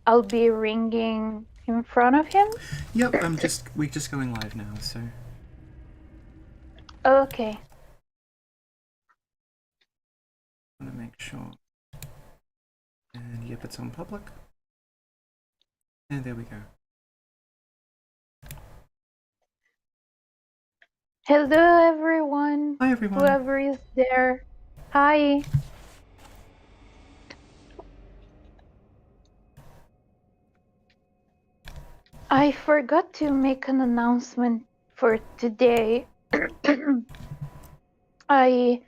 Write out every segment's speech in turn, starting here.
I'll be ringing in front of him? Yep, we're just going live now, so Okay. I want to make sure. And yep, it's on public. And there we go. Hello, everyone. Hi everyone. Whoever is there. Hi. I forgot to make an announcement for today. I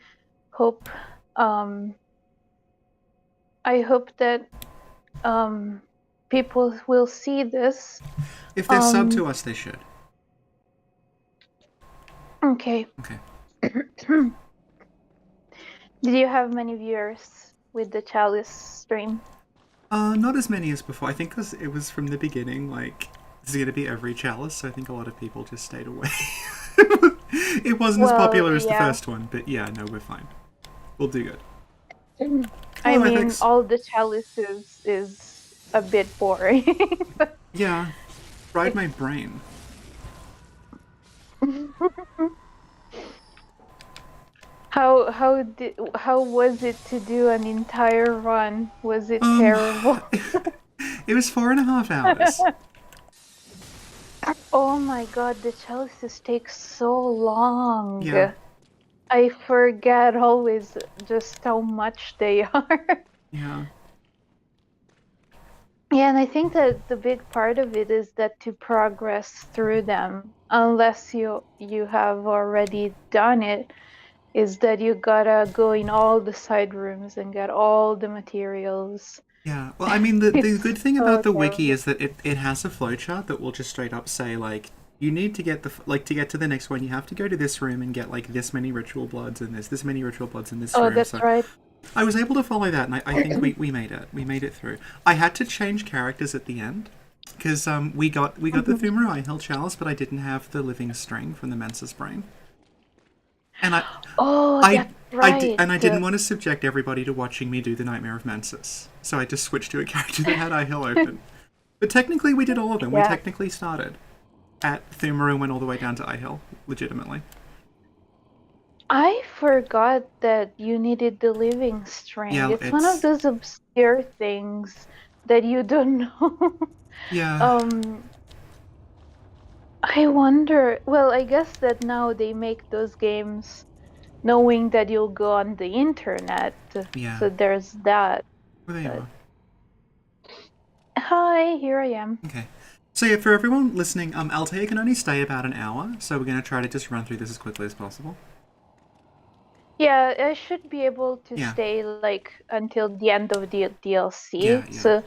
hope um I hope that people will see this. If they're sub to us, they should. Okay. Okay. Did you have many viewers with the chalice stream? Not as many as before. I think because it was from the beginning, like, this is going to be every chalice, so I think a lot of people just stayed away. It wasn't as Well, popular as the yeah. first one, but yeah, no, we're fine. We'll do good. I Hello, mean, ethics. all the chalices is a bit boring. Yeah, fried my brain. How was it to do an entire run? Was it Um, terrible? it was 4.5 hours. Oh my god, the chalices take so long. Yeah. I forget always just how much they are. Yeah. Yeah, and I think that the big part of it is that to progress through them, unless you have already done it, is that you gotta go in all the side rooms and get all the materials. Yeah, well, I mean, the It's good thing so about the wiki terrible. is that it has a flowchart that will just straight up say, like, you need to get to get to the next one, you have to go to this room and get, like, this many ritual bloods, and there's this many ritual bloods in this Oh, room, that's so right. I was able to follow that, and I think we made it. We made it through. I had to change characters at the end, because we got the Mhm. Thumeru Eye Hill Chalice, but I didn't have the Living String from the Mensa's Brain. And Oh, I, that's right. I didn't want to subject everybody to watching me do the Nightmare of Mensis, so I just switched to a character that had Eye Hill open. But technically, we did all of them. We Yeah. technically started at Thumeru and went all the way down to Eye Hill, legitimately. I forgot that you needed the living string. Yeah, It's one of it's those obscure things that you don't know. yeah, Um, I wonder, well, I guess that now they make those games knowing that you'll go on the internet. yeah. So there's that. Well, there you But are. hi, here I am. Okay. So yeah, for everyone listening, Altair can only stay about an hour, so we're gonna try to just run through this as quickly as possible. Yeah, I should be able to Yeah, stay like until the end of the DLC. yeah, yeah, So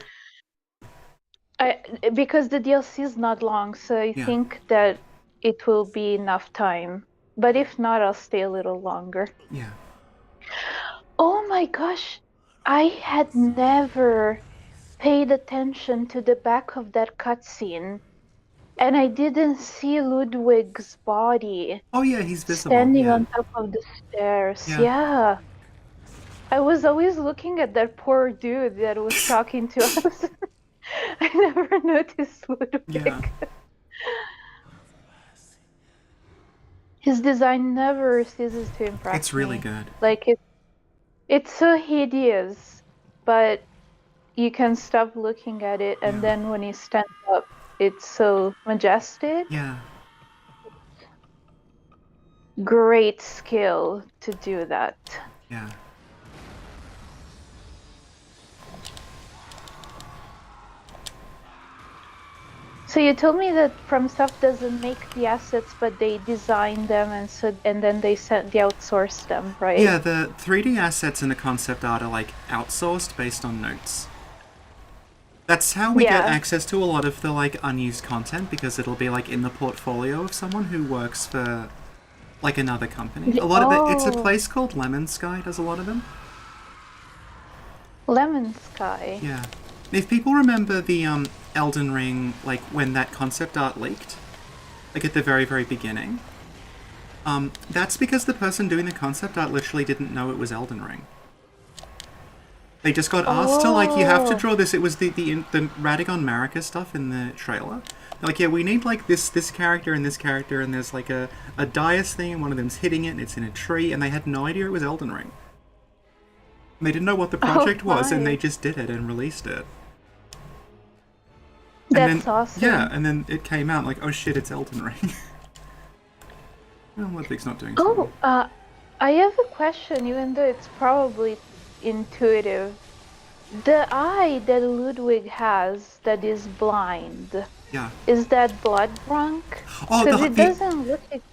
I because the DLC is not long, so I yeah, think that it will be enough time. But if not, I'll stay a little longer. yeah. Oh my gosh, I had never paid attention to the back of that cutscene, and I didn't see Ludwig's body Oh yeah, he's visible. standing Yeah, on top of the stairs. yeah, Yeah, I was always looking at that poor dude that was talking to us. I never noticed yeah. Ludwig. His design never ceases to It's impress really me. good. Like it's so hideous, but you can stop looking at it, Yeah, and then when he stands up, it's so majestic. yeah, Great skill to do that. yeah. So you told me that FromSoft doesn't make the assets, but they design them, and then they outsource them, right? Yeah, the 3D assets and the concept art are like outsourced based on notes. That's how we get Yeah. access to a lot of the like unused content because it'll be like in the portfolio of someone who works for like another company. A lot of it's a Oh, place called Lemon Sky does a lot of them. Lemon Sky. Yeah. If people remember the Elden Ring, like when that concept art leaked, like at the very very beginning, that's because the person doing the concept art literally didn't know it was Elden Ring. They just got asked to, like, you have to Oh, draw this. It was the Radagon Marika stuff in the trailer. They're like, yeah, we need like this character and this character, and there's like a dais thing, and one of them's hitting it, and it's in a tree, and they had no idea it was Elden Ring. And they didn't know what the oh project was, and they my. just did it and released it. And then That's yeah, awesome. and then it came out like, oh shit, it's Elden Ring. Well, Ludwig's not doing so well. Oh, I have a question, even though it's probably intuitive. The eye that Ludwig has that is blind, Yeah. is that blood drunk? Oh, Because it doesn't look like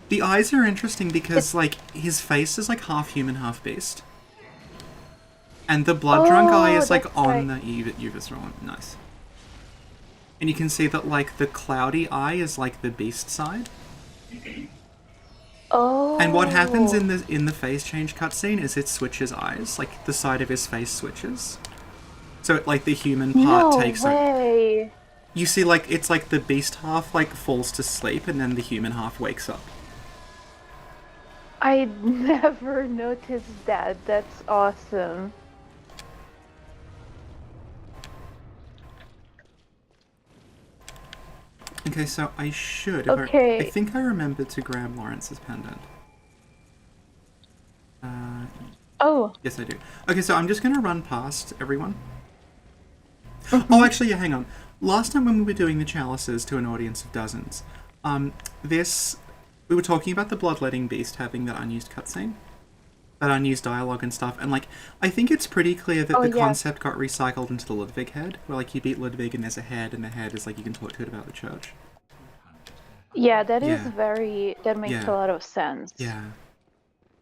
the eyes are interesting it. because like his face is like half human, half beast, and the blood drunk eye Oh, is like that's on right. the Uvisceral. Nice. And you can see that like the cloudy eye is like the beast side. And what happens Oh, in the face change cutscene is it switches eyes, like the side of his face switches. So it, like the human part no takes it. way. You see, like it's like the beast half like falls to sleep, and then the human half wakes up. I never noticed that. That's awesome. Okay, so I should, if I Okay. think I remembered to grab Lawrence's pendant. Oh, Yes, I do. Okay, so I'm just gonna run past everyone. Oh, mhm. actually, yeah, hang on. Last time when we were doing the chalices to an audience of dozens, this we were talking about the Bloodletting Beast having that unused cutscene, that unused dialogue and stuff, and like I think it's pretty clear that Oh, the yes. concept got recycled into the Ludwig head, where like you beat Ludwig and there's a head, and the head is like you can talk to it about the church. Yeah, that is Yeah, very, that makes a yeah, lot of sense. yeah.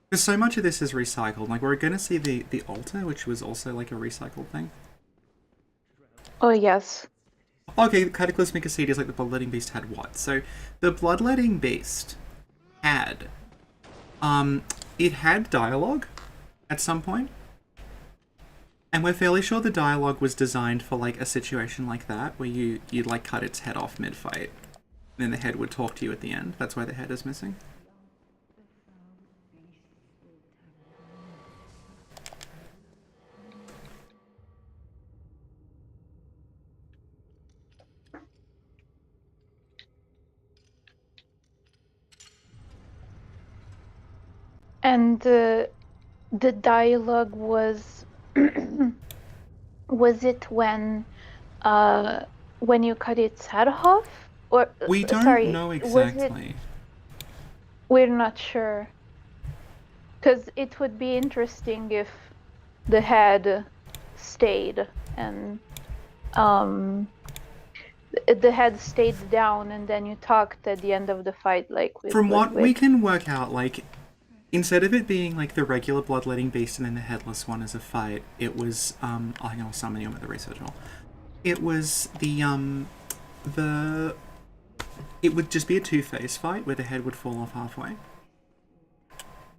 Because so much of this is recycled. Like we're gonna see the altar, which was also like a recycled thing. Oh, yes. Okay, Cataclysmic Acedia is like the Bloodletting Beast had what? So the Bloodletting Beast had um it had dialogue at some point, and we're fairly sure the dialogue was designed for like a situation like that where you'd like cut its head off mid fight, and then the head would talk to you at the end. That's why the head is missing. And the dialogue was was it uh when you cut its head off? Or We don't sorry, know was it, exactly. we're not sure. Because it would be interesting if the head stayed and um the head stayed down and then you talked at the end of the fight like with From what we Ludwig. can work out, like instead of it being like the regular Bloodletting Beast and then the headless one as a fight, it was oh, hang on, I'll summon you with the research roll. It was the it would just be a two-phase fight where the head would fall off halfway.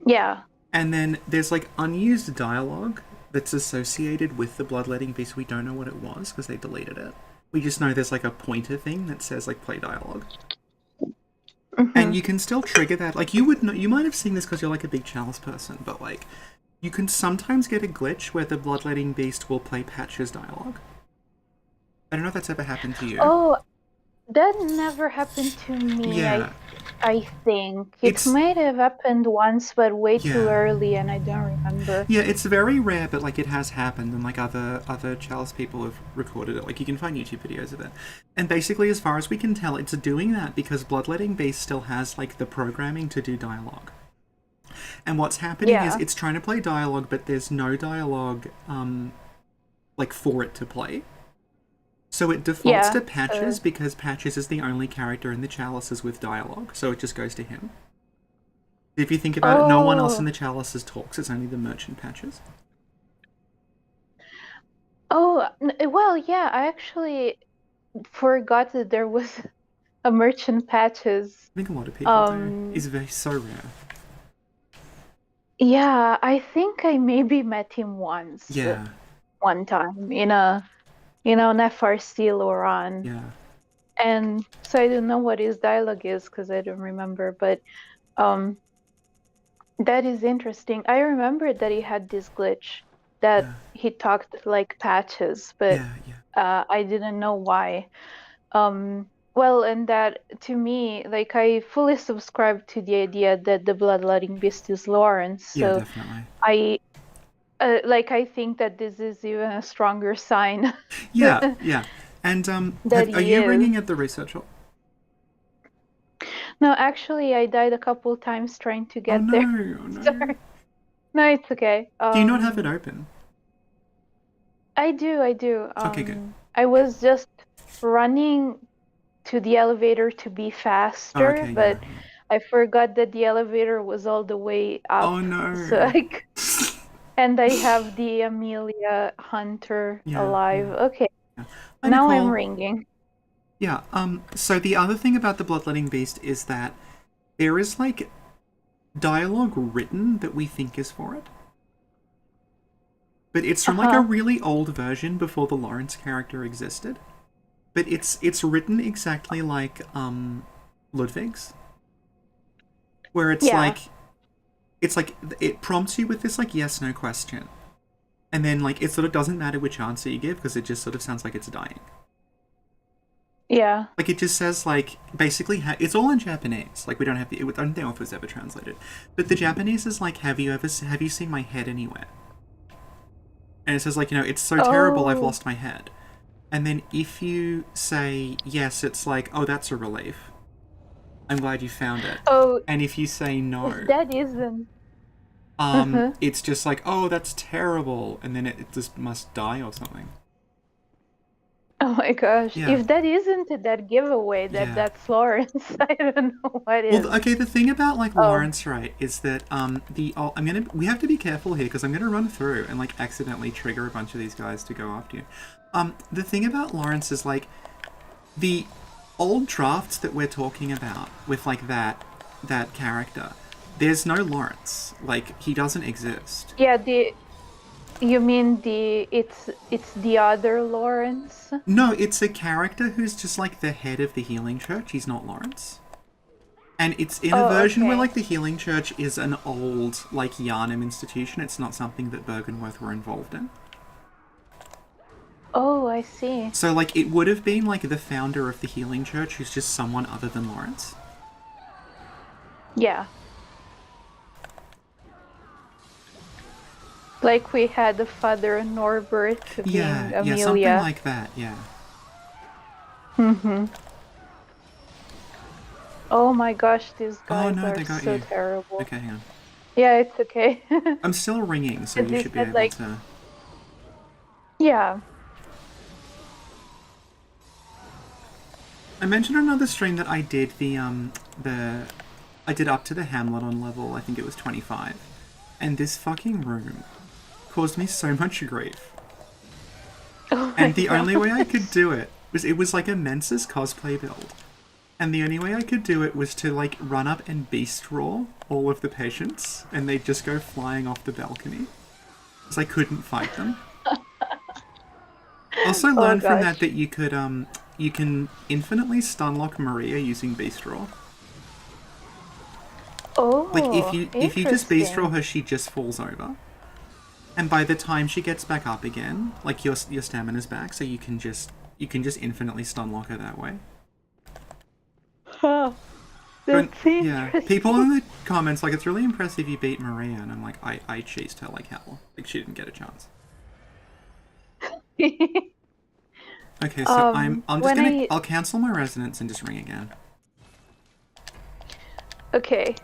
Yeah. And then there's like unused dialogue that's associated with the Bloodletting Beast. We don't know what it was because they deleted it. We just know there's like a pointer thing that says like play dialogue. Hmm. And you can still trigger that. Like you would know, you might have seen this because you're like a big chalice person, but like you can sometimes get a glitch where the Bloodletting Beast will play Patch's dialogue. I don't know if that's ever happened to you. Oh, that never happened to me. Yeah, I think it it's might have happened once, but way too yeah. early, and I don't remember. Yeah, it's very rare, but like it has happened, and like other Chalice people have recorded it. Like you can find YouTube videos of it, and basically, as far as we can tell, it's doing that because Bloodletting Beast still has like the programming to do dialogue. And what's happening is Yeah, it's trying to play dialogue, but there's no dialogue like for it to play. So it defaults yeah. to Patches because Patches is the only character in the Chalices with dialogue, so it just goes to him. If you think about it, no one else in Oh, the Chalices talks. It's only the merchant Patches. oh. Well, yeah. I actually forgot that there was a merchant patches. I think a lot of people do. Um, He's very so rare. yeah. I think I maybe met him once, Yeah, one time in a an FRC Loran. yeah. And so I don't know what his dialogue is because I don't remember, but um that is interesting. I remember that he had this glitch that Yeah. he talked like patches, but Yeah. Yeah. I didn't know why. Well, and that to me, like I fully subscribe to the idea that the bloodletting beast is Lawrence. Yeah. So Definitely. I I think that this is even a stronger sign Yeah. Yeah. And that are he you is. ringing at the research hall? No, actually, I died a couple times trying to Oh get there. no! Oh no! Sorry. No, it's okay. Do you not have it open? I do, I do. Okay, good. I was just running to the elevator to be Oh, faster, okay, yeah, but yeah. I forgot that the elevator was all the way Oh up. So no! and I have the Amelia Hunter Yeah, alive. yeah, Okay, yeah. Hi, now I'm Nicole. ringing. Yeah, so the other thing about the Bloodletting Beast is that there is, like, dialogue written that we think is for it. But it's from, like, a Uh-huh. really old version before the Lawrence character existed. But it's written exactly like, Ludwig's. Where Yeah, it's like, it prompts you with this, like, yes-no question. And then, like, it sort of doesn't matter which answer you give because it just sort of sounds like it's dying. yeah. Like, it just says, like, basically, it's all in Japanese. Like, we don't have the, I don't know if it was ever translated. But the Japanese is like, have you seen my head anywhere? And it says, like, it's so terrible I've Oh, lost my head. And then if you say yes, it's like, oh, that's a relief. I'm glad you found it. oh, And if you say if no, that isn't. Uh-huh. it's just like, oh, that's terrible. And then it just must die or something. Oh my gosh. Yeah. If that isn't that giveaway that Yeah. that's Florence, I don't know what Well, is. okay. The thing about like Um, Lawrence, right, is that we have to be careful here because I'm gonna run through and like accidentally trigger a bunch of these guys to go after you. The thing about Lawrence is like the old drafts that we're talking about with like that character. There's no Lawrence. Like he doesn't exist. yeah, the you mean it's the other Lawrence? No, it's a character who's just like the head of the healing church. He's not Lawrence. And it's in a Oh, version where, okay. like, the Healing Church is an old, like, Yharnam institution. It's not something that Bergenworth were involved in. Oh, I see. So, like, it would have been, like, the founder of the Healing Church who's just someone other than Lawrence. Yeah. Like we had the father Norbert being Yeah, something Amelia. like that, yeah. Mm-hmm. Oh my gosh, these Oh, guys no, are they got so you. terrible. Okay, hang on. Yeah, it's okay. I'm still ringing, so Because you they should be said able like, to... yeah. I mentioned on another stream that I did I did up to the Hamlet on level, I think it was 25. And this fucking room caused me so much grief. Oh my And the only way I could gosh. do it was like a Mensa's cosplay build. And the only way I could do it was to like run up and beast roar all of the patients and they'd just go flying off the balcony. Because I couldn't fight them. Also Oh learned from that gosh. that you can infinitely stunlock Maria using beast roar. Like Oh, if you just beast roar interesting. her, she just falls over. And by the time she gets back up again, like your stamina's back, so you can just infinitely stunlock her that way. Huh. But That's yeah, people in interesting. the comments like it's really impressive you beat Maria, and I'm like I chased her like hell. Like she didn't get a chance. Okay, so When I I'll cancel my resonance and just ring again. okay,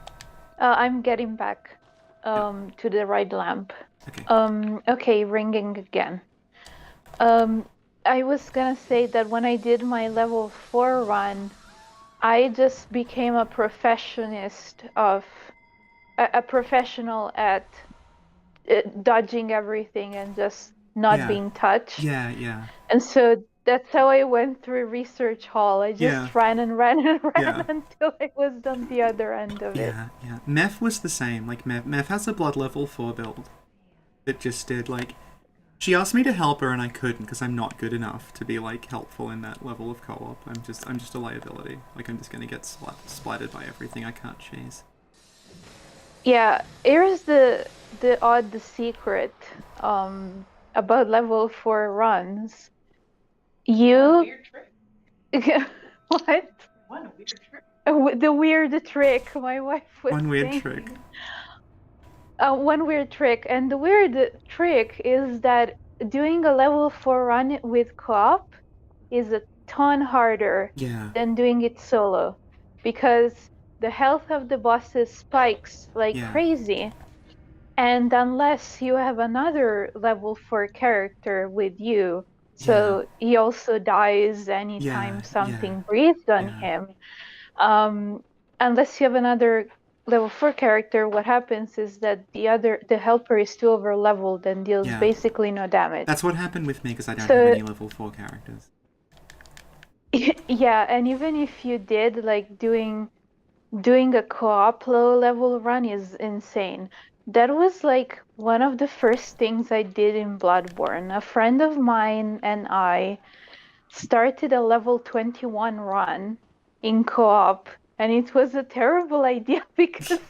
I'm getting back Yep. to the right lamp. Okay. Okay, ringing again. Um, I was gonna say that when I did my level 4 run, I just became a professionist of a professional at dodging everything and just not Yeah. being touched. Yeah. Yeah. And so that's how I went through research hall. I Yeah. just ran and ran and ran Yeah. until I was on the other end of it. Yeah. Yeah. Meph was the same. Like Meph has a blood level 4 build that just did like she asked me to help her and I couldn't because I'm not good enough to be like helpful in that level of co-op. I'm just a liability. Like I'm just gonna get splattered by everything I can't chase. Yeah, here's the the odd secret about level 4 runs. You what? The weird trick my wife was One weird trick. saying. One weird trick, and the weird trick is that doing a level 4 run with co-op is a ton harder Yeah. than doing it solo, because the health of the bosses spikes like Yeah. crazy, and unless you have another level 4 character with you, Yeah. so he also dies Yeah. anytime Yeah. something breathes on Yeah. him. um, Unless you have another level 4 character, what happens is that the helper is too over leveled and deals Yeah. basically no damage. That's what happened with me because I don't have So any level 4 characters. yeah, and even if you did, like, doing a co-op low level run is insane. That was like one of the first things I did in Bloodborne. A friend of mine and I started a level 21 run in co-op, and it was a terrible idea because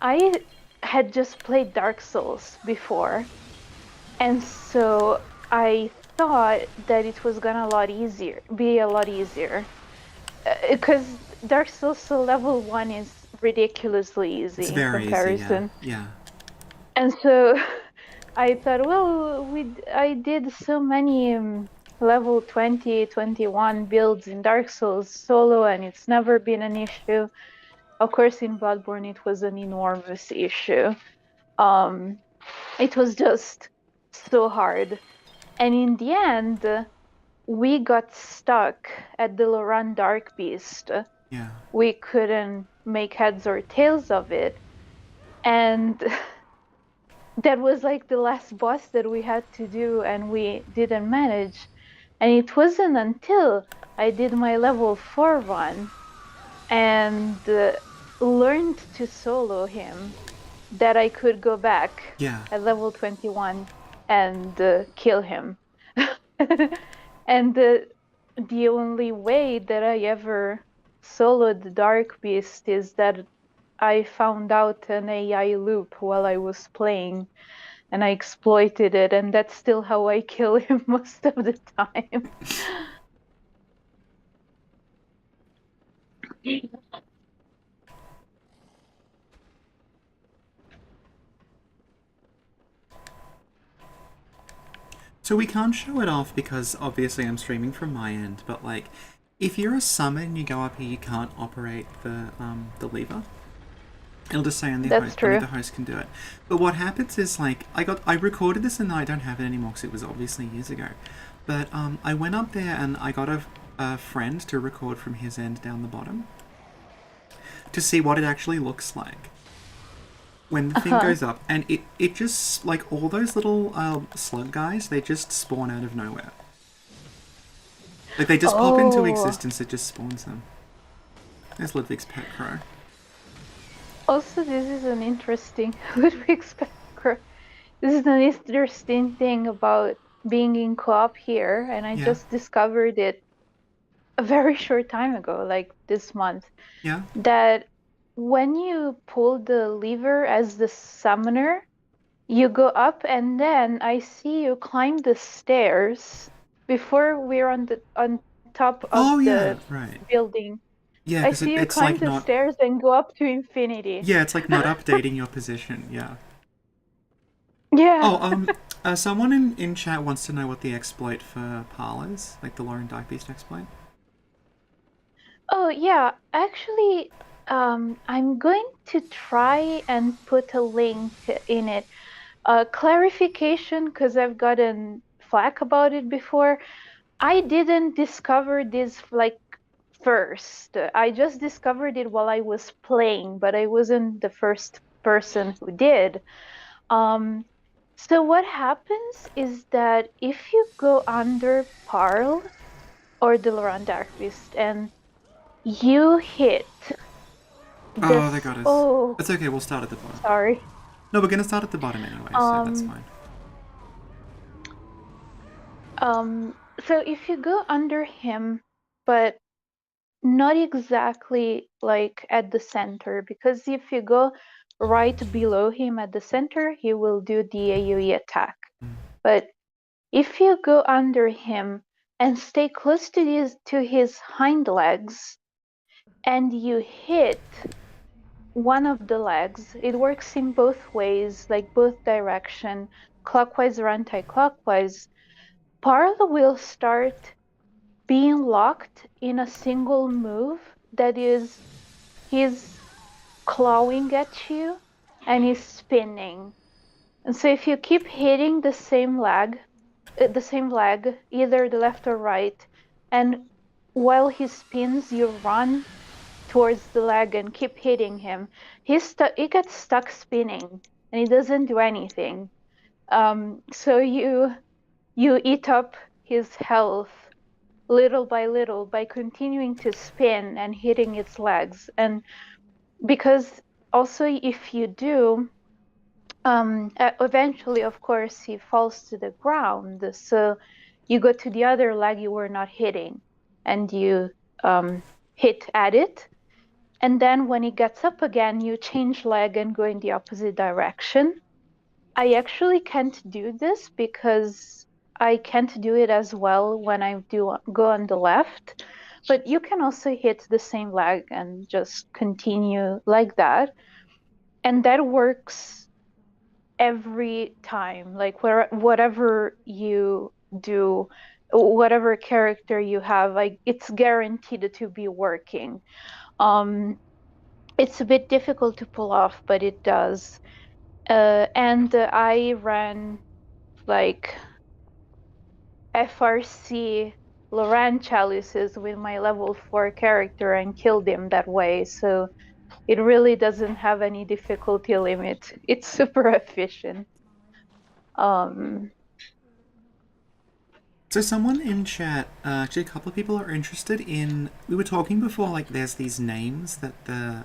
I had just played Dark Souls before, and so I thought that it was gonna be a lot easier. Because Dark Souls level 1 is ridiculously It's easy in very easy, yeah. comparison. Yeah. And so I thought, well, I did so many level 20, 21 builds in Dark Souls solo, and it's never been an issue. Of course, in Bloodborne, it was an enormous issue. Um, it was just so hard. And in the end, we got stuck at the Loran Dark Beast. Yeah. We couldn't make heads or tails of it. And that was like the last boss that we had to do, and we didn't manage. And it wasn't until I did my level 4 run and learned to solo him that I could go back Yeah. at level 21 and kill him. And the only way that I ever soloed the Dark Beast is that I found out an AI loop while I was playing, and I exploited it, and that's still how I kill him most of the time. So we can't show it off because obviously I'm streaming from my end, but like, if you're a summon and you go up here, you can't operate the lever. It'll just say That's only true. the host can do it. But what happens is like I recorded this and I don't have it anymore because it was obviously years ago. But I went up there and I got a friend to record from his end down the bottom to see what it actually looks like when the thing Uh-huh. goes up, and it just like all those little slug guys, they just spawn out of nowhere. Like they just pop into Oh, existence. It just spawns them. There's Ludwig's pet crow. also, this is an interesting Ludwig's background. This is an interesting thing about being in co-op here, and I Yeah, just discovered it a very short time ago, like this month, yeah. that when you pull the lever as the summoner, you go up, and then I see you climb the stairs before we're on top of Oh yeah, the right. building. Yeah, I because see you it's climb like the not. stairs and go up to infinity. Yeah, it's like not updating your position. Yeah. Yeah. Oh, someone in chat wants to know what the exploit for Parl is, like the Lauren Dark Beast exploit. Oh, yeah. Actually, I'm going to try and put a link in it. Clarification, because I've gotten flack about it before. I didn't discover this like first. I just discovered it while I was playing, but I wasn't the first person who did. Um, so what happens is that if you go under Parl or the Laurent Dark Beast and you hit Oh, they this, got us. oh, It's okay. We'll start at the bottom. sorry. No, we're gonna start at the bottom anyway, so that's Um, fine. so if you go under him, but not exactly like at the center, because if you go right below him at the center, he will do the AoE attack. But if you go under him and stay close to his hind legs, and you hit one of the legs, it works in both ways, like both direction, clockwise or anti-clockwise. Parla will start being locked in a single move that is he's clawing at you and he's spinning. And so if you keep hitting the same leg, either the left or right, and while he spins, you run towards the leg and keep hitting him. He gets stuck spinning and he doesn't do anything. So you eat up his health little by little by continuing to spin and hitting its legs. And because also if you do, eventually, of course, he falls to the ground. So you go to the other leg you were not hitting, and you hit at it. And then when he gets up again, you change leg and go in the opposite direction. I actually can't do this because I can't do it as well when I do go on the left. But you can also hit the same leg and just continue like that. And that works every time. Like whatever you do, whatever character you have, like it's guaranteed to be working. Um, it's a bit difficult to pull off, but it does. And I ran like FRC Loran chalices with my level 4 character and killed him that way. So it really doesn't have any difficulty limit. It's super efficient. Um, So someone in chat, actually a couple of people are interested in. We were talking before, like there's these names that the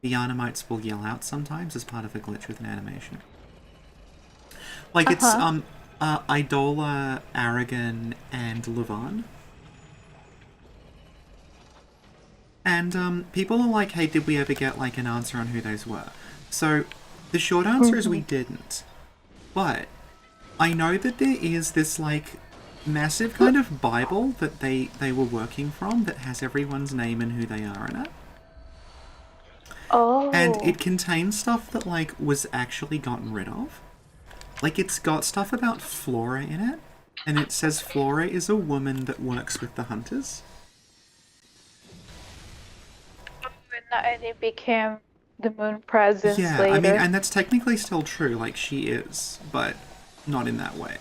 Yharnamites will yell out sometimes as part of a glitch with an animation. Like it's uh-huh. Idola, Aragon, and Luvan. And people are like, hey, did we ever get like an answer on who those were? So the short answer is we Mhm. didn't. But I know that there is this like massive kind of Bible that they were working from that has everyone's name and who they are in it. And Oh, it contains stuff that like was actually gotten rid of. Like it's got stuff about Flora in it, and it says Flora is a woman that works with the hunters. and it became the moon presence Yeah, I mean, later. and that's technically still true. Like she is, but not in that way.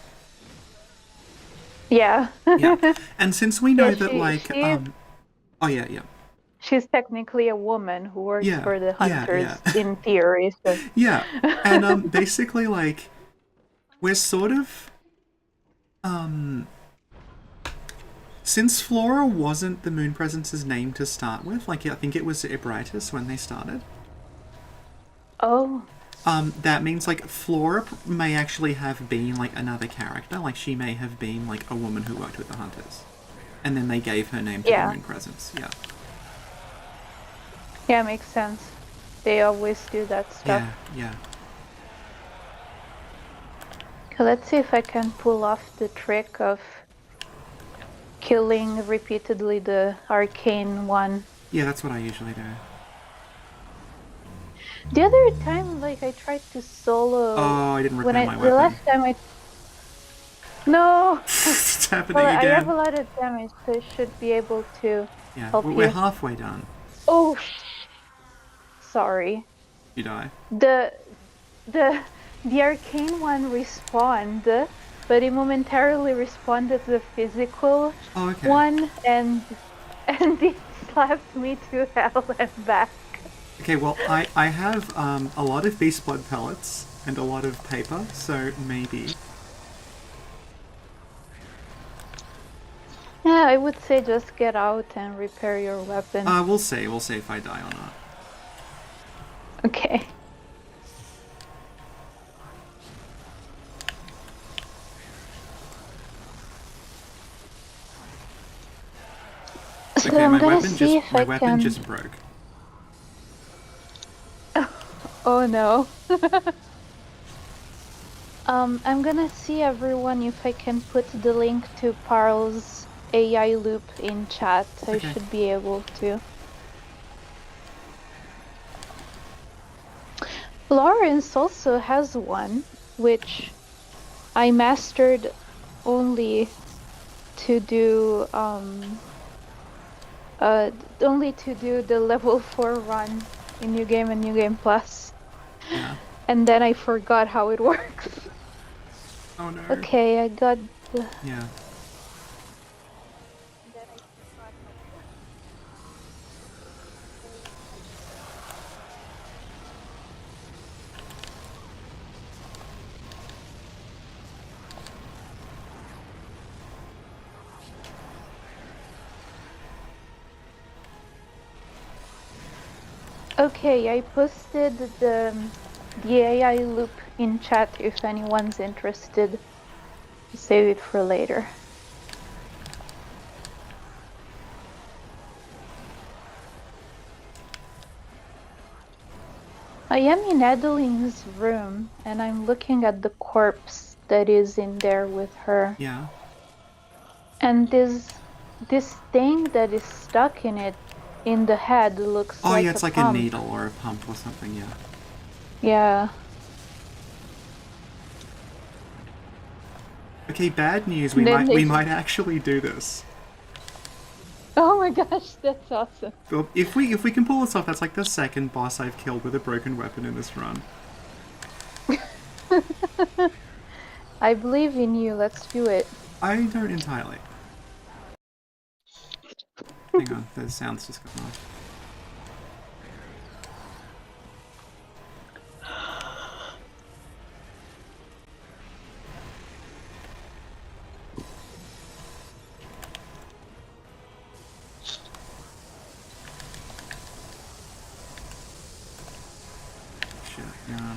Yeah. Yeah, and since we Yeah, know that like oh yeah, yeah, she's technically a woman who works yeah, for the yeah, yeah. hunters in theory. So Yeah, and basically like we're sort of um since Flora wasn't the moon presence's name to start with, like I think it was Ibritus when they started. oh, That means like Flora may actually have been like another character, like she may have been like a woman who worked with the hunters, and then they gave her name to the yeah. moon presence. Yeah, Yeah, makes sense. They always do that stuff. yeah, yeah. Okay, let's see if I can pull off the trick of killing repeatedly the arcane one. Yeah, that's what I usually do. The other time, like I tried to solo Oh, I didn't when repair I my the weapon. last time I no. It's happening Well, I have again. a lot of damage, so I should be able to Yeah, help we're you. halfway done. Oh, sorry. You die. The the the arcane one respawned, but it momentarily respawned as the physical Oh, okay. one, and it slapped me to hell and back. Okay, well, I have a lot of beast blood pellets and a lot of paper, so maybe. Yeah, I would say just get out and repair your weapon. We'll see. We'll see if I die or not. Okay. So Okay, I'm gonna see if my I weapon can. just broke. Oh no. I'm gonna see everyone if I can put the link to Parl's AI loop in chat. I Okay. should be able to. Lawrence also has one, which I mastered only to do uh only to do the level 4 run in New Game and New Game Plus. Yeah. And then I forgot how it works. Oh no. Okay, I got the Yeah. then I forgot how it works. Okay, I posted the AI loop in chat if anyone's interested. Save it for later. I am in Adeline's room and I'm looking at the corpse that is in there with her. Yeah. And this thing that is stuck in it in the head looks Oh yeah, like a it's like a pump. needle or a pump or something, yeah. Yeah. Okay, bad news. And then We they might actually do this. Oh my gosh, that's awesome. But if we can pull this off, that's like the second boss I've killed with a broken weapon in this run. I believe in you. Let's do it. I don't entirely. Hang on, the sound's just gone off. Shit, yeah.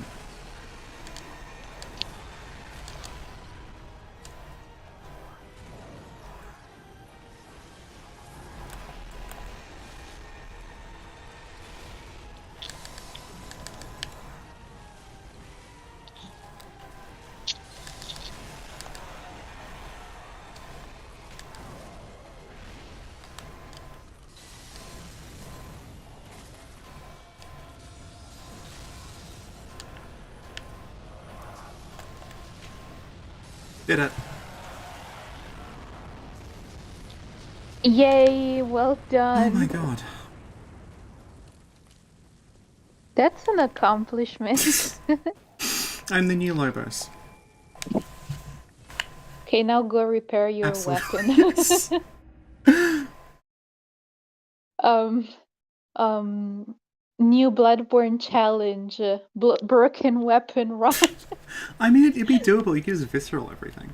Did it. Yay, well Oh my done. god. That's an accomplishment. I'm the new Lobos. Okay, now go repair your Absolutely. weapon. Yes. um, New Bloodborne challenge, broken weapon run. I mean, it'd be doable. You could just visceral everything.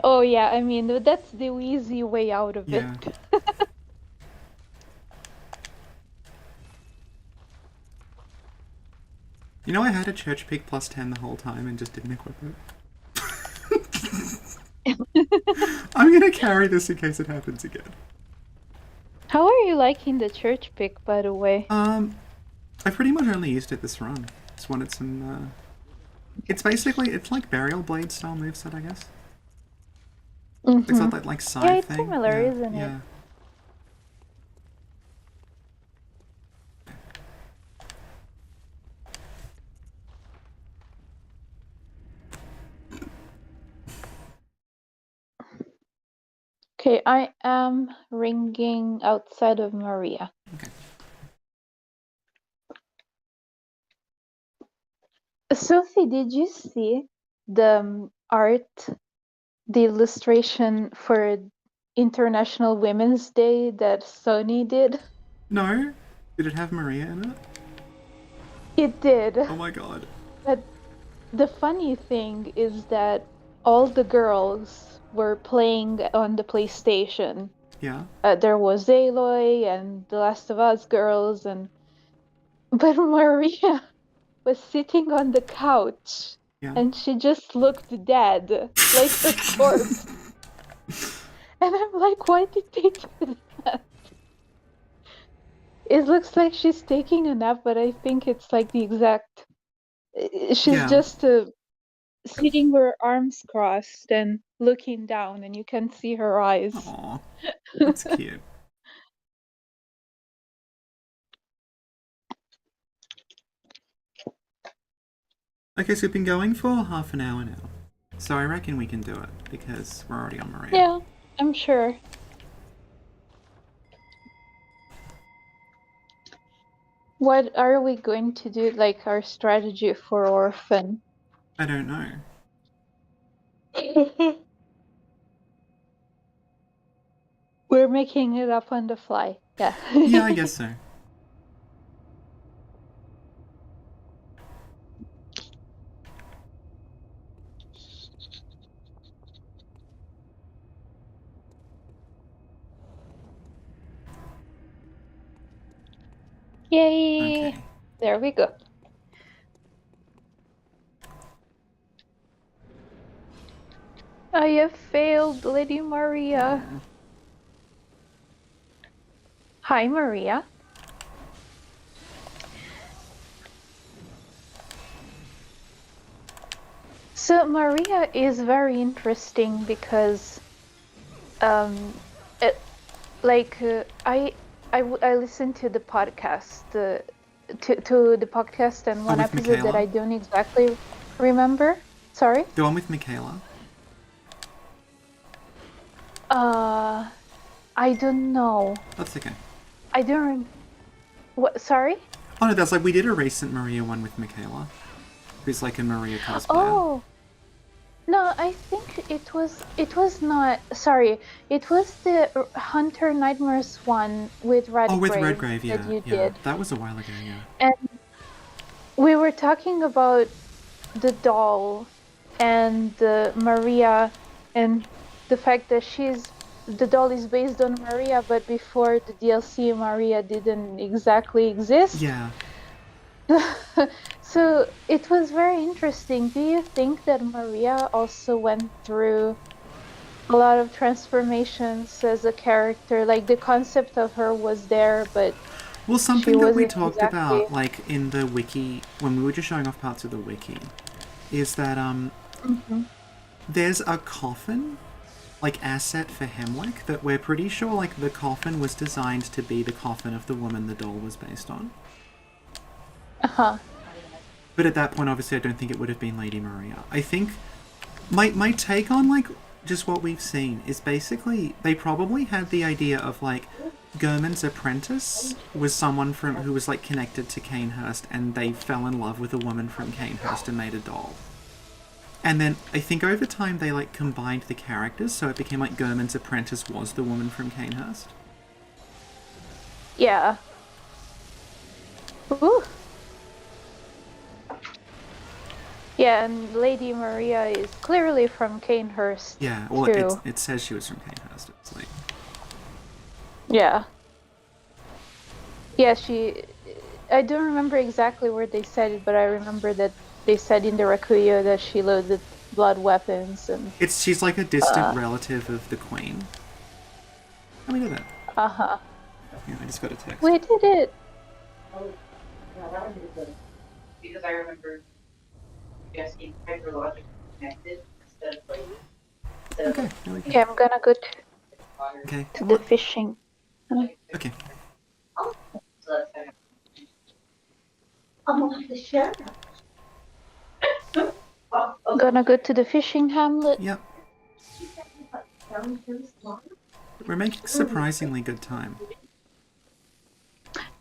Oh yeah, I mean that's the easy way out of it. Yeah. You know, I had a church pick plus 10 the whole time and just didn't equip it. I'm gonna carry this in case it happens again. How are you liking the church pick, by the way? I pretty much only used it this run. Just wanted some, It's basically, it's like Burial Blade style moveset, I guess. It's not that, like, scythe Yeah, it's thing. similar, Yeah, isn't it? yeah. Okay, I am ringing outside of Maria. Okay. Sophie, did you see the art, the illustration for International Women's Day that Sony did? No? Did it have Maria in it? It did. Oh my god. But the funny thing is that all the girls were playing on the PlayStation. Yeah? There was Aloy and The Last of Us girls, and but Maria was sitting on the couch Yeah? and she just looked dead, like a corpse. And I'm like, why did they do that? It looks like she's taking a nap, but I think it's like the exact. She's Yeah. just sitting with her arms crossed and looking down, and you can see her eyes. Aw. That's cute. Okay, so we've been going for half an hour now. So I reckon we can do it, because we're already on Maria. Yeah, I'm sure. What are we going to do, like our strategy for Orphan? I don't know. We're making it up on the fly. Yeah. Yeah, I guess so. Yay! Okay. There we go. I have failed, Lady Maria. Aw. Hi, Maria. So Maria is very interesting because, it, like I listened to the podcast, to the podcast, and Oh, one with episode that I Michaela? don't exactly remember. Sorry. The one with Michaela? I don't know. That's okay. I don't. What? Sorry. Oh no, that's like, we did a recent Maria one with Michaela, who's like a Maria cosplayer. Oh. No, I think it was not. Sorry, it was the Hunter Nightmares one with Oh, with Redgrave Redgrave, that yeah. you Yeah. did, That was a while ago, yeah. and we were talking about the doll and Maria, and the fact that the doll is based on Maria, but before the DLC, Maria didn't exactly exist. Yeah. So it was very interesting. Do you think that Maria also went through a lot of transformations as a character? Like the concept of her was there, but Well, she something that we wasn't talked exactly. about, like, in the wiki, when we were just showing off parts of the wiki, is that, Mhm. there's a coffin, like, asset for Hemwick that we're pretty sure, like, the coffin was designed to be the coffin of the woman the doll was based on. Uh-huh. But at that point, obviously, I don't think it would have been Lady Maria. I think my take on, like, just what we've seen is basically they probably had the idea of, like, Gurman's apprentice was someone from who was, like, connected to Canehurst, and they fell in love with a woman from Canehurst and made a doll. And then I think over time they, like, combined the characters, so it became like Gurman's apprentice was the woman from Canehurst. Yeah. Ooh. Yeah, and Lady Maria is clearly from Canehurst. Yeah, well, too. it says she was from Canehurst. It's like, Yeah. Yeah, she. I don't remember exactly where they said it, but I remember that they said in the Requiem that she loaded blood weapons and. she's like a distant relative of the Queen. How we did that? Uh-huh. Yeah, I just got a text. We did it. Because I remember guessing hydrologically connected instead of like Okay, there we go. Okay, I'm gonna go Okay, to the fishing. okay. so that's kind of I'm the sheriff. I'm gonna go to the fishing hamlet. Yep. We're making surprisingly good time.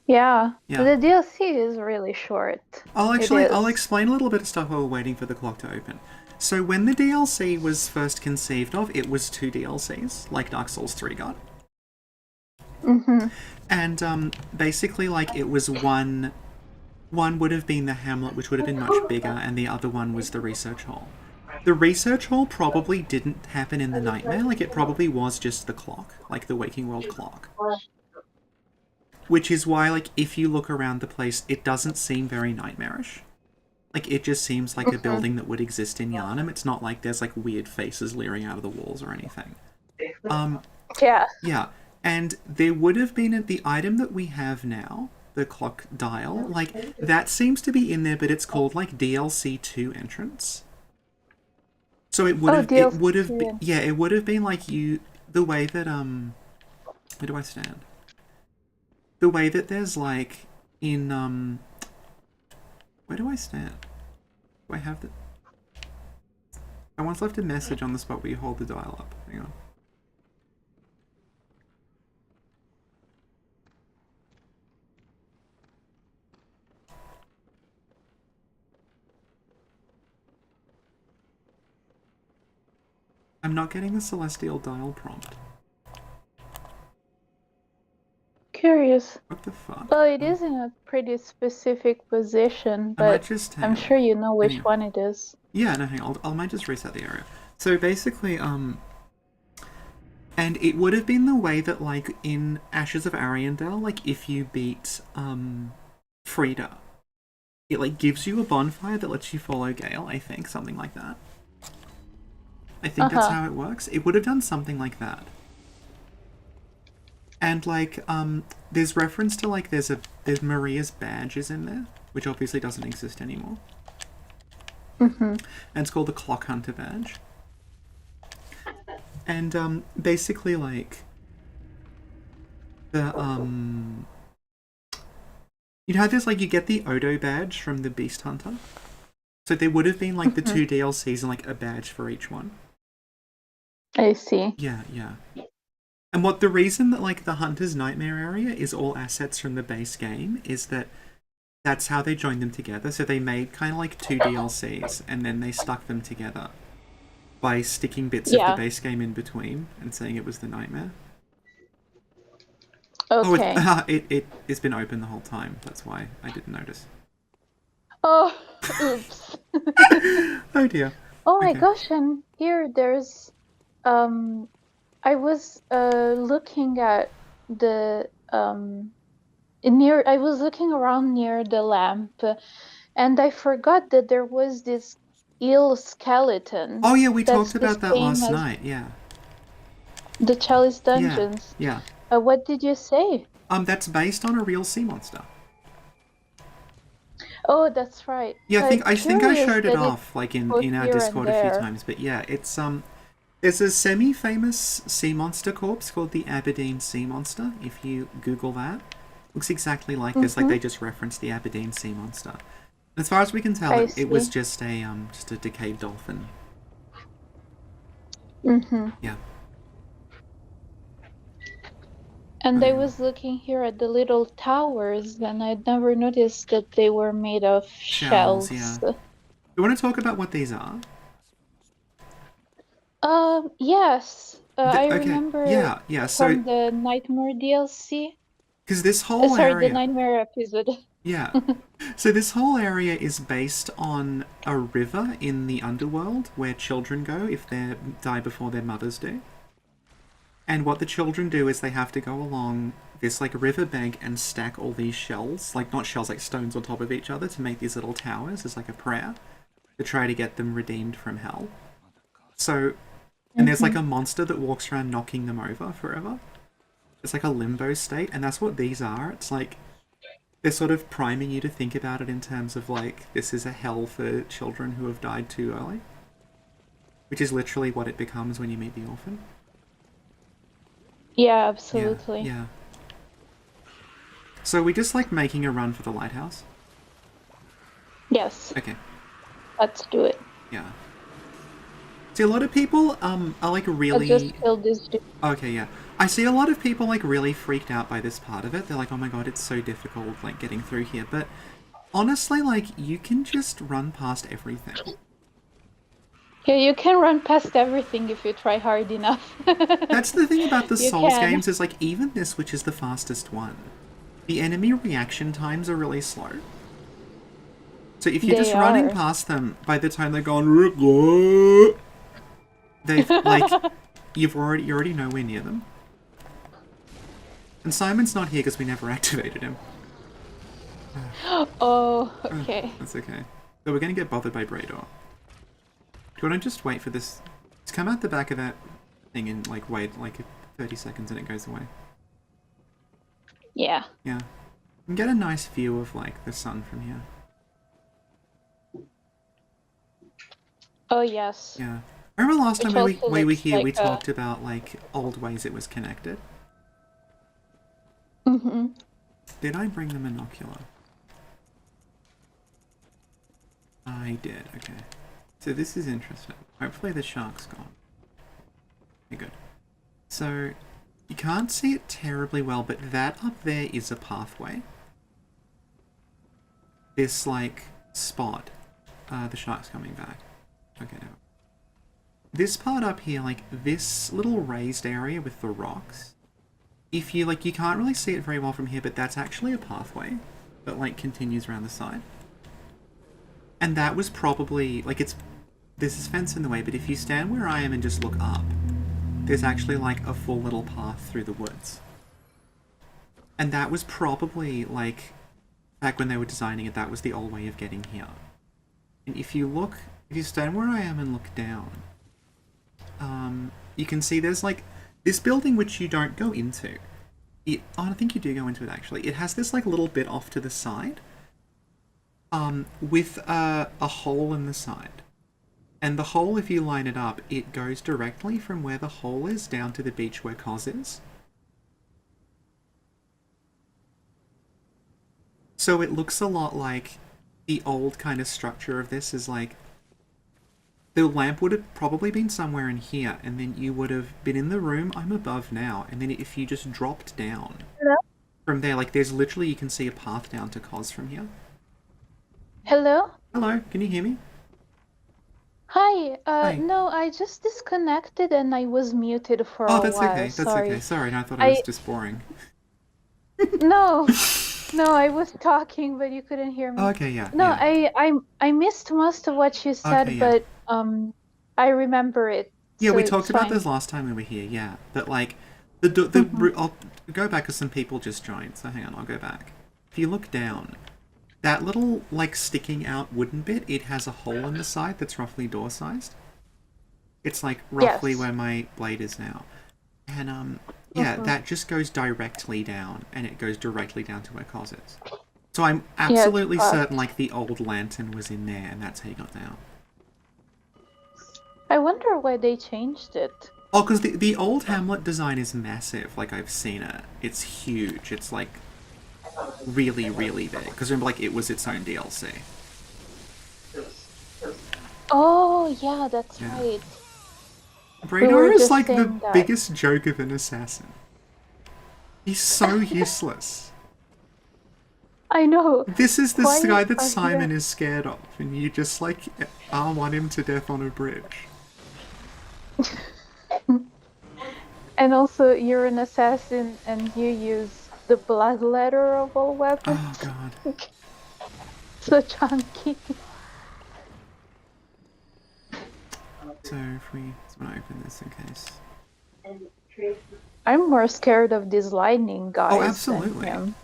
Yeah. Yeah. The DLC is really short. I'll is. explain a little bit of stuff while we're waiting for the clock to open. So when the DLC was first conceived of, it was 2 DLCs, like Dark Souls 3 got. Mm-hmm. And basically, like, it was one would have been the Hamlet, which would have been much bigger, and the other one was the Research Hall. The Research Hall probably didn't happen in the Nightmare, like, it probably was just the clock, like the Waking World clock. Which is why, like, if you look around the place, it doesn't seem very nightmarish. Like, it just seems like a building that would exist in Yharnam. It's not like there's, like, weird faces leering out of the walls or anything. Yeah. Yeah. And there would have been the item that we have now, the clock dial, like, that seems to be in there, but it's called, like, DLC 2 entrance. So it would have, it would have, DLC. yeah, it would have been like the way that, where do I stand? The way that there's, like, in, where do I stand? Do I have the... I once left a message on the spot where you hold the dial up. Hang on. I'm not getting the celestial dial prompt. Curious. What the fuck? Well, it is in a pretty specific position, I might but just I'm sure you know which anyway. one it is. Yeah, no, hang on. I might just reset the area. So basically, and it would have been the way that, like, in Ashes of Ariandel, like, if you beat, Frida, it, like, gives you a bonfire that lets you follow Gale, I think, something like that. I think that's how it works. It would have done something like that. And, like, there's reference to, like, there's Maria's badge is in there, which obviously doesn't exist anymore. And it's called the Clock Hunter badge. And, basically, like, the, you know how there's, like, you get the Odo badge from the Beast Hunter? So there would have been, like, the 2 DLCs and, like, a badge for each one. I see. Yeah, yeah. And what the reason that, like, the Hunter's Nightmare area is all assets from the base game is that that's how they joined them together. So they made kind of like 2 DLCs and then they stuck them together by sticking bits of the base game in between and saying it was the Nightmare. Okay. Oh, it's been open the whole time. That's why I didn't notice. Oh, oops. Oh dear. Oh my gosh, and here there's I was looking at the I was looking around near the lamp, and I forgot that there was this eel skeleton. Oh yeah, we that's talked about that last night. Yeah. The chalice dungeons. Yeah. What did you say? That's based on a real sea monster. Oh, that's right. Yeah, I think I showed it off, like, in our Discord a few times. But yeah, it's there's a semi-famous sea monster corpse called the Aberdeen Sea Monster. If you Google that, looks exactly like this. Like, they just referenced the Aberdeen Sea Monster. As far as we can tell, it was just a decayed dolphin. Yeah. And I was looking here at the little towers, and I'd never noticed that they were made of shells. Yeah. You want to talk about what these are? Yes. I remember so, from the Nightmare DLC. Because this whole area... the Nightmare episode. Yeah. So this whole area is based on a river in the underworld where children go if they die before their mothers do. And what the children do is they have to go along this, like, riverbank and stack all these shells, like, not shells, like stones on top of each other to make these little towers as, like, a prayer to try to get them redeemed from hell. So, and there's, like, a monster that walks around knocking them over forever. It's like a limbo state, and that's what these are. It's like, they're sort of priming you to think about it in terms of, like, this is a hell for children who have died too early. Which is literally what it becomes when you meet the orphan. Yeah, absolutely. Yeah. So we just, like, making a run for the lighthouse? Yes. Okay. Let's do it. Yeah. See, a lot of people are, like, really... I'll just kill this dude. Okay, yeah. I see a lot of people, like, really freaked out by this part of it. They're like, oh my god, it's so difficult, like, getting through here. But honestly, like, you can just run past everything. Yeah, you can run past everything if you try hard enough. That's the thing about the Souls games, is, like, even this, which is the fastest one, the enemy reaction times are really slow. So if you're just running past them, by the time they're gone, they've, like, you already nowhere near them. And Simon's not here because we never activated him. Oh, okay. That's okay. So we're going to get bothered by Brador. Do you want to just wait for this to come out the back of that thing and, like, wait, like, 30 seconds and it goes away? Yeah. Yeah. You can get a nice view of, like, the sun from here. Oh, yes. Yeah. I remember last Which time also we were looks here, like we talked about, like, old ways it was connected. Mm-hmm. Did I bring the monocular? I did, okay. So this is interesting. Hopefully the shark's gone. Okay, good. So, you can't see it terribly well, but that up there is a pathway. This, like, spot. The shark's coming back. Okay, no. This part up here, like, this little raised area with the rocks, if you, like, you can't really see it very well from here, but that's actually a pathway that, like, continues around the side. And that was probably, like, there's this fence in the way, but if you stand where I am and just look up, there's actually, like, a full little path through the woods. And that was probably, like, back when they were designing it, that was the old way of getting here. And if you stand where I am and look down, you can see there's, like, this building which you don't go into. I think you do go into it, actually. It has this, like, little bit off to the side, with a hole in the side. And the hole, if you line it up, it goes directly from where the hole is down to the beach where Kos is. So it looks a lot like the old kind of structure of this is like, the lamp would have probably been somewhere in here, and then you would have been in the room I'm above now, and then if you just dropped down from there, like, there's literally, you can see a path down to Kos from here. Hello? Hello, can you hear me? Hi. Hi. No, I just disconnected and I was muted for a Oh, while. that's okay, that's Sorry. okay. Sorry, I thought I was just boring. No, no, I was talking, but you couldn't hear me. Oh, okay, yeah. No, yeah. I missed most of what you said, Okay, yeah. but I remember it. Yeah, So we it's talked about fine. this last time we were here, yeah. That, like, I'll go back because some people just joined, so hang on, I'll go back. If you look down, that little, like, sticking out wooden bit, it has a hole in the side that's roughly door-sized. It's, like, roughly Yes. where my blade is now. And, yeah, that just goes directly down, and it goes directly down to where Kos is. So I'm absolutely certain, like, the old lantern was in there, and that's how you got down. I wonder why they changed it. Oh, because the old Hamlet design is massive. Like, I've seen it. It's huge. It's, like, really, really big. Because remember, like, it was its own DLC. Oh, yeah, that's right. Braydor is, like, the biggest joke of an assassin. He's so useless. I know. This is the guy that Simon is scared of, and you just, like, R1 him to death on a bridge. And also, you're an assassin and you use the bloodletter of all weapons. Oh, God. So chunky. So, if we just want to open this in case. I'm more scared of these lightning guys. Oh, absolutely. Than him.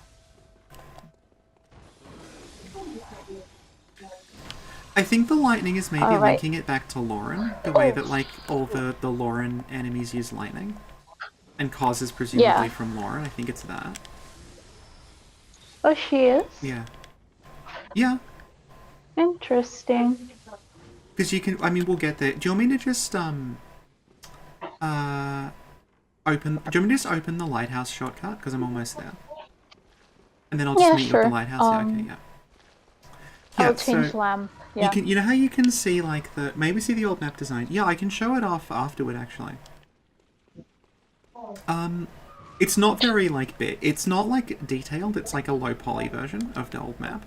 I think the lightning is maybe linking it back to Lauren, the way that, like, all the Lauren enemies use lightning. And Kos is presumably from Lauren. I think it's that. Oh, she is? Yeah. Yeah. Interesting. Because you can, I mean, we'll get there. Do you want me to just, open, do you want me to just open the lighthouse shortcut? Because I'm almost there. And then I'll just meet you at the lighthouse. Yeah, okay, yeah. I'll change lamp. Yeah. You know how you can see, like, maybe see the old map design? Yeah, I can show it off afterward, actually. It's not very, like, big. It's not, like, detailed. It's, like, a low poly version of the old map.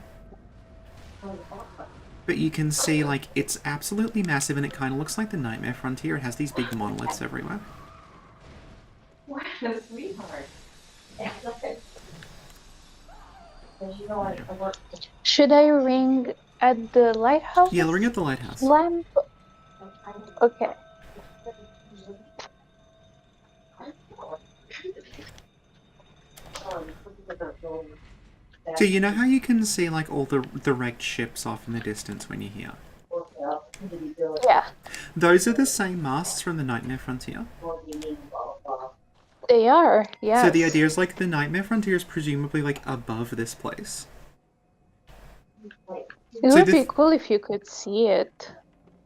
But you can see, like, it's absolutely massive, and it kind of looks like the Nightmare Frontier. It has these big monoliths everywhere. What a sweetheart. Should I ring at the lighthouse? Yeah, ring at the lighthouse. Lamp? Okay. So you know how you can see, like, all the wrecked ships off in the distance when you're here? Yeah. Those are the same masts from the Nightmare Frontier. They They are, yes. So the idea is like the Nightmare Frontier is presumably like above this place. It So would be cool if you could see it.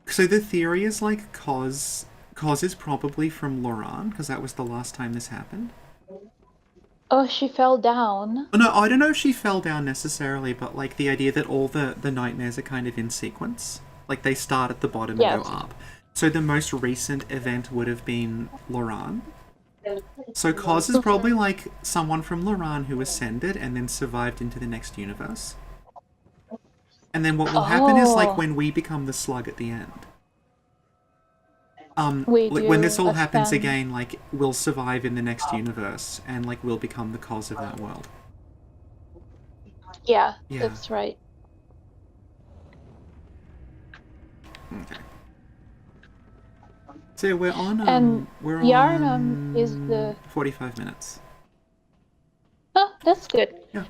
So the theory is like Kos is probably from Loran, because that was the last time this happened. Oh, she fell down. Oh, no, I don't know if she fell down necessarily, but like the idea that all the nightmares are kind of in sequence. Like they start at the bottom and go up. So the most recent event would have been Loran. So Kos is probably like someone from Loran who ascended and then survived into the next universe. And then what will happen is like when we become the slug at the end. When this all happens again, like we'll survive in the next universe and like we'll become the Kos of that world. Yeah, that's right. Okay. So we're on we're Yharnam on is the 45 minutes. Oh, that's good. Yeah.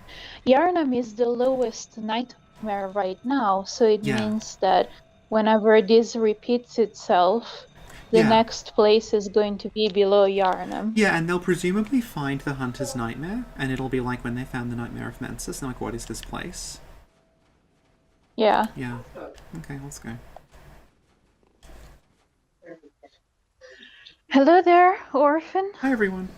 Yharnam is the lowest nightmare right now, so it means that whenever this repeats itself, the next place is going to be below Yharnam. Yeah, and they'll presumably find the Hunter's Nightmare, and it'll be like when they found the Nightmare of Mensis, and like, what is this place? Yeah. Yeah. Okay, let's go. Hello there, Orphan. Hi, everyone.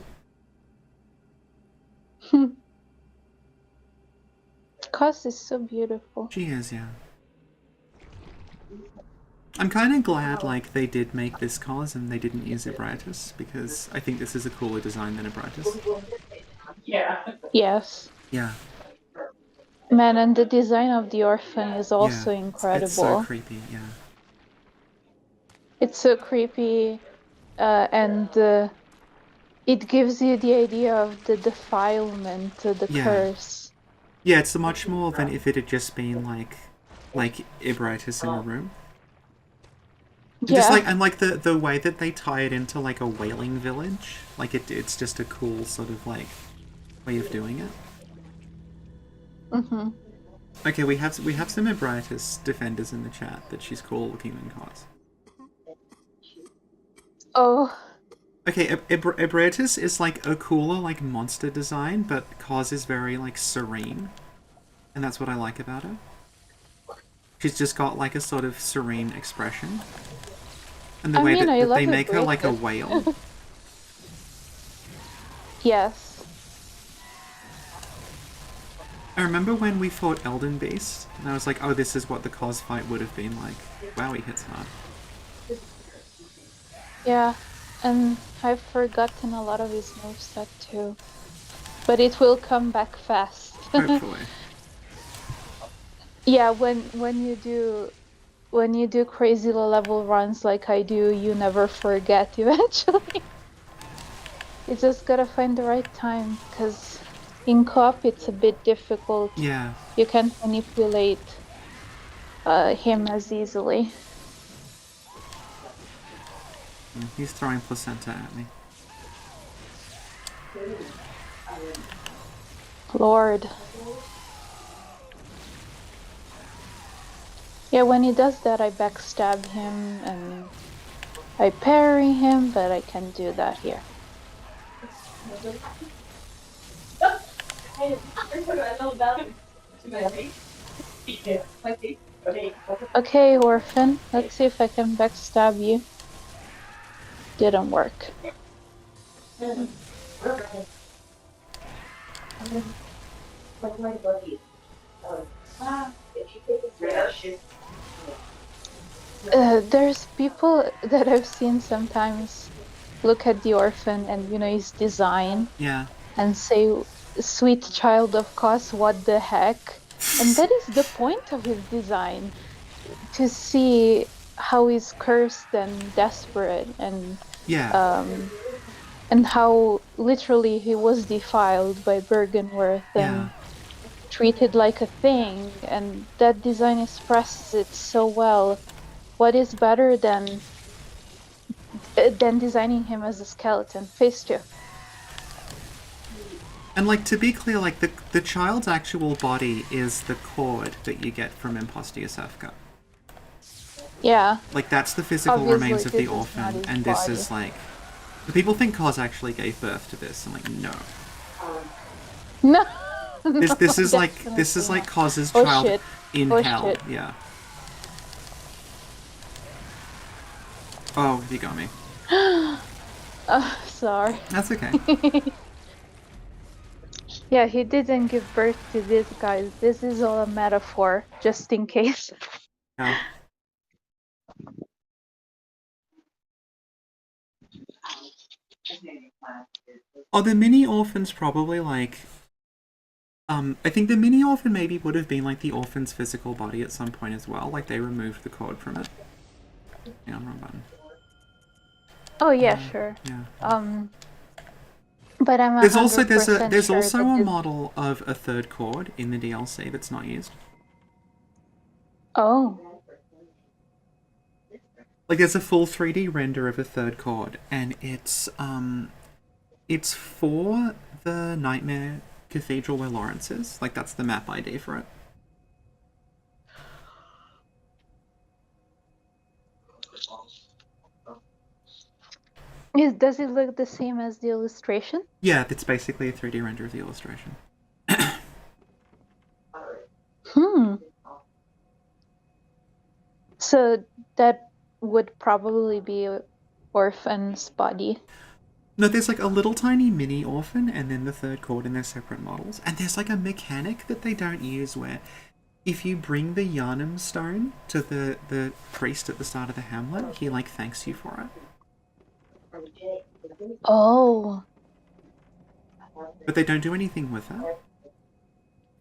Kos is so beautiful. She is, yeah. I'm kind of glad, like, they did make this Kos and they didn't use Ebriatus, because I think this is a cooler design than Ebriatus. Yeah. Yes. Yeah. Man, and the design of the Orphan is also incredible. It's so creepy, yeah. It's so creepy, and it gives you the idea of the defilement, the curse. Yeah, it's much more than if it had just been like Ebriatus in a room. Yeah. Just like, and like the way that they tie it into like a whaling village, like it's just a cool sort of like way of doing it. Mm-hmm. Okay, we have some Ebriatus defenders in the chat that she's cooler looking than Kos. Oh. Okay, Ebriatus is like a cooler like monster design, but Kos is very like serene, and that's what I like about her. She's just got like a sort of serene expression, and the way that they make her like a whale. Yes. I remember when we fought Elden Beast, and I was like, oh, this is what the Kos fight would have been like. Wow, he hits hard. Yeah, and I've forgotten a lot of his moveset too. But it will come back fast. Hopefully. Yeah, when you do crazy low level runs like I do, you never forget eventually. You just gotta find the right time, because in co-op it's a bit difficult. Yeah. You can't manipulate him as easily. He's throwing placenta at me. Lord. Yeah, when he does that, I backstab him and I parry him, but I can't do that here. Okay, Orphan, let's see if I can backstab you. Didn't work. There's people that I've seen sometimes look at the Orphan and, you know, his design. Yeah. And say, sweet child of Kos, what the heck? And that is the point of his design. To see how he's cursed and desperate and and how literally he was defiled by Bergenworth and treated like a thing, and that design expresses it so well. What is better than designing him as a skeleton? Phase 2. And like, to be clear, like the child's actual body is the cord that you get from Impostia Sefka. Yeah. Like, that's the physical remains of the orphan, and this is like The people think Kos actually gave birth to this. I'm like, no. No. This is like definitely not. Kos's Oh child shit. in Oh hell. shit. Yeah. Oh, you got me. Sorry. That's okay. Yeah, he didn't give birth to this, guys. This is all a metaphor, just in case. Yeah. Oh, the mini orphan's probably like. I think the mini orphan maybe would have been like the orphan's physical body at some point as well. Like they removed the cord from it. Yeah, wrong button. Oh yeah, sure. Yeah. But I'm There's also 100% there's sure also that a this... model of a third cord in the DLC that's not used. Oh. Like there's a full 3D render of a third cord, and it's for the Nightmare Cathedral where Lawrence is. Like that's the map ID for it. Does it look the same as the illustration? Yeah, it's basically a 3D render of the illustration. Hmm. So that would probably be Orphan's body. No, there's like a little tiny mini orphan and then the third cord in their separate models. And there's like a mechanic that they don't use where if you bring the Yharnam stone to the priest at the start of the Hamlet, he like thanks you for it. Oh. But they don't do anything with it.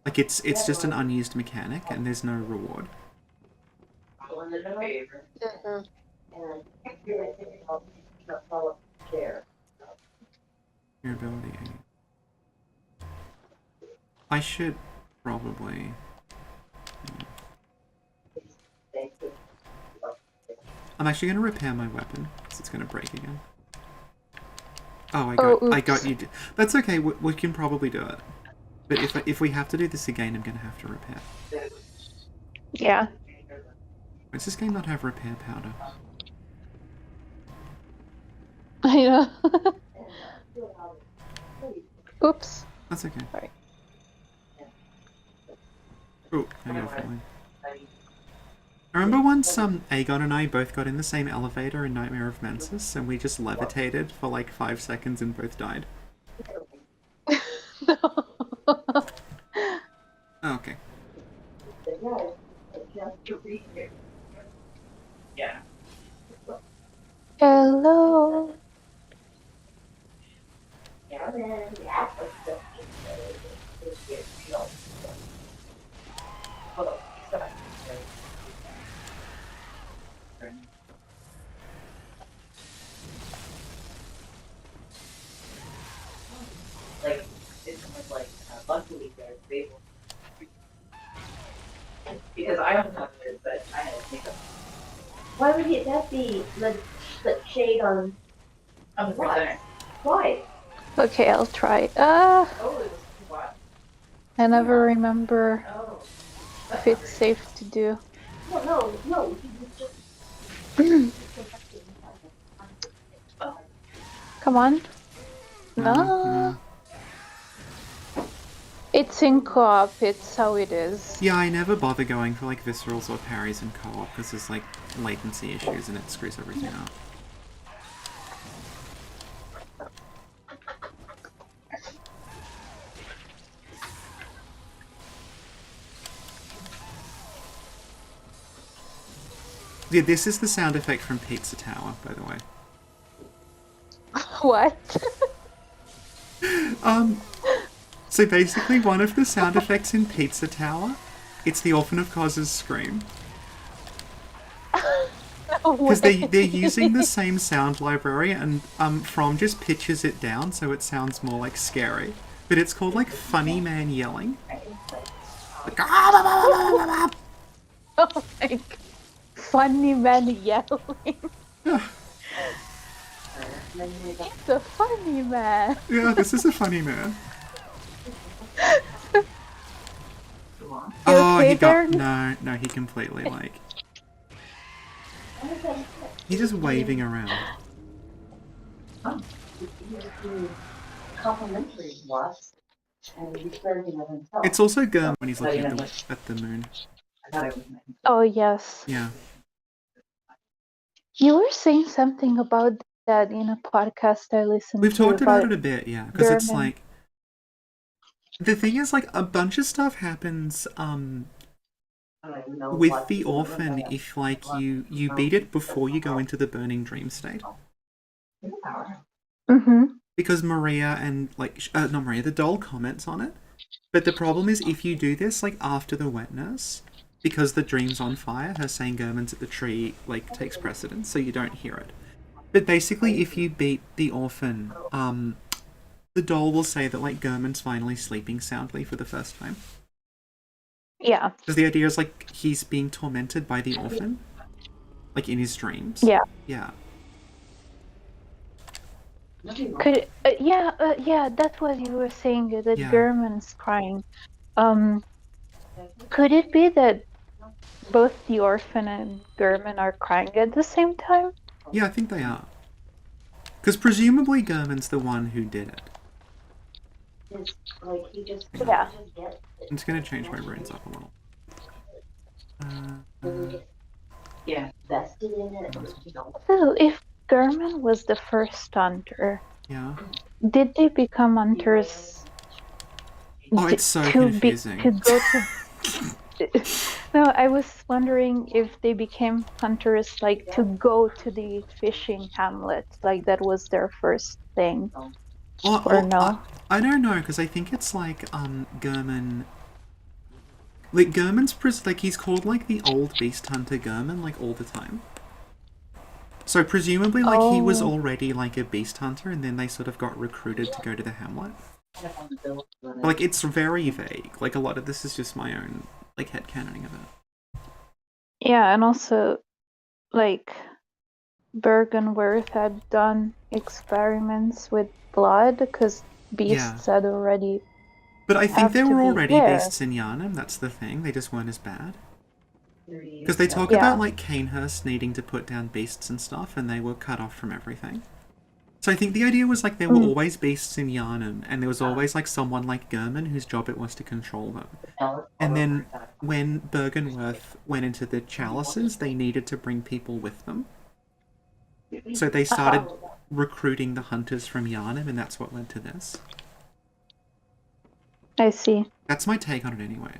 Like it's just an unused mechanic and there's no reward. Your ability. I should probably. I'm actually going to repair my weapon because it's going to break again. Oh, I got you. That's okay. We can probably do it. But if we have to do this again, I'm going to have to repair. Yeah. Does this game not have repair powder? I know. Oops. That's okay. Sorry. Oh, I got falling. I remember once Aegon and I both got in the same elevator in Nightmare of Mensis, and we just levitated for like 5 seconds and both died. No. Oh, okay. Yeah. Hello. Like, it's almost like, luckily they're stable. Because I don't have it, but I had to think of Why would that be the shade on the what? presenter. Why? Okay, I'll try. Oh, it was what? I never remember Oh. if it's safe to do. No. He was just. Come on. No. No. It's in co-op, it's how it is. Yeah, I never bother going for like viscerals or parries in co-op because there's like latency issues and it screws everything up. Yeah, this is the sound effect from Pizza Tower, by the way. What? So basically one of the sound effects in Pizza Tower, it's the Orphan of Kos's scream. No Because way. they're using the same sound library and From just pitches it down so it sounds more like scary. But it's called like Funny Man Yelling. Like, Oh my god. Funny man yelling. It's a funny man. yeah, this is a funny man. You Oh, okay he got... there? No, he completely like... He's just waving around. Complimentary wasp, and he's flirting with himself. It's also Gurm when he's looking at the moon. Oh, yes. Yeah. You were saying something about that in a podcast I listened We've to talked about about it a bit, yeah. Because it's German. like... The thing is, like, a bunch of stuff happens, with the Orphan if, like, you beat it before you go into the Burning Dream state. Mm-hmm. Because Maria and, like, not Maria, the doll comments on it. But the problem is if you do this, like, after the wetness, because the dream's on fire, her saying Gurman's at the tree, like, takes precedence, so you don't hear it. But basically, if you beat the Orphan, the doll will say that, like, Gurman's finally sleeping soundly for the first time. Yeah. Because the idea is, like, he's being tormented by the Orphan, like, in his dreams. Yeah. Yeah. Could yeah, that's what you were saying, that Yeah. German's crying. Could it be that both the Orphan and German are crying at the same time? Yeah, I think they are. Because presumably Gurman's the one who did it. Yeah. I'm just going to change my runes up a little. Yeah. So if German was the first hunter, Yeah. did they become hunters? Oh, it's so to confusing. to go to No, I was wondering if they became hunters like to go to the fishing hamlet, like that was their first thing, or no? I don't know, because I think it's like, Gurman... Like, Gurman's... like, he's called, like, the old beast hunter Gurman, like, all the time. So, presumably, like, he was already, like, a beast hunter, and then they sort of got recruited to go to the hamlet. But, like, it's very vague. Like, a lot of this is just my own, like, headcanoning of it. Yeah, and also, like, Bergenworth had done experiments with blood, because beasts had already... But I think there have to were be already there. beasts in Yharnam, that's the thing. They just weren't as bad. Because they talk about, like, Canehurst needing to put down beasts and stuff, and they were cut off from everything. So I think the idea was, like, there were always beasts in Yharnam, and there was always, like, someone like Gurman whose job it was to control them. And then when Bergenworth went into the chalices, they needed to bring people with them. So they started recruiting the hunters from Yharnam, and that's what led to this. I see. That's my take on it anyway.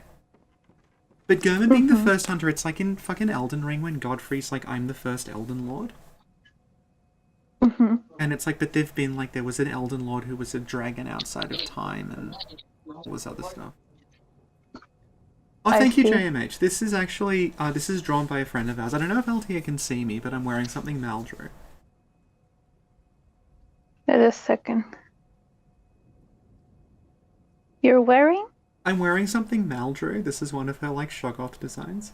But Gurman being the first hunter, it's like in fucking Elden Ring when Godfrey's like, I'm the first Elden Lord. And it's like, but they've been like, there was an Elden Lord who was a dragon outside of time and all this other stuff. Oh, thank you, JMH. This is actually, this is drawn by a friend of ours. I don't know if Altair can see me, but I'm wearing something Mal drew. Wait a second. You're wearing? I'm wearing something Mal drew. This is one of her, like, Shoggoth designs.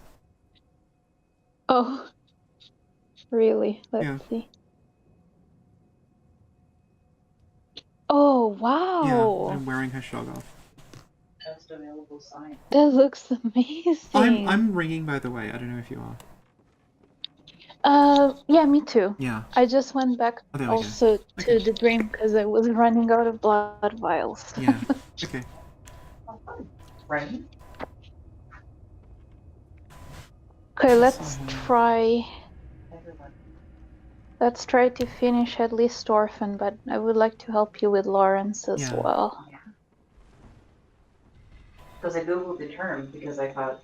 Oh. Really? Let's see. Oh, wow! Yeah, I'm wearing her Shoggoth. That looks amazing! I'm ringing, by the way. I don't know if you are. Yeah, me too. Yeah. I just went back also to the dream because I was running out of blood vials. Yeah, okay. Right? Okay, let's try to finish at least Orphan, but I would like to help you with Lawrence as well. Because I googled the term because I thought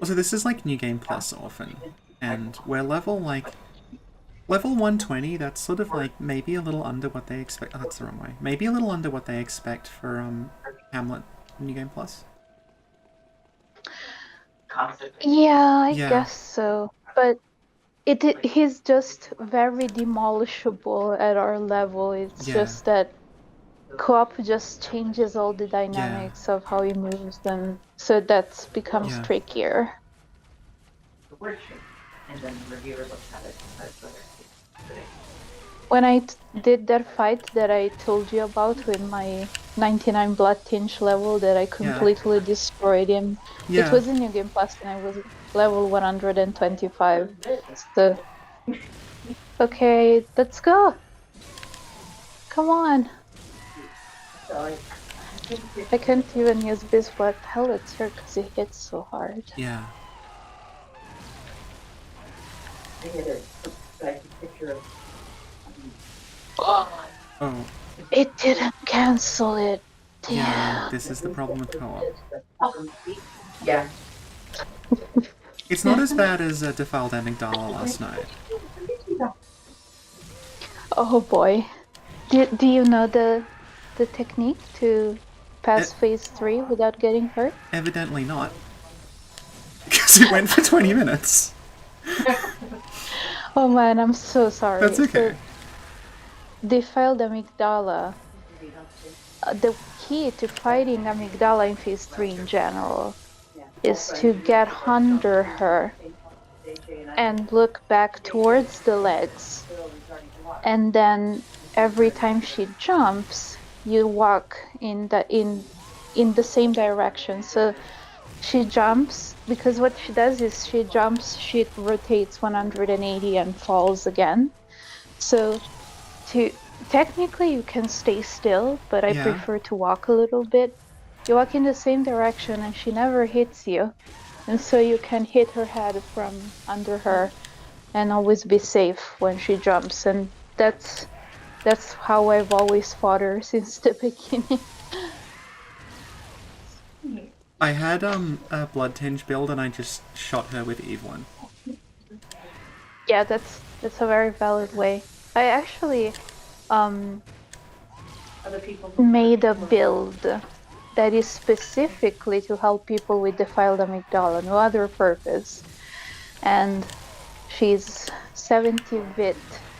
Also, this is like New Game Plus Orphan, and we're level 120, that's sort of like maybe a little under what they expect. Oh, that's the wrong way. Maybe a little under what they expect for Hamlet New Game Plus. Yeah, I guess so. But he's just very demolishable at our level. It's just that co-op just changes all the dynamics of how he moves, and so that becomes trickier. and then the reviewer looks at it and says whether it's When I did that fight that I told you about with my 99 blood tinge level that I completely destroyed him, it was in New Game Plus and I was level 125. So Okay, let's go. Come on. So I can't even use Biswat pellets here because it hits so hard. Yeah. I had a picture of Oh, It didn't cancel it. yeah, Damn. this is the problem with co-op. Yeah. It's not as bad as Defiled Amygdala last night. Oh boy. Do you know the technique to pass phase 3 without getting hurt? Evidently not. Because it went for 20 minutes. Oh man, I'm so sorry. That's okay. So, defiled amygdala. The key to fighting amygdala in phase 3 in general is to get under her and look back towards the legs. And then every time she jumps, you walk in the same direction. So she jumps, because what she does is she jumps, she rotates 180 and falls again. So technically you can stay still, but I prefer to walk a little bit. You walk in the same direction and she never hits you. And so you can hit her head from under her and always be safe when she jumps. And that's how I've always fought her since the beginning. I had a Blood Tinge build and I just shot her with Evelyn. Yeah, that's a very valid way. I actually made a build that is specifically to help people with defiled amygdala, no other purpose. And she's 70 Vit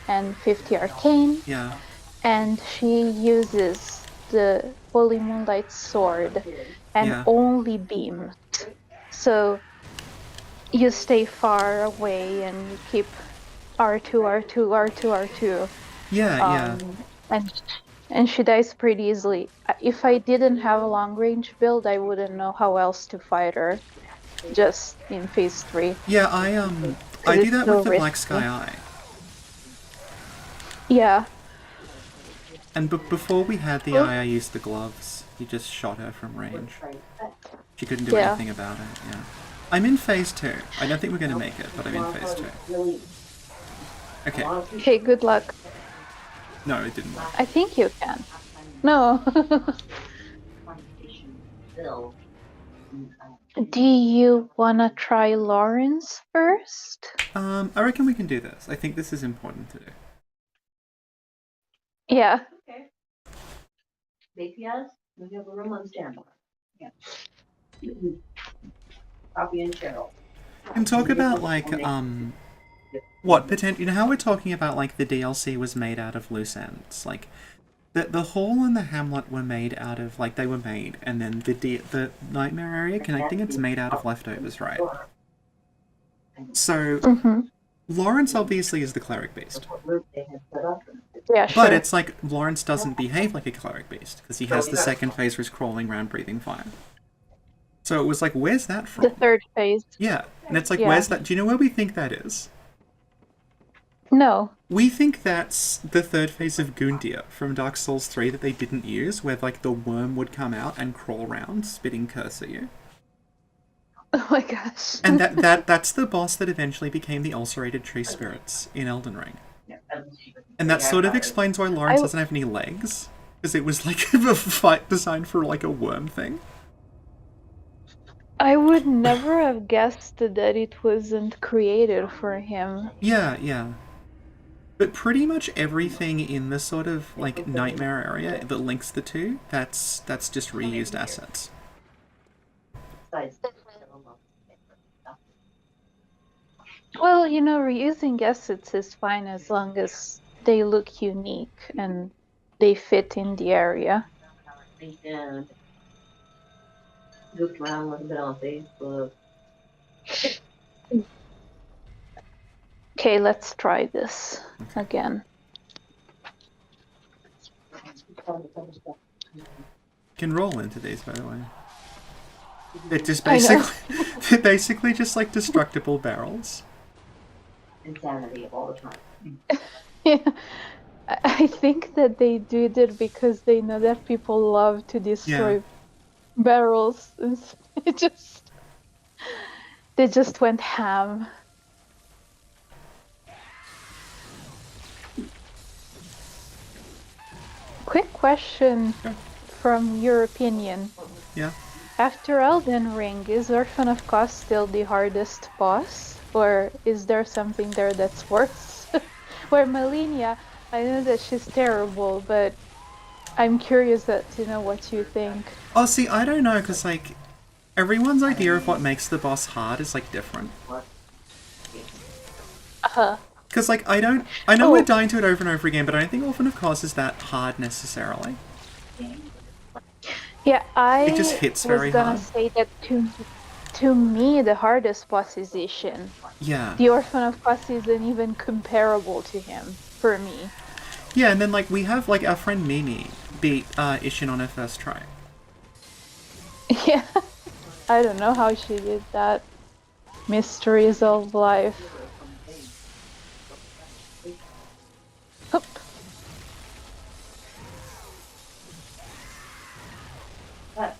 and 50 Arcane. Yeah. And she uses the Holy Moonlight Sword and only beams. So you stay far away and you keep R2, R2, R2, R2. Yeah. And she dies pretty easily. If I didn't have a long range build, I wouldn't know how else to fight her. Just in phase 3. Yeah, I do that with the Black Sky Eye. Yeah. And before we had the eye, I used the gloves. You just shot her from range. She couldn't do anything about it, yeah. I'm in phase 2. I don't think we're going to make it, but I'm in phase 2. Okay. Okay, good luck. No, it didn't work. I think you can. No. Do you wanna try Lawrence first? I reckon we can do this. I think this is important to do. Yeah. Okay. BPS, we have a room on standby. Yeah. Copy and Cheryl. And talk about like what potential, you know how we're talking about like the DLC was made out of loose ends, like the hall and the Hamlet were made out of, like, they were made, and then the nightmare area connecting it's made out of leftovers, right? So Lawrence obviously is the cleric beast. Yeah, sure. But it's like Lawrence doesn't behave like a cleric beast because he has the second phase where he's crawling around breathing fire. So it was like, where's that from? The third phase. Yeah, and it's like, where's that? Do you know where we think that is? No. We think that's the third phase of Gundyr from Dark Souls 3 that they didn't use, where like the worm would come out and crawl around, spitting curse at you. Oh my gosh. And that's the boss that eventually became the ulcerated tree spirits in Elden Ring. And that sort of explains why Lawrence doesn't have any legs, because it was like a fight designed for like a worm thing. I would never have guessed that it wasn't created for him. Yeah, yeah. But pretty much everything in the sort of like nightmare area that links the two, that's just reused assets. Well, you know, reusing assets is fine as long as they look unique and they fit in the area. And looked around a little bit on Facebook. Okay, let's try this again. Can roll into these, by the way. They're just basically they're basically just like destructible barrels. insanity all the time. Yeah. I think that they did it because they know that people love to Yeah. destroy barrels. And it just they just went ham. Quick question Sure. from your opinion. Yeah. After Elden Ring, is Orphan of Kos still the hardest boss? Or is there something there that's worse? Where Melania, I know that she's terrible, but I'm curious to know what you think. Oh, see, I don't know, because, like, everyone's idea of what makes the boss hard is, like, different. Uh-huh. Because, like, I know Oh. we're dying to it over and over again, but I don't think Orphan of Kos is that hard necessarily. Yeah, I It just hits was very gonna hard. say that to me the hardest boss is Ishin. Yeah. The Orphan of Kos isn't even comparable to him for me. Yeah, and then, like, we have, like, our friend Mimi beat Ishin on her first try. Yeah, I don't know how she did that. Mysteries of life. Hup. But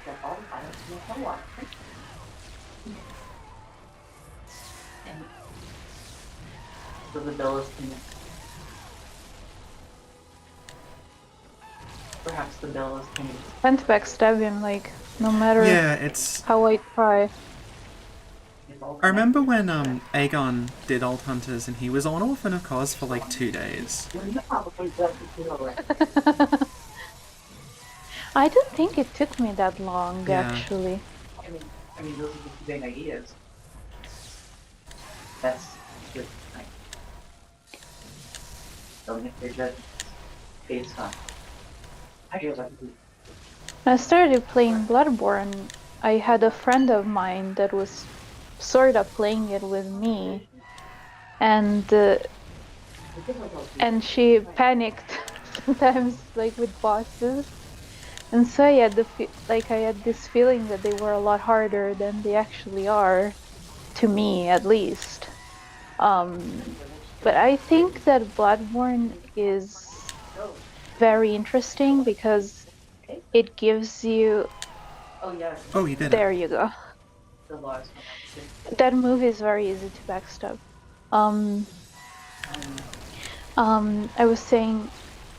that's all I don't know what. And so the bill is finished. Perhaps the bill is finished. Can't backstab him, like, no matter Yeah, it's... how I try. I remember when Aegon did Old Hunters and he was on Orphan of Kos for like 2 days. I don't think it took me that long, Yeah. actually. I mean, those are the two big ideas. That's good. Like, don't make their judgments based on. I feel like When I started playing Bloodborne, I had a friend of mine that was sort of playing it with me, and she panicked sometimes, like with bosses, and so I had I had this feeling that they were a lot harder than they actually are, to me at least. But I think that Bloodborne is very interesting because it gives you. Oh yeah. Oh, you did There it. you go. The laws. That move is very easy to backstab. I was saying,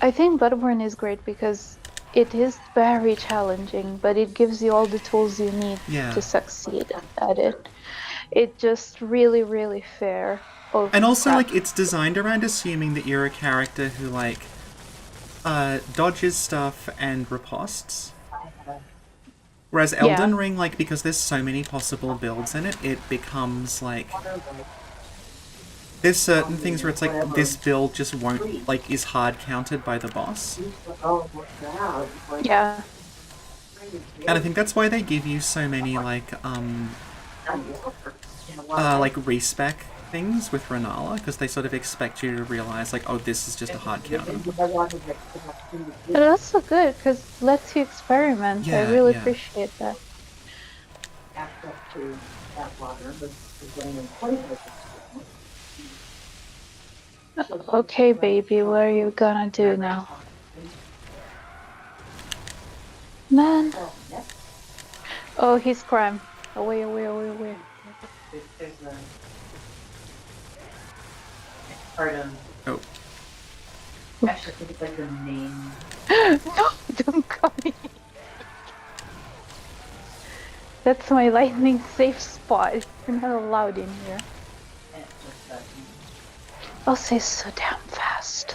I think Bloodborne is great because it is very challenging, but it gives you all the tools you need Yeah. to succeed at it. It's just really, really fair. Oh, And also, crap. like, it's designed around assuming that you're a character who, like, dodges stuff and riposts. Whereas Elden Ring, like, because there's so many possible builds in it, it becomes, like... There's certain things where it's like, this build just won't, like, is hard countered by the boss. Yeah. And I think that's why they give you so many, like respec things with Renala, because they sort of expect you to realize, like, oh, this is just a hard counter. But that's so good because it lets you experiment. Yeah, I really yeah. appreciate that. Okay, baby, what are you gonna do now? Man. Oh, he's crime. Away, away, away, away. there's a part of. Oh. Actually, I think it's like the main. No, don't come in. That's my lightning safe spot. You're not allowed in here. Also, he's so damn fast.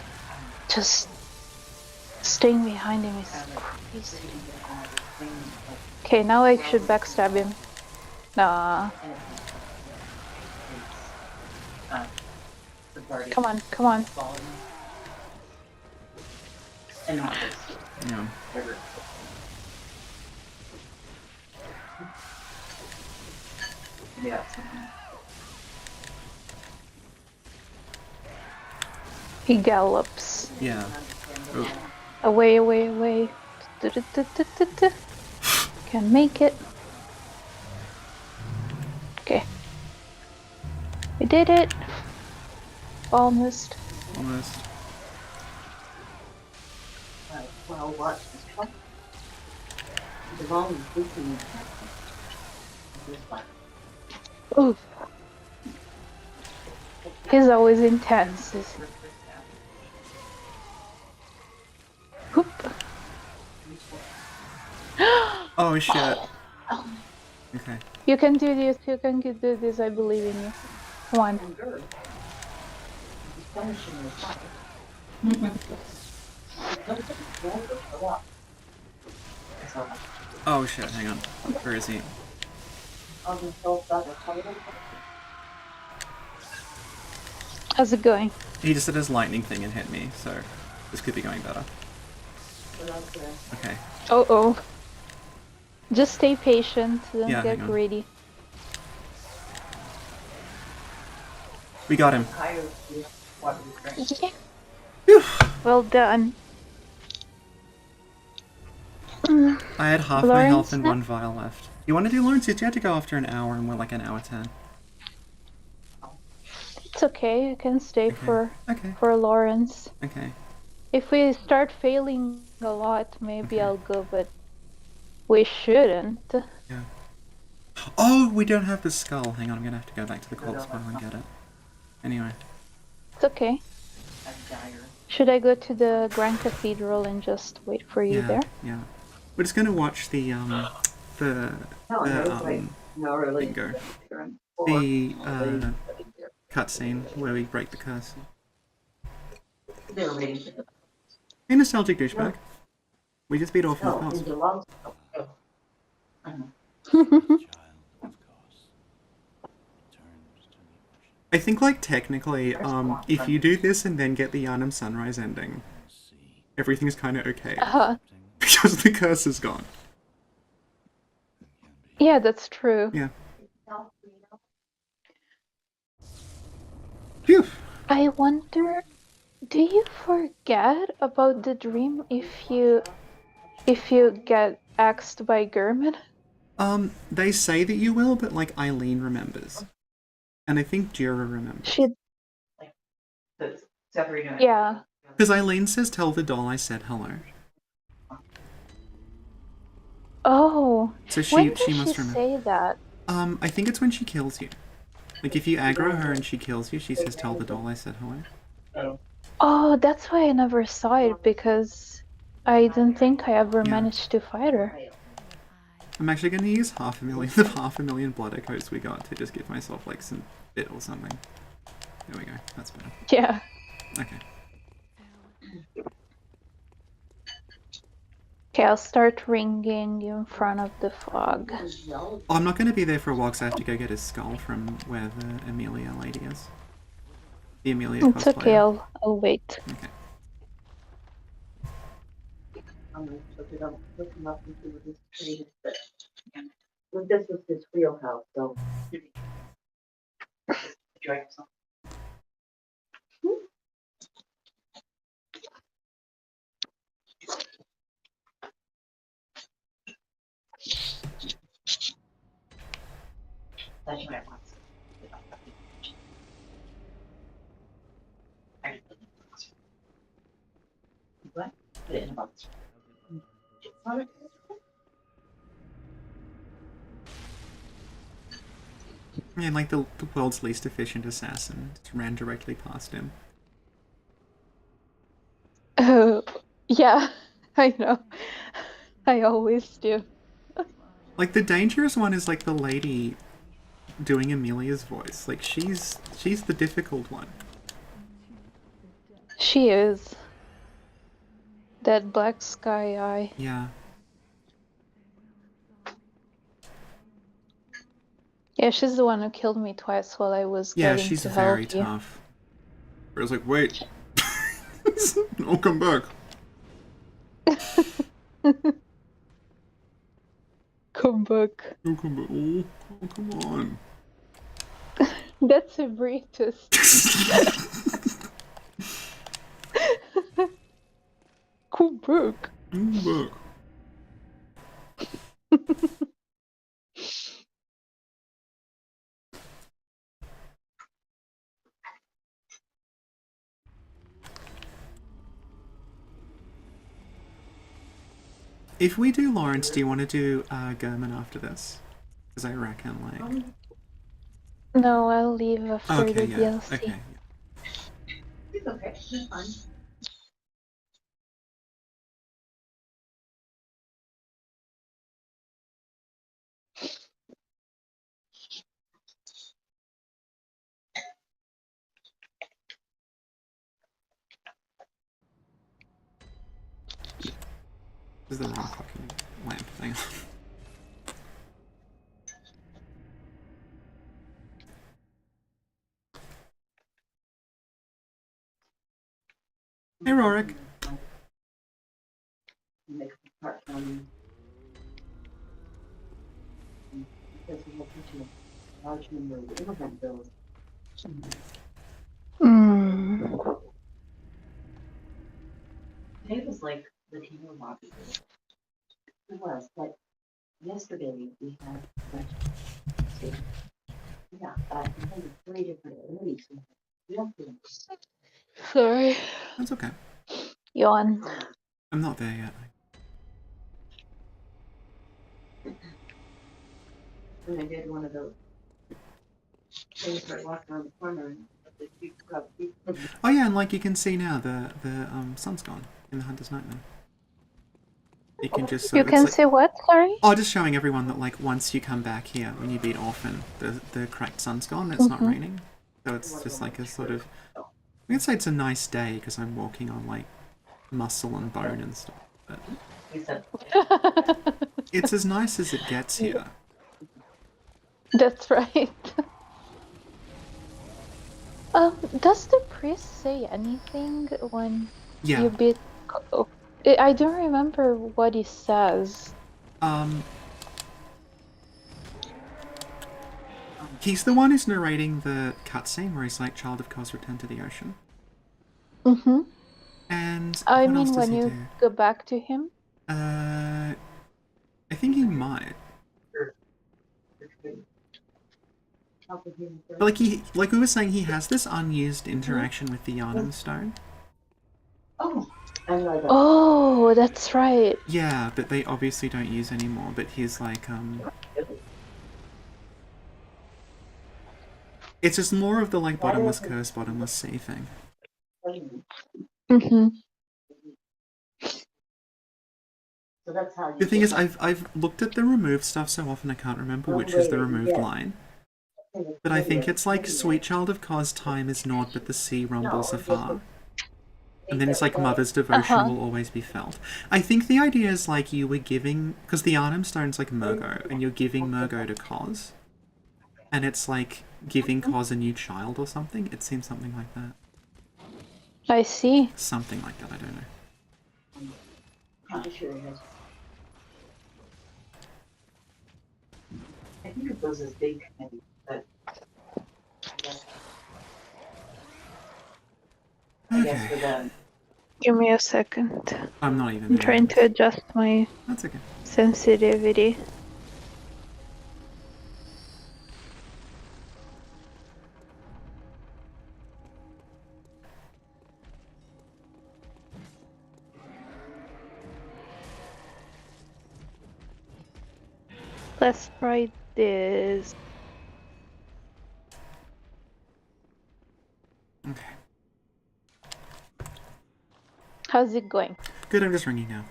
Just staying behind him is crazy. Okay, now I should backstab him. Nah. Come on, come on. Yeah. Yeah. He gallops. Yeah. Oh. Away, away, away. Du-du-du-du-du-du. Can make it. Did it. Almost. Almost. Well, what? The long thinking this one. Oof. He's always intense. Whoop. Oh shit. Okay. You can do this. You can do this. I believe in you. Come on. Oh shit, hang on. Where is he? How's it going? He just did his lightning thing and hit me, so this could be going better. Okay. Oh. Just stay patient. Don't Yeah, get hang on. greedy. We got him. Yeah. Well done. I had half my health Lawrence, and 1 vial left. You want to do Lawrence? You had to go after an hour and we're like an hour 10. It's okay. You can stay Okay. for Lawrence. Okay. If we start failing a lot, maybe I'll go, but we shouldn't. Yeah. Oh, we don't have the skull. Hang on, I'm gonna have to go back to the corpse pile and get it. Anyway. It's okay. Should I go to the Grand Cathedral and just wait for you there? Yeah. We're just gonna watch the bingo. The cutscene where we break the curse. Hey, nostalgic douchebag. We just beat Orphan of Kos. I think, like, technically, if you do this and then get the Yharnam Sunrise ending, everything's kind of okay. Because the curse is gone. Yeah, that's true. Yeah. Phew. I wonder, do you forget about the dream if you get axed by German? They say that you will, but, like, Eileen remembers. And I think Jira remembers. Yeah. Because Eileen says, tell the doll I said hello. Oh. So When she did must she remember. say that? I think it's when she kills you. Like, if you aggro her and she kills you, she says, tell the doll I said hello. Oh, that's why I never saw it, because I didn't think I ever managed to fight her. I'm actually going to use the 500,000 blood echoes we got to just give myself, like, some bit or something. There we go. That's better. Yeah. Okay. Okay, I'll start ringing in front of the fog. Oh, I'm not going to be there for a while because I have to go get his skull from where the Amelia lady is. The Amelia cosplayer. It's okay, I'll wait. Okay. This was his wheelhouse, so. What? Put it in a box. Yeah, like the world's least efficient assassin just ran directly past him. Oh, yeah, I know. I always do. Like, the dangerous one is, like, the lady doing Amelia's voice. Like, she's the difficult one. She is. That black sky eye. Yeah. Yeah, she's the one who killed me twice while I was getting she's to very help you. tough. I was like, wait. I'll come back. Come back. I'll come back. Oh, come on. That's a Britus. Come back. Come back. If we do Lawrence, do you want to do German after this? Because I reckon, like... No, I'll leave after Okay, the yeah. DLC. Okay. It's okay, it's fine. This is the wrong fucking lamp thing. Hey, Rorik. Make the part from because we have such a large number of immigrant bills. Mm. Today was like the team lobby. It was, but yesterday we had like, so, yeah, we had 3 different committees. Sorry. That's okay. Yawn. I'm not there yet. And I did one of those things where I walked around the corner and the two cup. Oh yeah, and like you can see now, the sun's gone in the Hunter's Nightmare. You can just You can like, see what? Sorry? oh, just showing everyone that like once you come back here, when you beat Orphan, the cracked sun's gone. It's not raining, so it's just like a sort of. I can say it's a nice day because I'm walking on like muscle and bone and stuff. But it's as nice as it gets here. That's right. Does the priest say anything when Yeah. you beat? I don't remember what he says. He's the one who's narrating the cutscene where he's like, "Child of Kos, return to the ocean." Mm-hmm. And I what else mean, does when he you do? go back to him. I think he might. But like we were saying, he has this unused interaction with the Yharnam stone. Oh, I know that. Oh, that's right. Yeah, but they obviously don't use anymore. But he's like, it's just more of the like bottomless curse, bottomless sea thing. Mm-hmm. So that's how The thing is, I've looked at the removed stuff so often I can't remember which is the removed line. But I think it's like, "Sweet child of Kos, time is naught, but the sea rumbles afar." And then it's like, "Mother's devotion will always be felt." I think the idea is like you were giving, because the Yharnam stone's like Murgo, and you're giving Murgo to Kos. And it's like giving Kos a new child or something. It seems something like that. I see. Something like that, I don't know. I'm sure it is. I think of those as big committees, but I guess for them. Give me a second. I'm not even I'm there. trying to adjust my That's okay. sensitivity. Let's try this. Okay. How's it going? Good, I'm just ringing now.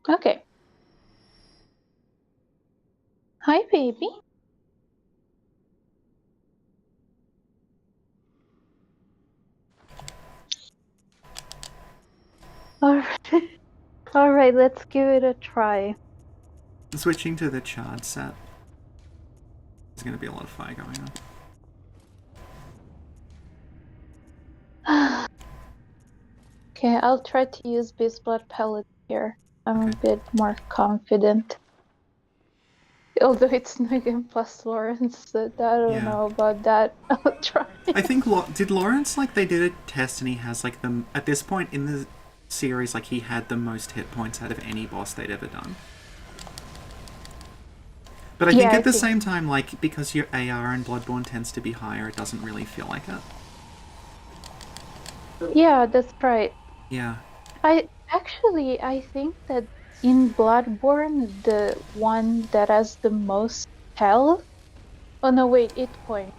Okay. Hi, baby. Alright. Alright, let's give it a try. Switching to the charred set. There's going to be a lot of fire going on. Okay, I'll try to use Beast Blood Pellet here. I'm Okay. a bit more confident. Although it's Negan plus Lawrence, I don't know about that. I'll try. I think, did Lawrence, like, they did a test and he has, like, at this point in the series, like, he had the most hit points out of any boss they'd ever done. But I think at the same time, like, because your AR in Bloodborne tends to be higher, it doesn't really feel like it. Yeah, that's right. Yeah. I Actually, I think that in Bloodborne, the one that has the most health. Oh no, wait, 8 points.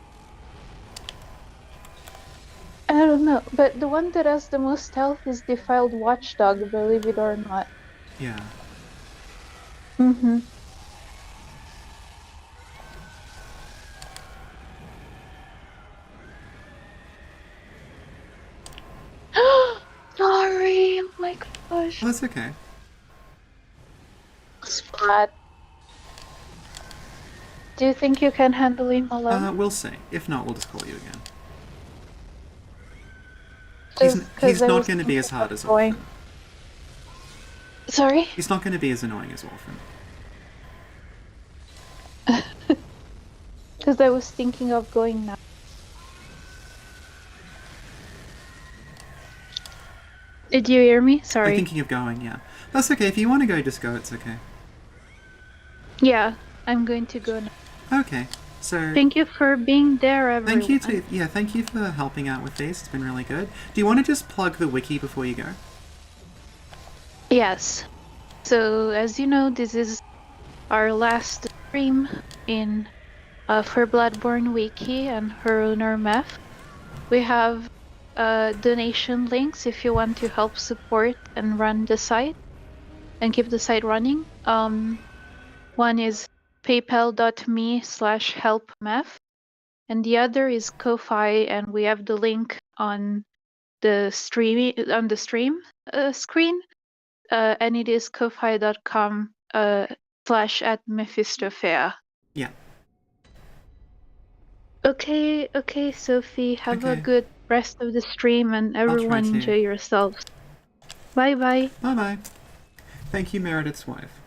I don't know, but the one that has the most health is Defiled Watchdog, believe it or not. Yeah. Mm-hmm. Sorry, oh my gosh. Well, that's okay. Splat. Do you think you can handle him alone? We'll see. If not, we'll just call you again. Just because He's I not was going to be thinking as hard of as going. Orphan. Sorry? He's not going to be as annoying as Orphan. Because I was thinking of going now. Did you hear me? I'm Sorry. thinking of going, yeah. That's okay. If you want to go, just go. It's okay. Yeah, I'm going to go now. Okay. So, Thank you for being there, everyone. thank you to... Yeah, thank you for helping out with these. It's been really good. Do you want to just plug the wiki before you go? Yes. So, as you know, this is our last stream in for bloodborne-wiki and her owner Meph. We have donation links if you want to help support and run the site and keep the site running. One is paypal.me/helpmeph, and the other is Ko-fi, and we have the link on the stream screen, and it is ko-fi.com /@mephistofair. Yeah. Okay, Sophie, have a Okay. good rest of the stream, and I'll try everyone to. enjoy yourselves. Bye bye. Bye-bye. Thank you, Meredith's wife.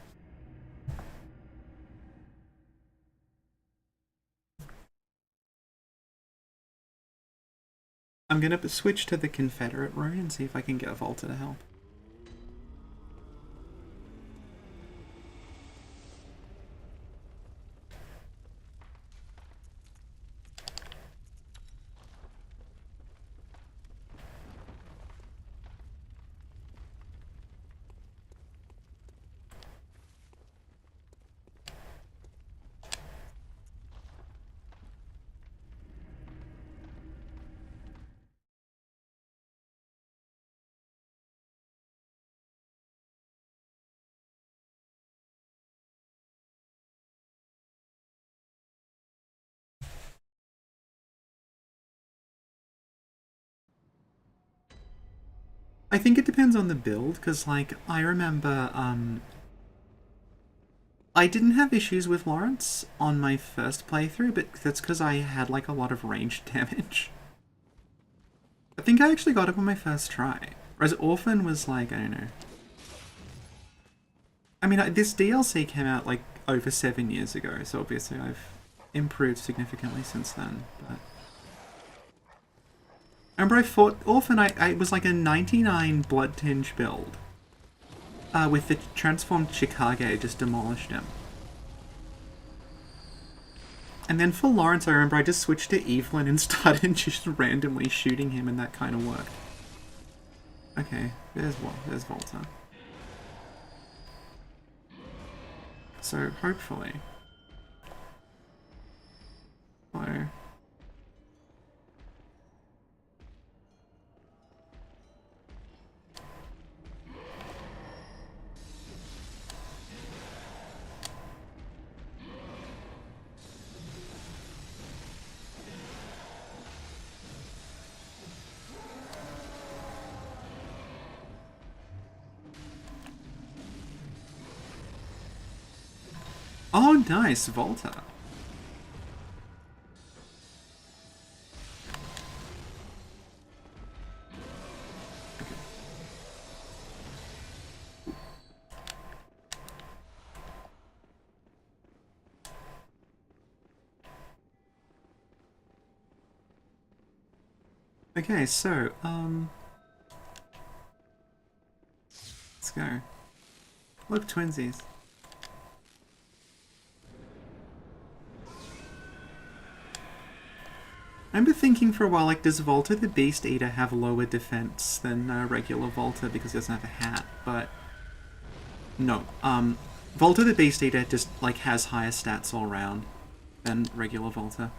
I'm going to switch to the Confederate rune and see if I can get Volta to help. I think it depends on the build, because, like, I remember, I didn't have issues with Lawrence on my first playthrough, but that's because I had, like, a lot of ranged damage. I think I actually got it on my first try. Whereas Orphan was, like, I don't know. I mean, this DLC came out, like, over 7 years ago, so obviously I've improved significantly since then, but... I remember I fought Orphan, I was like a 99 blood tinge build. With the transformed Chicago, just demolished him. And then for Lawrence, I remember I just switched to Evelyn and started just randomly shooting him, and that kind of worked. Okay, there's Volta. So, hopefully... Hello. Oh, nice, Volta. Okay, so, let's go. Look, twinsies. I remember thinking for a while, like, does Volta the Beast Eater have lower defense than regular Volta because he doesn't have a hat? But no. Volta the Beast Eater just, like, has higher stats all around than regular Volta.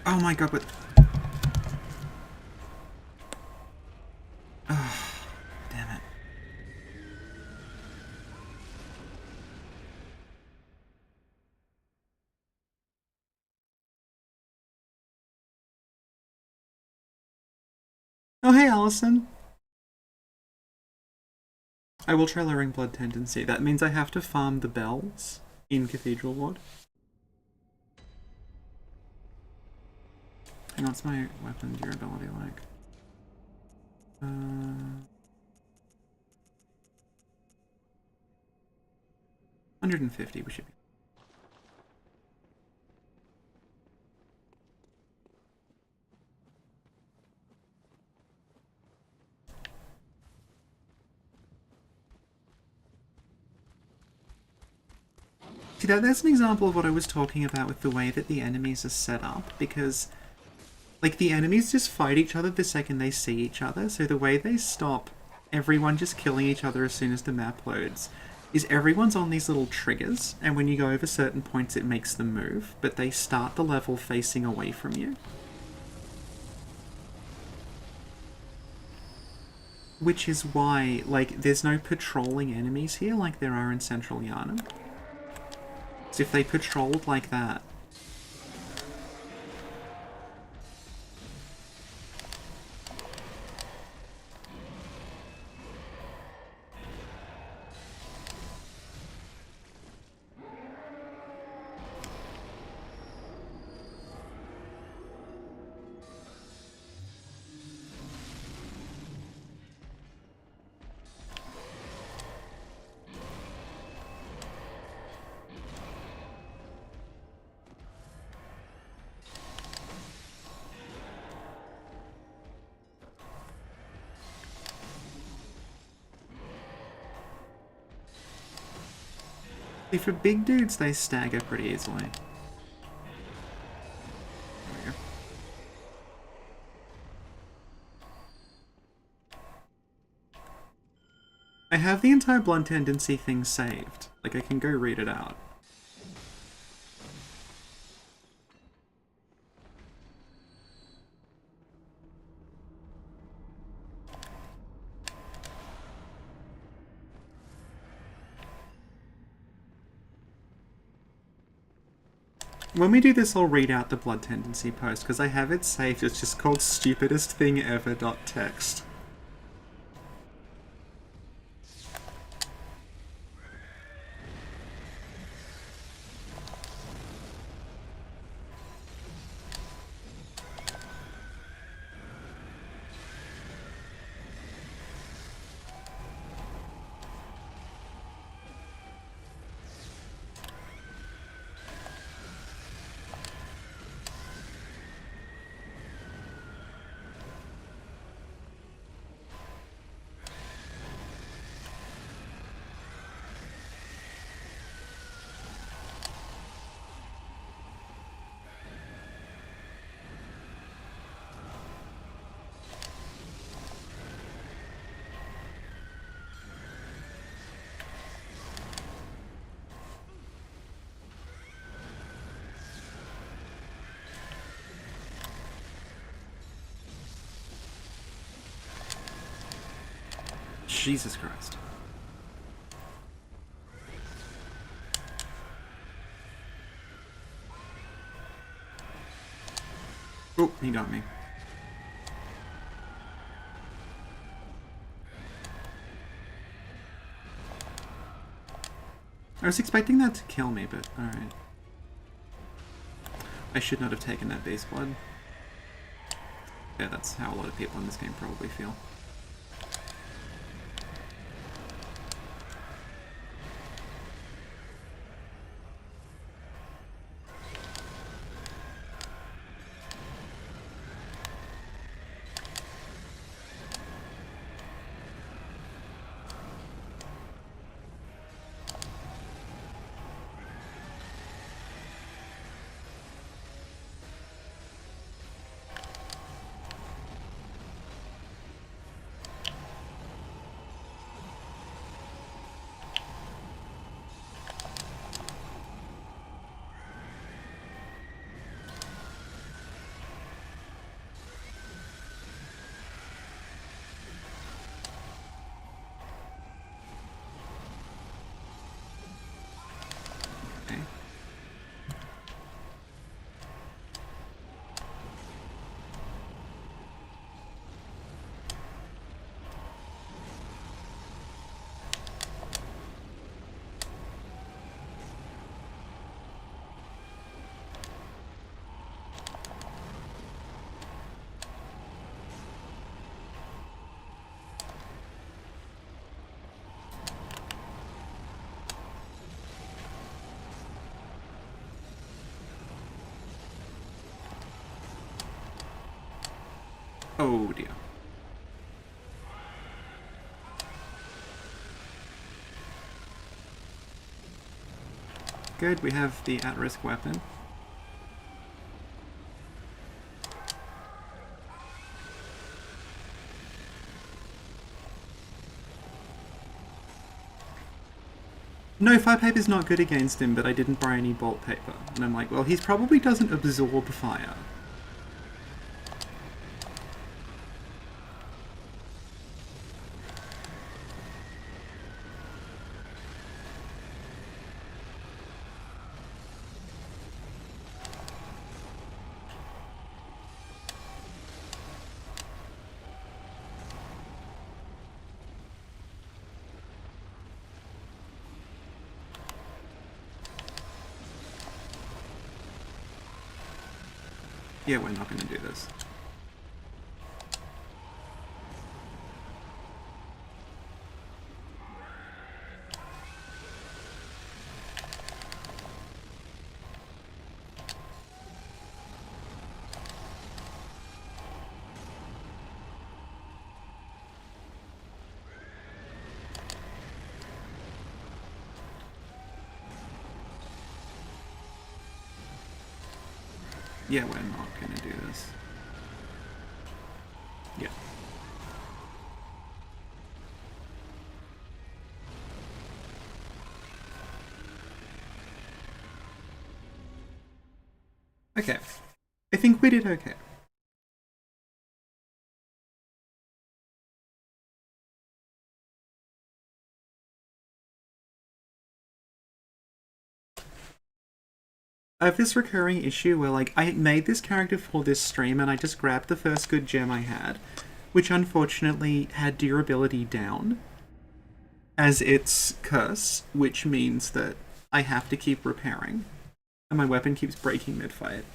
Oh my god, but... Oh, damn it. Oh, hey, Allison. I will try lowering blood tendency. That means I have to farm the bells in Cathedral Ward. Hang on, what's my weapon durability like? 150, we should be. See, that's an example of what I was talking about with the way that the enemies are set up, because, like, the enemies just fight each other the second they see each other, so the way they stop everyone just killing each other as soon as the map loads is everyone's on these little triggers, and when you go over certain points it makes them move, but they start the level facing away from you. Which is why, like, there's no patrolling enemies here like there are in Central Yharnam. So if they patrolled like that... See, for big dudes, they stagger pretty easily. There we go. I have the entire blood tendency thing saved. Like, I can go read it out. When we do this, I'll read out the blood tendency post, because I have it saved. It's just called stupidestthingever.txt. Jesus Christ. Oh, he got me. I was expecting that to kill me, but alright. I should not have taken that base blood. Yeah, that's how a lot of people in this game probably feel. Okay. Oh dear. Good, we have the at-risk weapon. No, fire paper's not good against him, but I didn't buy any bolt paper. And I'm like, well, he probably doesn't absorb fire. Yeah, we're not going to do this. Yeah, we're not going to do this. Yeah. Okay. I think we did okay. I have this recurring issue where, like, I made this character for this stream and I just grabbed the first good gem I had, which unfortunately had durability down as its curse, which means that I have to keep repairing, and my weapon keeps breaking mid-fight.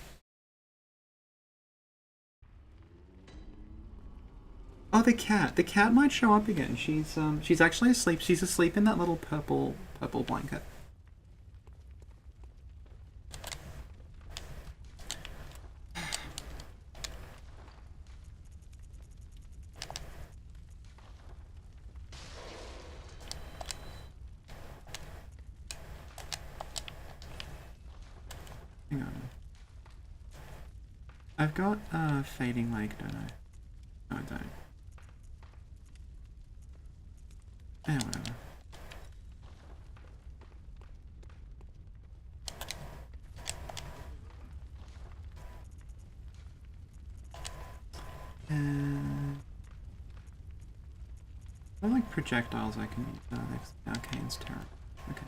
Oh, the cat. The cat might show up again. She's actually asleep. She's asleep in that little purple blanket. Hang on. I've got fading leg, don't I? No, I don't. Whatever. I like projectiles I can use. Next Arcane's Terror. Okay.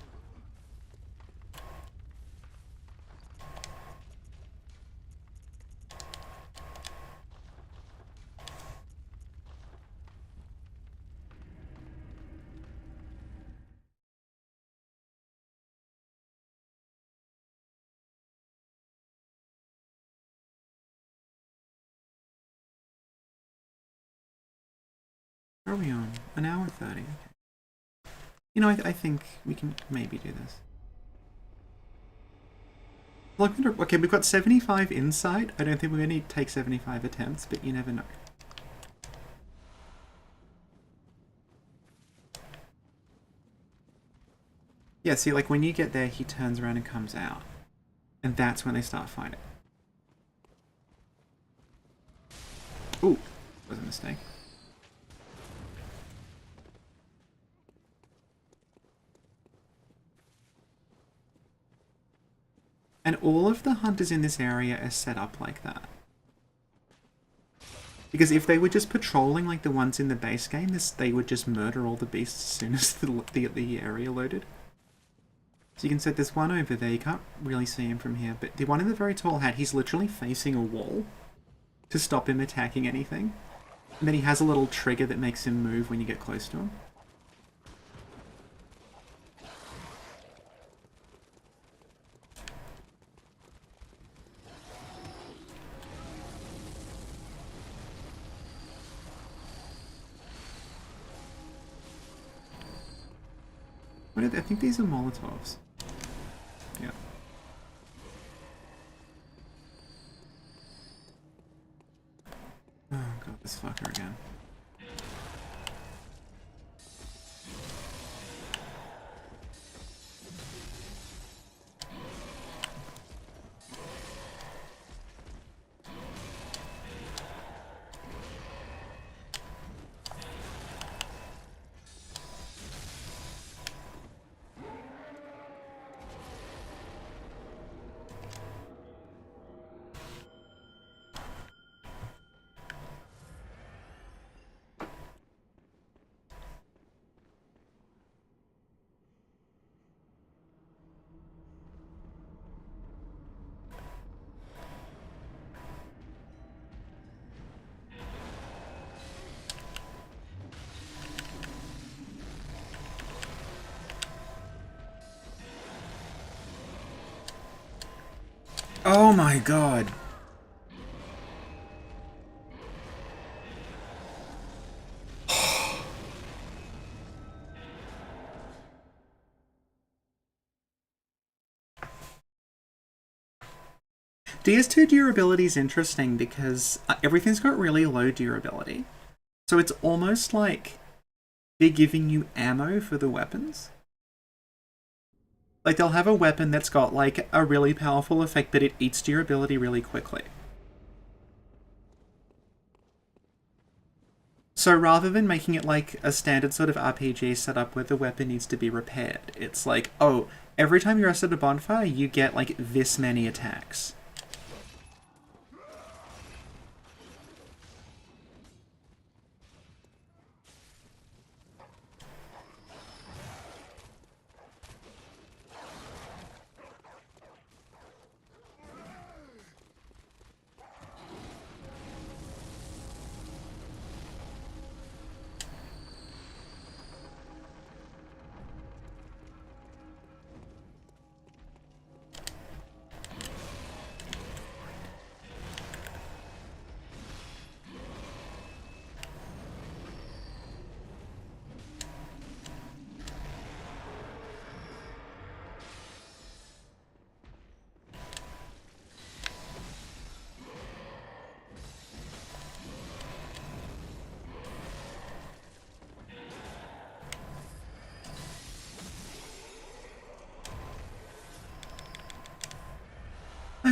Where are we on? An hour 30. Okay. You know, I think we can maybe do this. Okay, we've got 75 insight. I don't think we're going to need to take 75 attempts, but you never know. Yeah, see, like, when you get there, he turns around and comes out. And that's when they start fighting. Ooh, was a mistake. And all of the hunters in this area are set up like that. Because if they were just patrolling like the ones in the base game, they would just murder all the beasts as soon as the area loaded. So you can set this one over there. You can't really see him from here, but the one in the very tall hat, he's literally facing a wall to stop him attacking anything. And then he has a little trigger that makes him move when you get close to him. What are they? I think these are Molotovs. Yeah. Oh god, this fucker again. Oh my god. DS2 durability is interesting because everything's got really low durability. So it's almost like they're giving you ammo for the weapons. Like, they'll have a weapon that's got, like, a really powerful effect, but it eats durability really quickly. So rather than making it like a standard sort of RPG setup where the weapon needs to be repaired, it's like, oh, every time you rest at a bonfire, you get, like, this many attacks.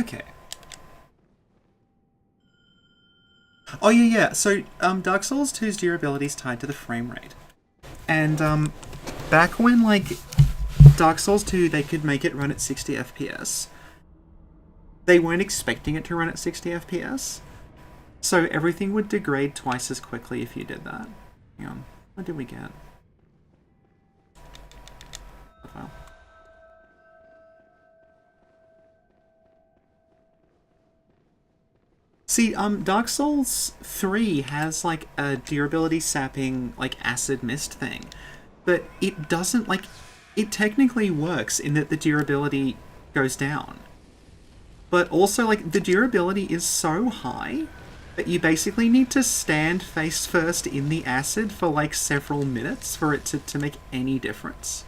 Okay. Oh yeah. So Dark Souls 2's durability is tied to the frame rate, and back when like Dark Souls 2 they could make it run at 60 FPS. They weren't expecting it to run at 60 FPS, so everything would degrade twice as quickly if you did that. Hang on, what did we get? File. See, Dark Souls 3 has, like, a durability sapping, like, acid mist thing. But it doesn't, like... It technically works in that the durability goes down. But also, like, the durability is so high that you basically need to stand face first in the acid for, like, several minutes for it to make any difference.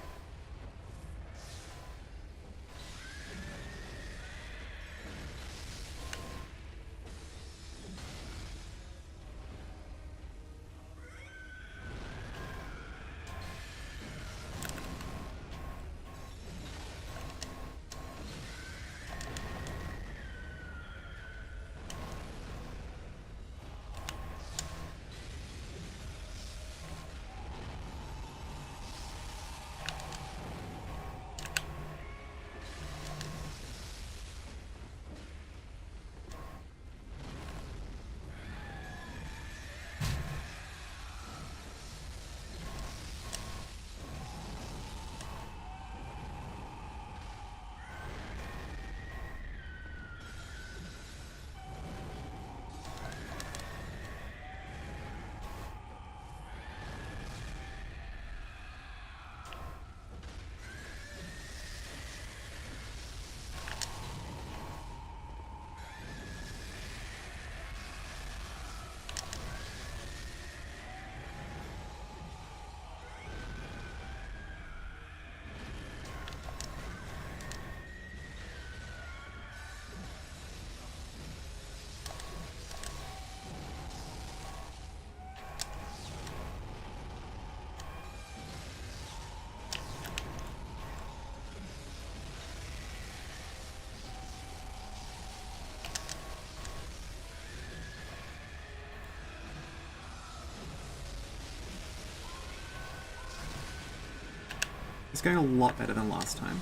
It's going a lot better than last time.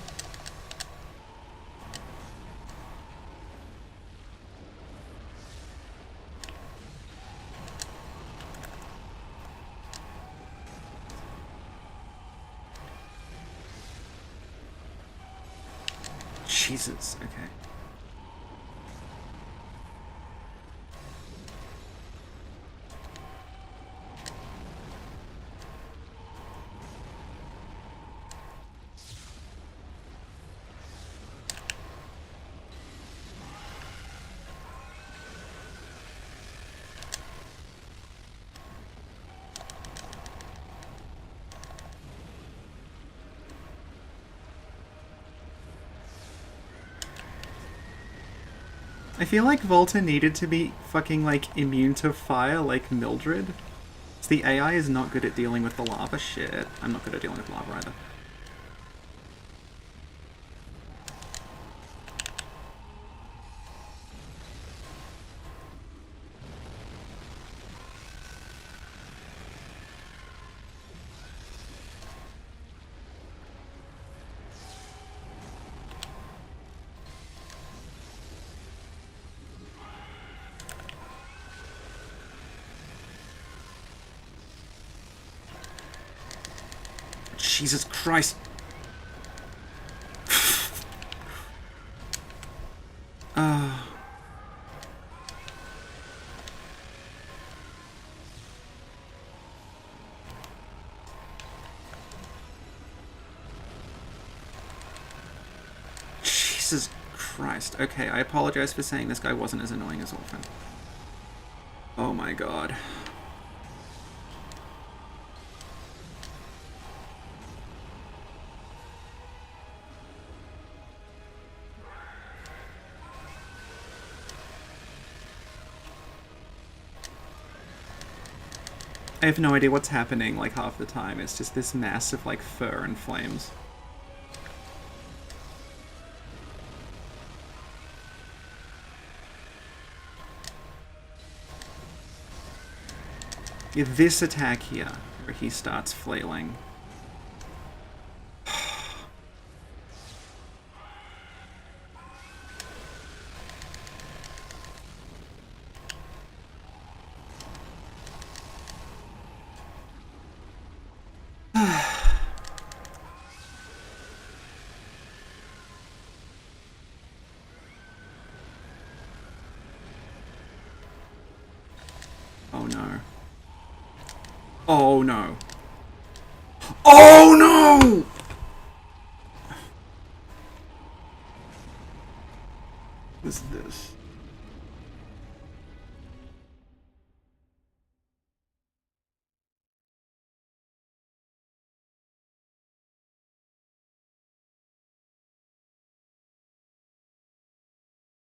Jesus, okay. I feel like Volta needed to be fucking, like, immune to fire like Mildred. So the AI is not good at dealing with the lava shit. I'm not good at dealing with lava either. Jesus Christ. Jesus Christ. Okay, I apologize for saying this guy wasn't as annoying as Orphan. Oh my god. I have no idea what's happening, like, half the time. It's just this mass of, like, fur and flames. this attack here, where he starts flailing. Oh no. Oh no. Oh no! What is this?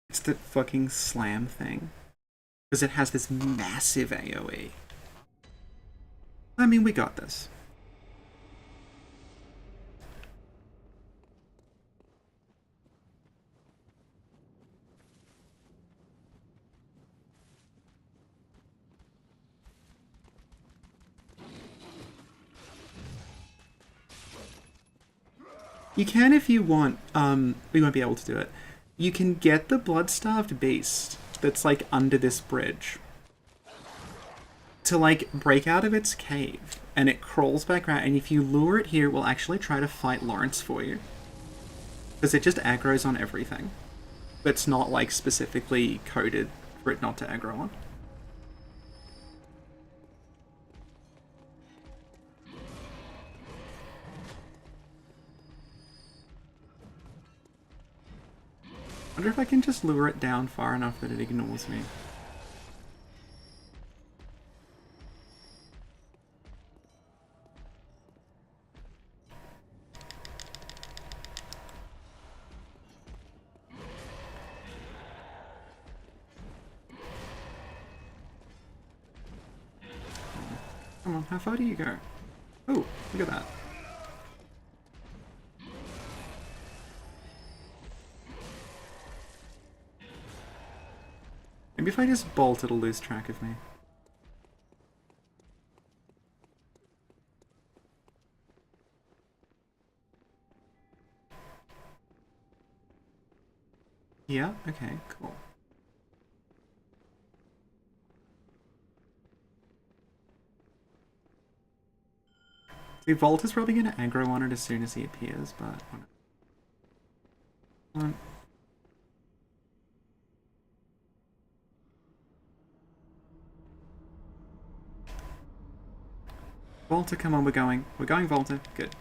It's the fucking slam thing. Because it has this massive AoE. I mean, we got this. You can if you want, we won't be able to do it. You can get the blood-starved beast that's, like, under this bridge to, like, break out of its cave, and it crawls back around, and if you lure it here, it will actually try to fight Lawrence for you. Because it just aggroes on everything. But it's not, like, specifically coded for it not to aggro on. I wonder if I can just lure it down far enough that it ignores me. Come on, how far do you go? Oh, look at that. Maybe if I just bolt, it'll lose track of me. Yeah? Okay, cool. See, Volt is probably going to aggro on it as soon as he appears, but... Volta, come on, we're going. We're going, Volta. Good.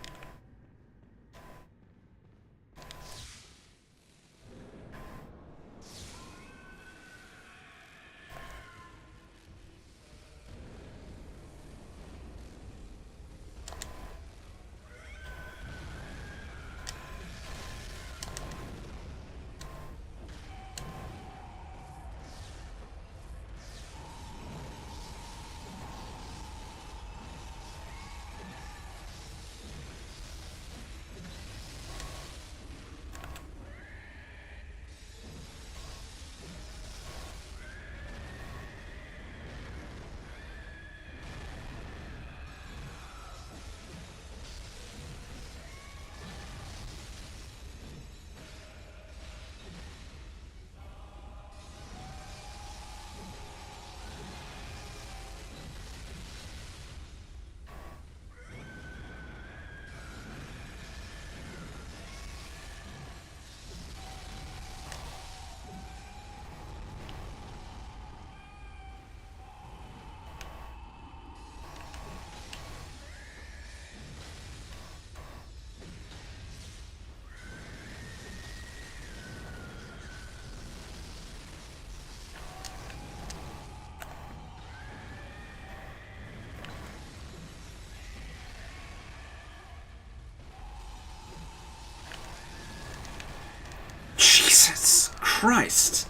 Jesus Christ!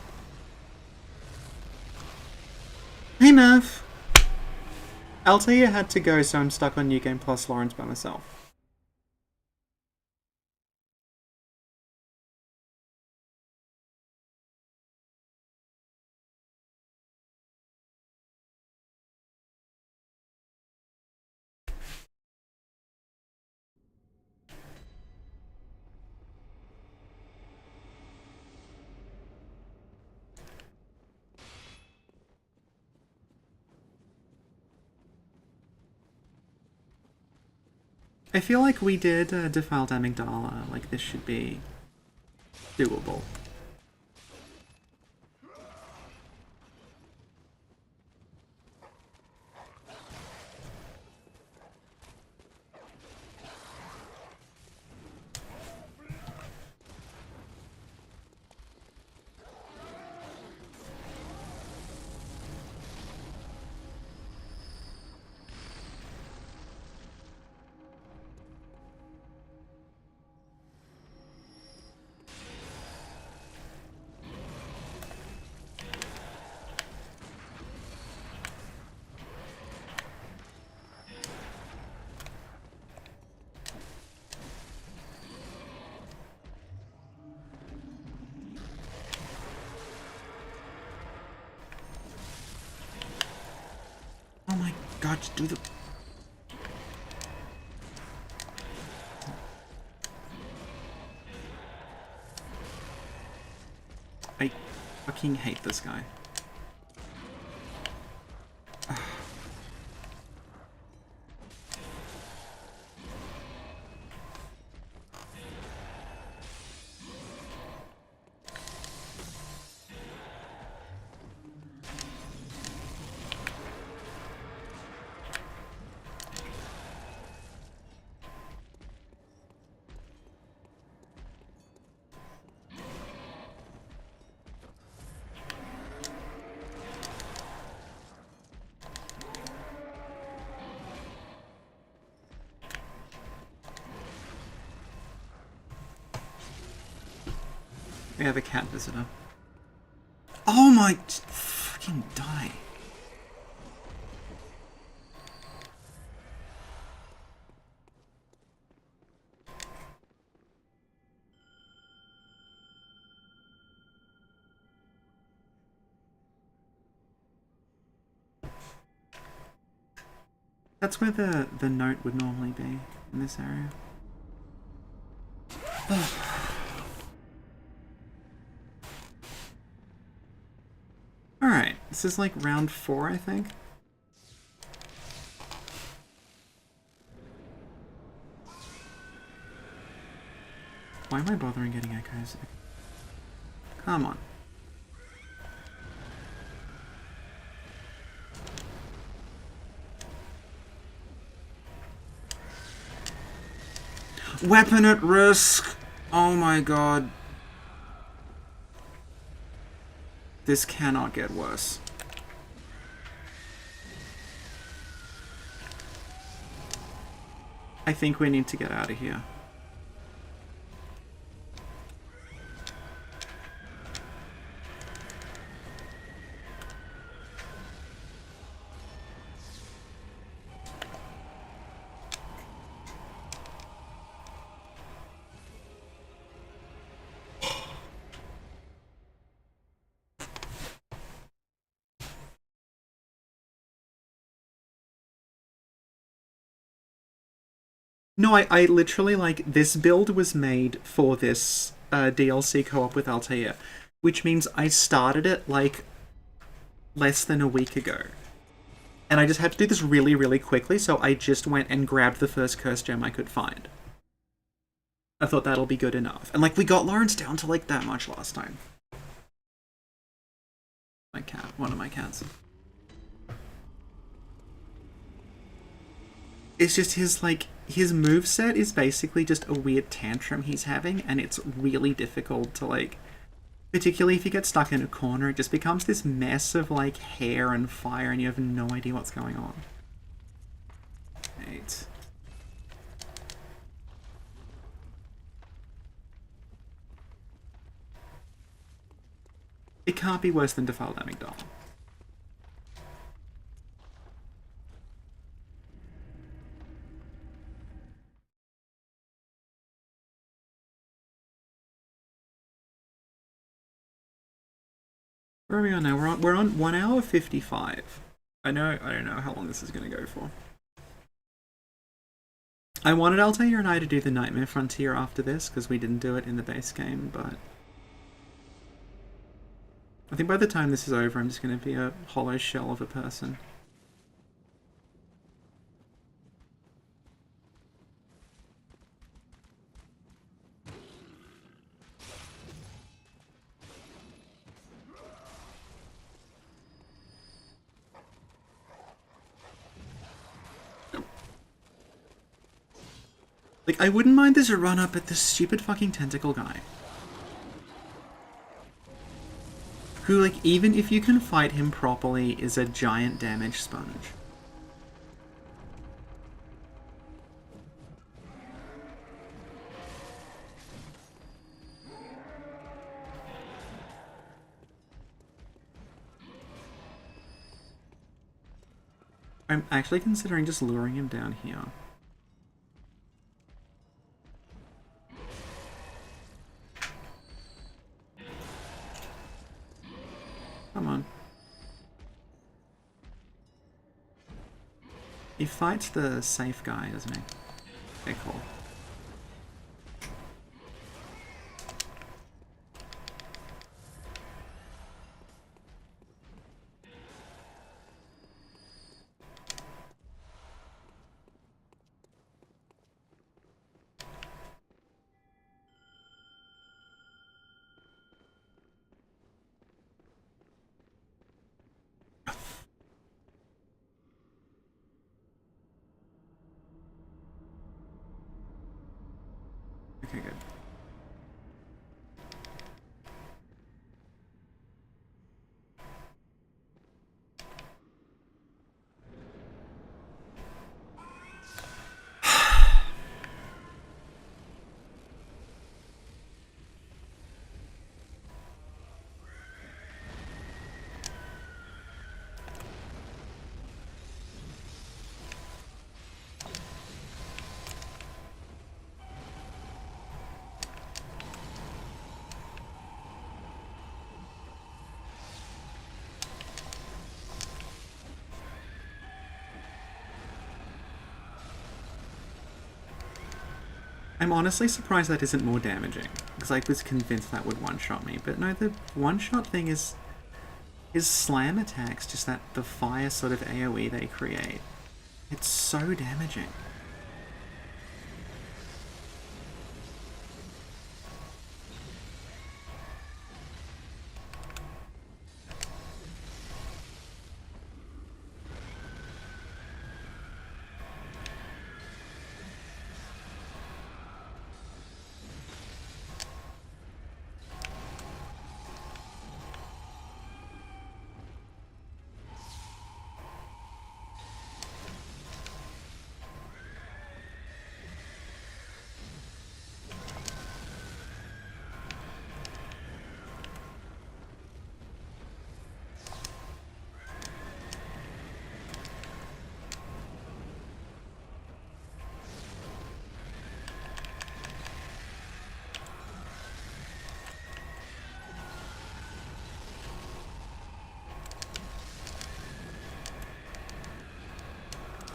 Hey, Meph! Altair had to go, so I'm stuck on New Game Plus Lawrence by myself. I feel like we did Defiled Amygdala. Like, this should be doable. Oh my god, just do the... I fucking hate this guy. We have a cat visitor. Oh my... Just fucking die. That's where the note would normally be, in this area. Alright, this is like round 4, I think. Why am I bothering getting echoes? Come on. Weapon at risk! Oh my god. This cannot get worse. I think we need to get out of here. No, I literally, like, this build was made for this DLC co-op with Altair, which means I started it, like, less than a week ago. And I just had to do this really, really quickly, so I just went and grabbed the first curse gem I could find. I thought that'll be good enough. And, like, we got Lawrence down to, like, that much last time. My cat. One of my cats. It's just his, like... His moveset is basically just a weird tantrum he's having, and it's really difficult to, like... Particularly if you get stuck in a corner, it just becomes this mess of, like, hair and fire, and you have no idea what's going on. Right. It can't be worse than Defiled Amygdala. Where are we on now? We're on 1 hour 55. I don't know how long this is going to go for. I wanted Altair and I to do the Nightmare Frontier after this, because we didn't do it in the base game, but... I think by the time this is over, I'm just going to be a hollow shell of a person. Like, I wouldn't mind this run-up, but this stupid fucking tentacle guy. Who, like, even if you can fight him properly, is a giant damage sponge. I'm actually considering just luring him down here. Come on. He fights the safe guy, doesn't he? Okay, cool. Okay, good. I'm honestly surprised that isn't more damaging, because I was convinced that would one-shot me, but no, the one-shot thing is his slam attacks, just that the fire sort of AoE they create. It's so damaging.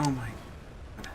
Oh my god.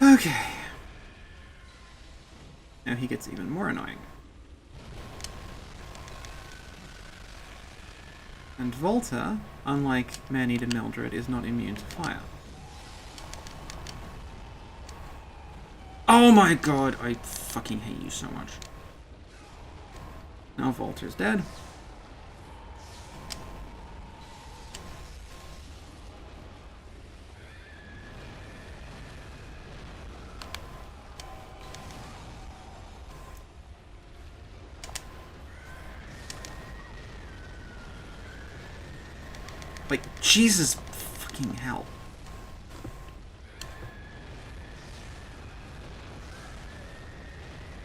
Okay. Now he gets even more annoying. And Volta, unlike Man-Eater Mildred, is not immune to fire. Oh my god, I fucking hate you so much. Now Volta's dead. Like, Jesus fucking hell.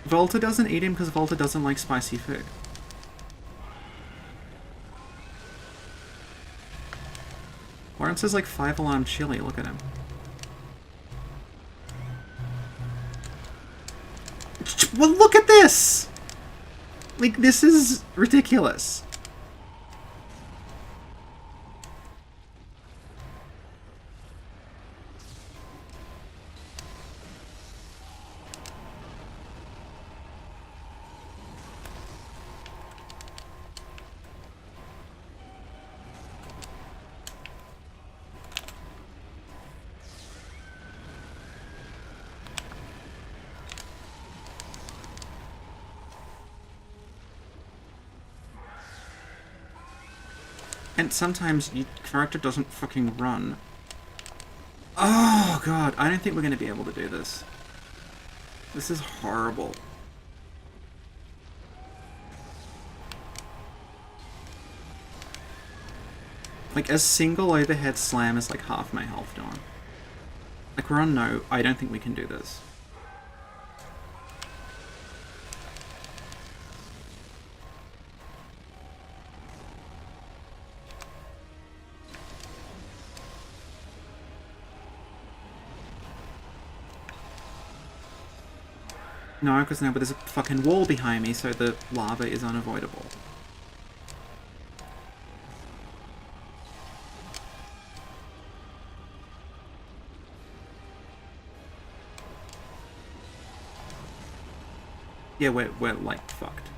Volta doesn't eat him because Volta doesn't like spicy food. Lawrence is like 5-alarm chili, look at him. Well, look at this! Like, this is ridiculous. And sometimes your character doesn't fucking run. Oh god, I don't think we're going to be able to do this. This is horrible. Like, a single overhead slam is like half my health down. Like, we're on no, I don't think we can do this. No, because now there's a fucking wall behind me, so the lava is unavoidable. Yeah, we're like fucked.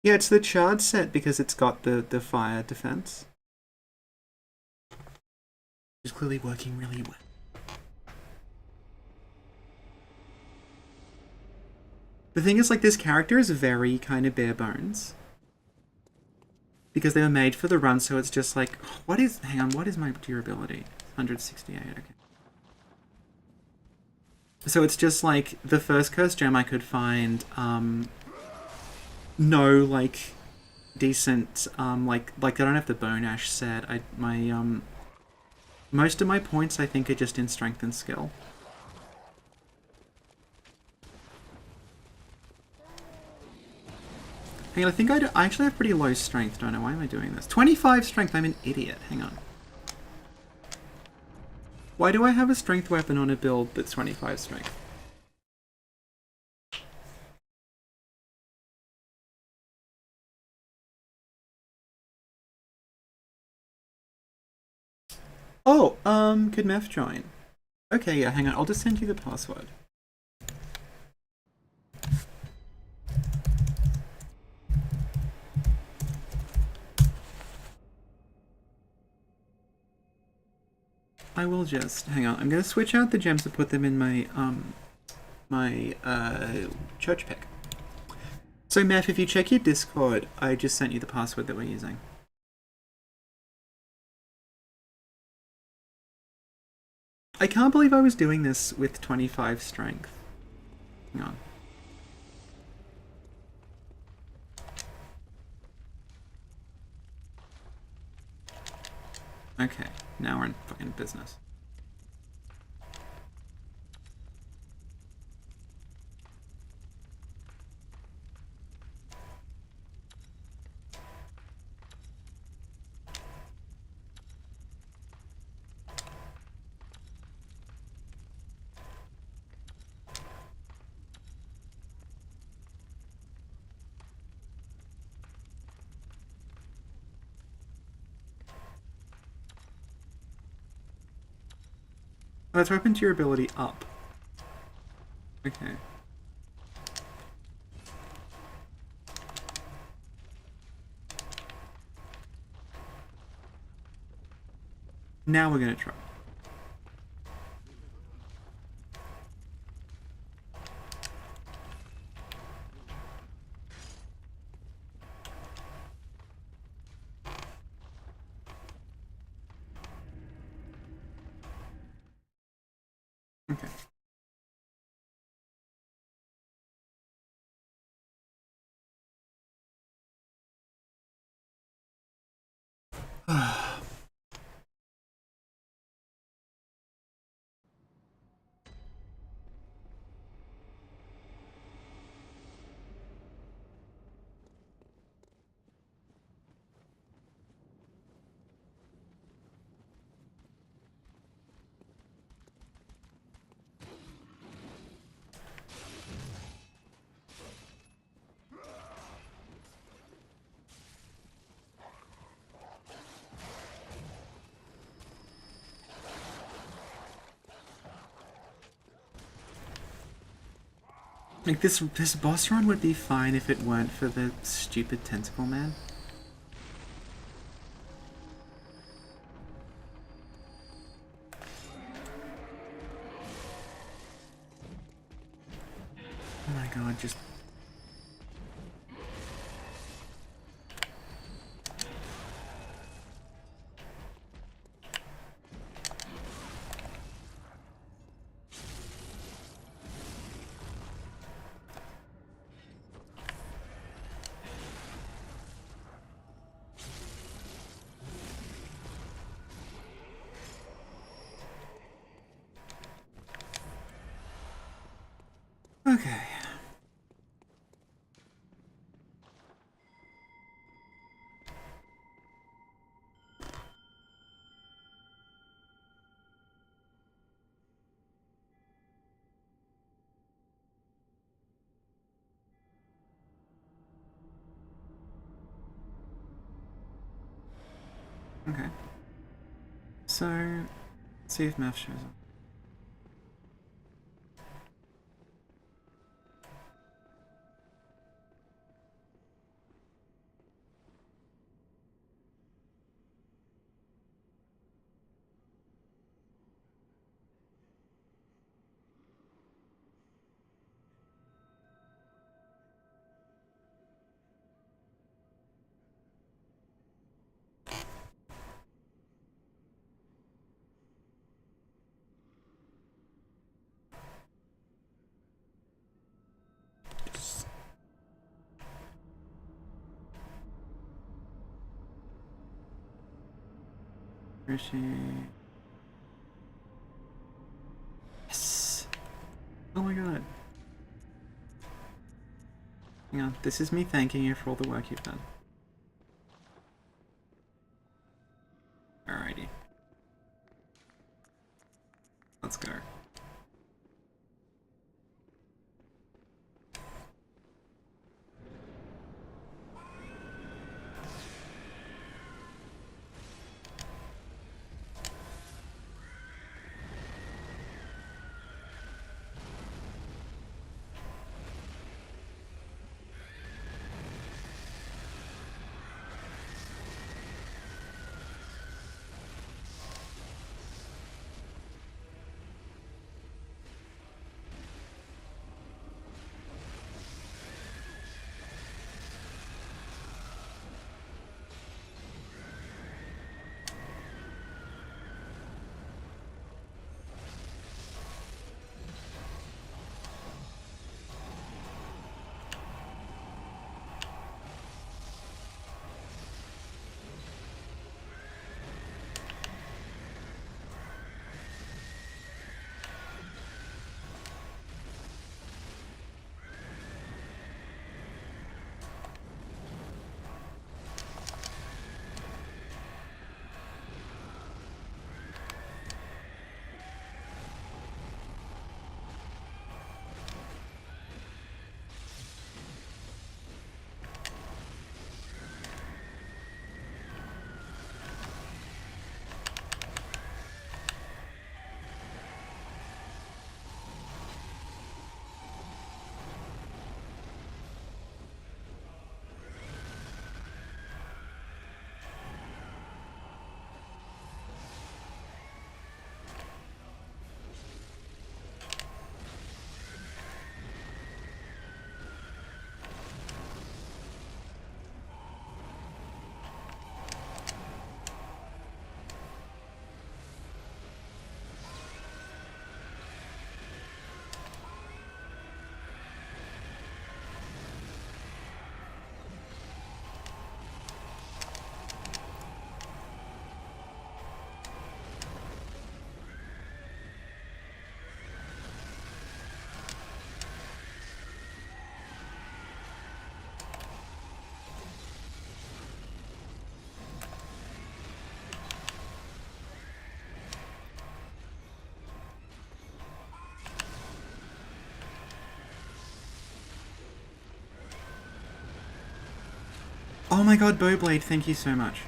Yeah, it's the charge set because it's got the fire defense. It's clearly working really well. The thing is, like, this character is very kind of bare bones. Because they were made for the run, so it's just like, what is, hang on, what is my durability? 168, okay. So it's just like, the first cursed gem I could find, no, like, decent, like I don't have the bone ash set. Most of my points I think are just in strength and skill. Hang on, I think I actually have pretty low strength, don't know. Why am I doing this? 25 strength, I'm an idiot. Hang on. Why do I have a strength weapon on a build that's 25 strength? Oh, could Meph join? Okay, yeah, hang on, I'll just send you the password. I will just, hang on, I'm gonna switch out the gems to put them in my, church pick. So Meph, if you check your Discord, I just sent you the password that we're using. I can't believe I was doing this with 25 strength. Hang on. Okay, now we're in fucking business. Oh, that's weapon durability up. Okay. Now we're gonna try. Like, this boss run would be fine if it weren't for the stupid tentacle man. Oh my god, just... Okay. Okay. So, let's see if Meph shows up. Where is she? Yes! Oh my god. Hang on, this is me thanking you for all the work you've done. Alrighty. Let's go. Oh my god, Bowblade, thank you so much.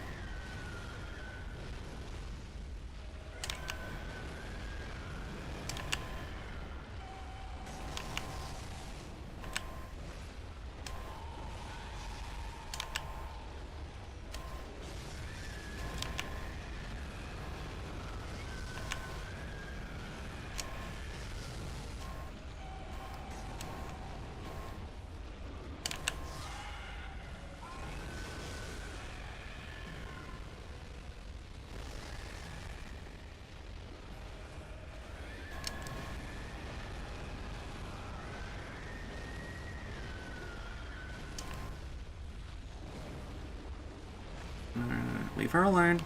Leave her alone.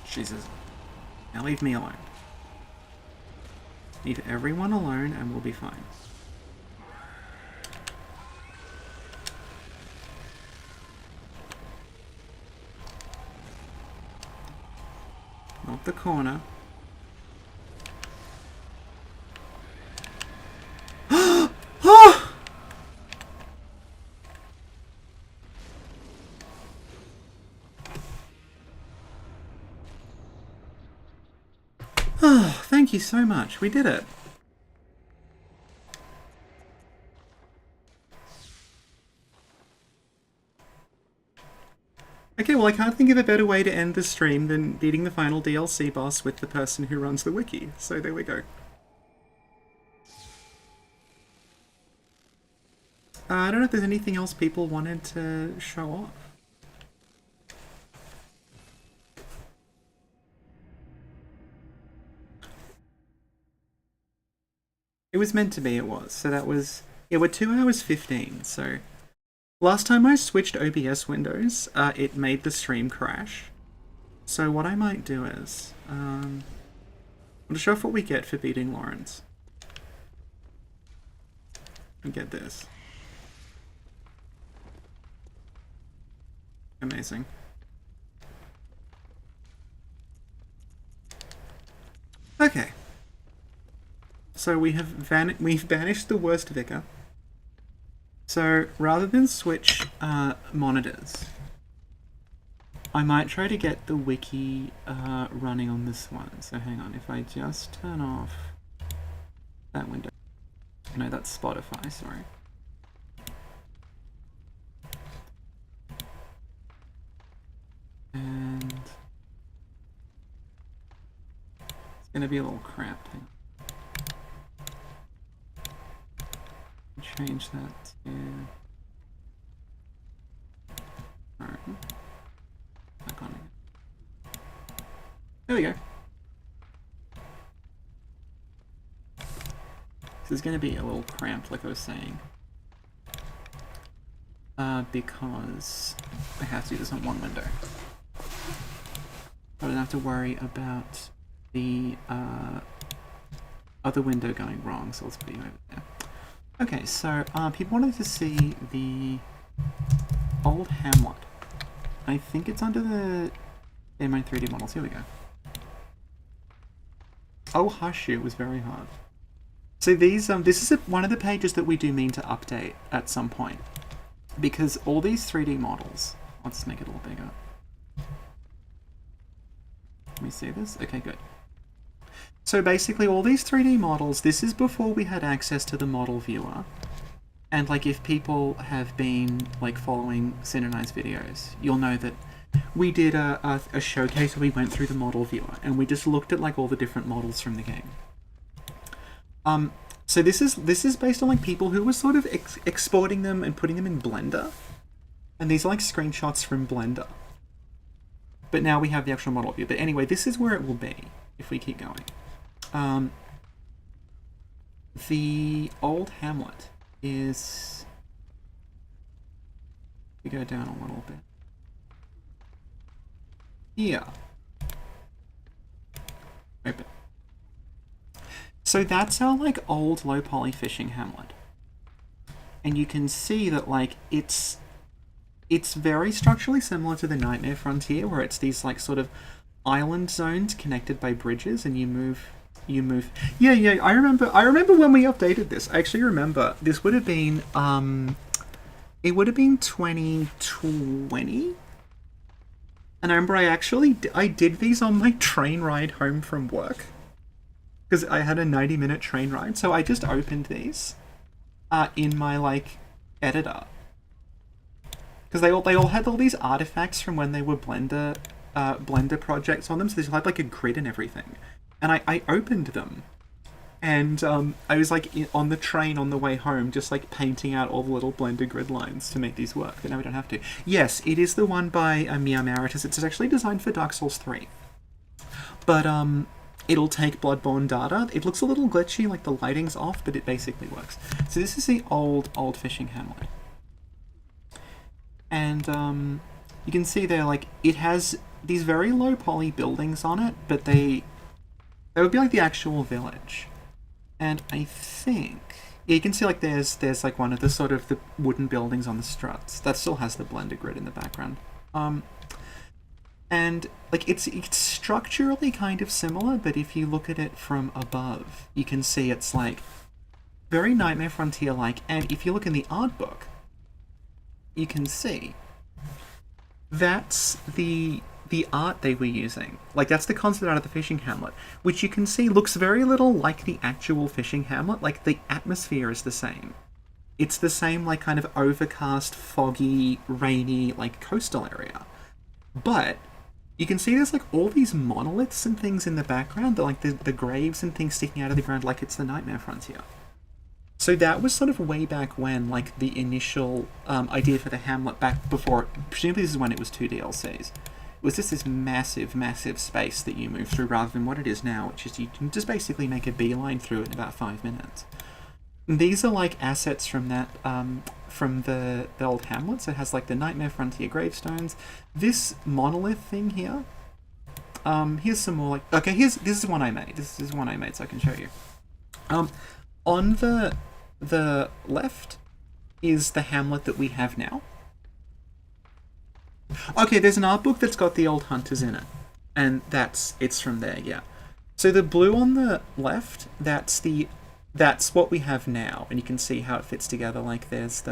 Jesus. Now leave me alone. Leave everyone alone and we'll be fine. Not the corner. Oh, thank you so much. We did it. Okay, well I can't think of a better way to end the stream than beating the final DLC boss with the person who runs the wiki. So there we go. I don't know if there's anything else people wanted to show off. It was meant to be, it was. So that was... Yeah, we're 2 hours 15, so... Last time I switched OBS windows, it made the stream crash. So what I might do is... I'm gonna show off what we get for beating Lawrence. And get this. Amazing. Okay. So we've banished the worst vicar. So rather than switch monitors, I might try to get the wiki running on this one. So hang on, if I just turn off that window. No, that's Spotify, sorry. And it's gonna be a little cramped. Hang on. Change that to... Alright. Back on again. There we go. This is going to be a little cramped, like I was saying. Because I have to do this on one window. I don't have to worry about the other window going wrong, so let's put you over there. Okay, so people wanted to see the old Hamlet. I think it's under the my 3D models. Here we go. Oh, hush you, it was very hard. So these, this is one of the pages that we do mean to update at some point. Because all these 3D models... I'll just make it a little bigger. Let me see this? Okay, good. So basically all these 3D models, this is before we had access to the model viewer. And like if people have been like following Cineni's videos, you'll know that we did a showcase where we went through the model viewer and we just looked at like all the different models from the game. So this is based on like people who were sort of exporting them and putting them in Blender. And these are like screenshots from Blender. But now we have the actual model view. But anyway, this is where it will be if we keep going. The old Hamlet is... We go down a little bit. Here. Open. So that's our like old low poly fishing Hamlet. And you can see that like it's very structurally similar to the Nightmare Frontier, where it's these like sort of island zones connected by bridges, and you move you move. Yeah. I remember. I remember when we updated this. I actually remember this would have been. It would have been 2020. And I remember I did these on my train ride home from work. Because I had a 90-minute train ride. So I just opened these in my, like, editor. Because they all had all these artifacts from when they were Blender projects on them. So they had, like, a grid and everything. And I opened them. And I was, like, on the train on the way home, just, like, painting out all the little Blender grid lines to make these work. But now we don't have to. Yes, it is the one by Mia Maritus. It's actually designed for Dark Souls 3. But, it'll take Bloodborne data. It looks a little glitchy, like the lighting's off, but it basically works. So this is the old fishing hamlet. And, you can see there, like, it has these very low poly buildings on it, but they would be like the actual village. And I think... Yeah, you can see, like, there's like, one of the sort of the wooden buildings on the struts. That still has the Blender grid in the background. And, like, it's structurally kind of similar, but if you look at it from above, you can see it's, like, very Nightmare Frontier-like. And if you look in the art book, you can see that's the art they were using. Like, that's the concept art of the fishing hamlet, which you can see looks very little like the actual fishing hamlet. Like, the atmosphere is the same. It's the same, like, kind of overcast, foggy, rainy, like, coastal area. But you can see there's, like, all these monoliths and things in the background. They're, like, the graves and things sticking out of the ground like it's the Nightmare Frontier. So that was sort of way back when, like, the initial idea for the hamlet back before... Presumably this is when it was 2 DLCs. It was just this massive, massive space that you move through rather than what it is now, which is you can just basically make a beeline through it in about 5 minutes. And these are, like, assets from that... from the old hamlet. So it has, like, the Nightmare Frontier gravestones. This monolith thing here. Here's some more, like... Okay, this is one I made. This is one I made, so I can show you. On the left is the hamlet that we have now. Okay, there's an art book that's got the old hunters in it. And it's from there, yeah. So the blue on the left, that's what we have now, and you can see how it fits together. Like, there's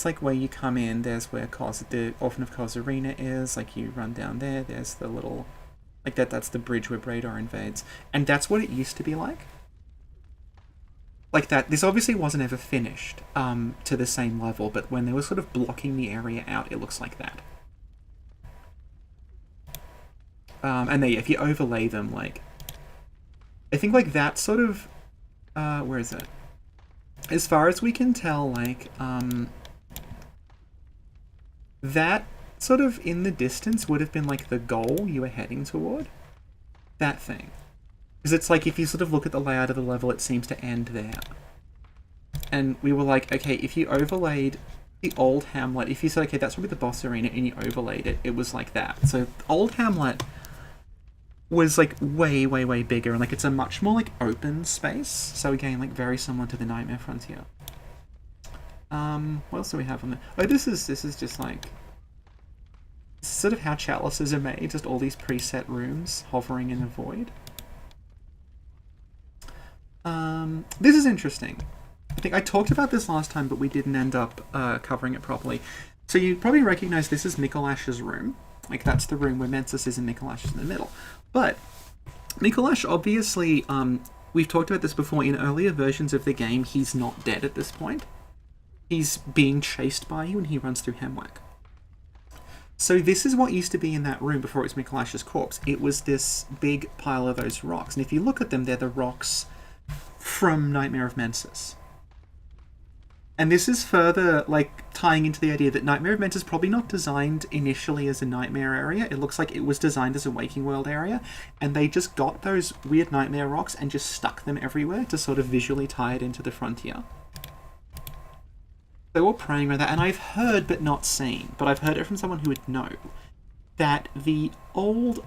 like where you come in, there's where the Orphan of Kos arena is, like you run down there, there's the little, like that's the bridge where Bradar invades, and that's what it used to be like. Like that, this obviously wasn't ever finished to the same level, but when they were sort of blocking the area out, it looks like that. And then if you overlay them, like, I think like that sort of, where is it? As far as we can tell, like, that sort of in the distance would have been like the goal you were heading toward. That thing. Because it's like, if you sort of look at the layout of the level, it seems to end there. And we were like, okay, if you overlaid the old Hamlet, if you said, okay, that's probably the boss arena, and you overlaid it, it was like that. So old Hamlet was like way, way, way bigger, and like it's a much more like open space. So again, like very similar to the Nightmare Frontier. What else do we have on there? Oh, this is just like sort of how chalices are made, just all these preset rooms hovering in a void. This is interesting. I think I talked about this last time, but we didn't end up covering it properly. So you probably recognize this is Mikolash's room. Like, that's the room where Mensis is and Mikolash is in the middle. But Mikolash, obviously, we've talked about this before, in earlier versions of the game, he's not dead at this point. He's being chased by you and he runs through Hemwick. So this is what used to be in that room before it was Mikolash's corpse. It was this big pile of those rocks. And if you look at them, they're the rocks from Nightmare of Mensis. And this is further, like, tying into the idea that Nightmare of Mensis is probably not designed initially as a nightmare area. It looks like it was designed as a waking world area, and they just got those weird nightmare rocks and just stuck them everywhere to sort of visually tie it into the frontier. They were praying around that, and I've heard but not seen, but I've heard it from someone who would know, that the older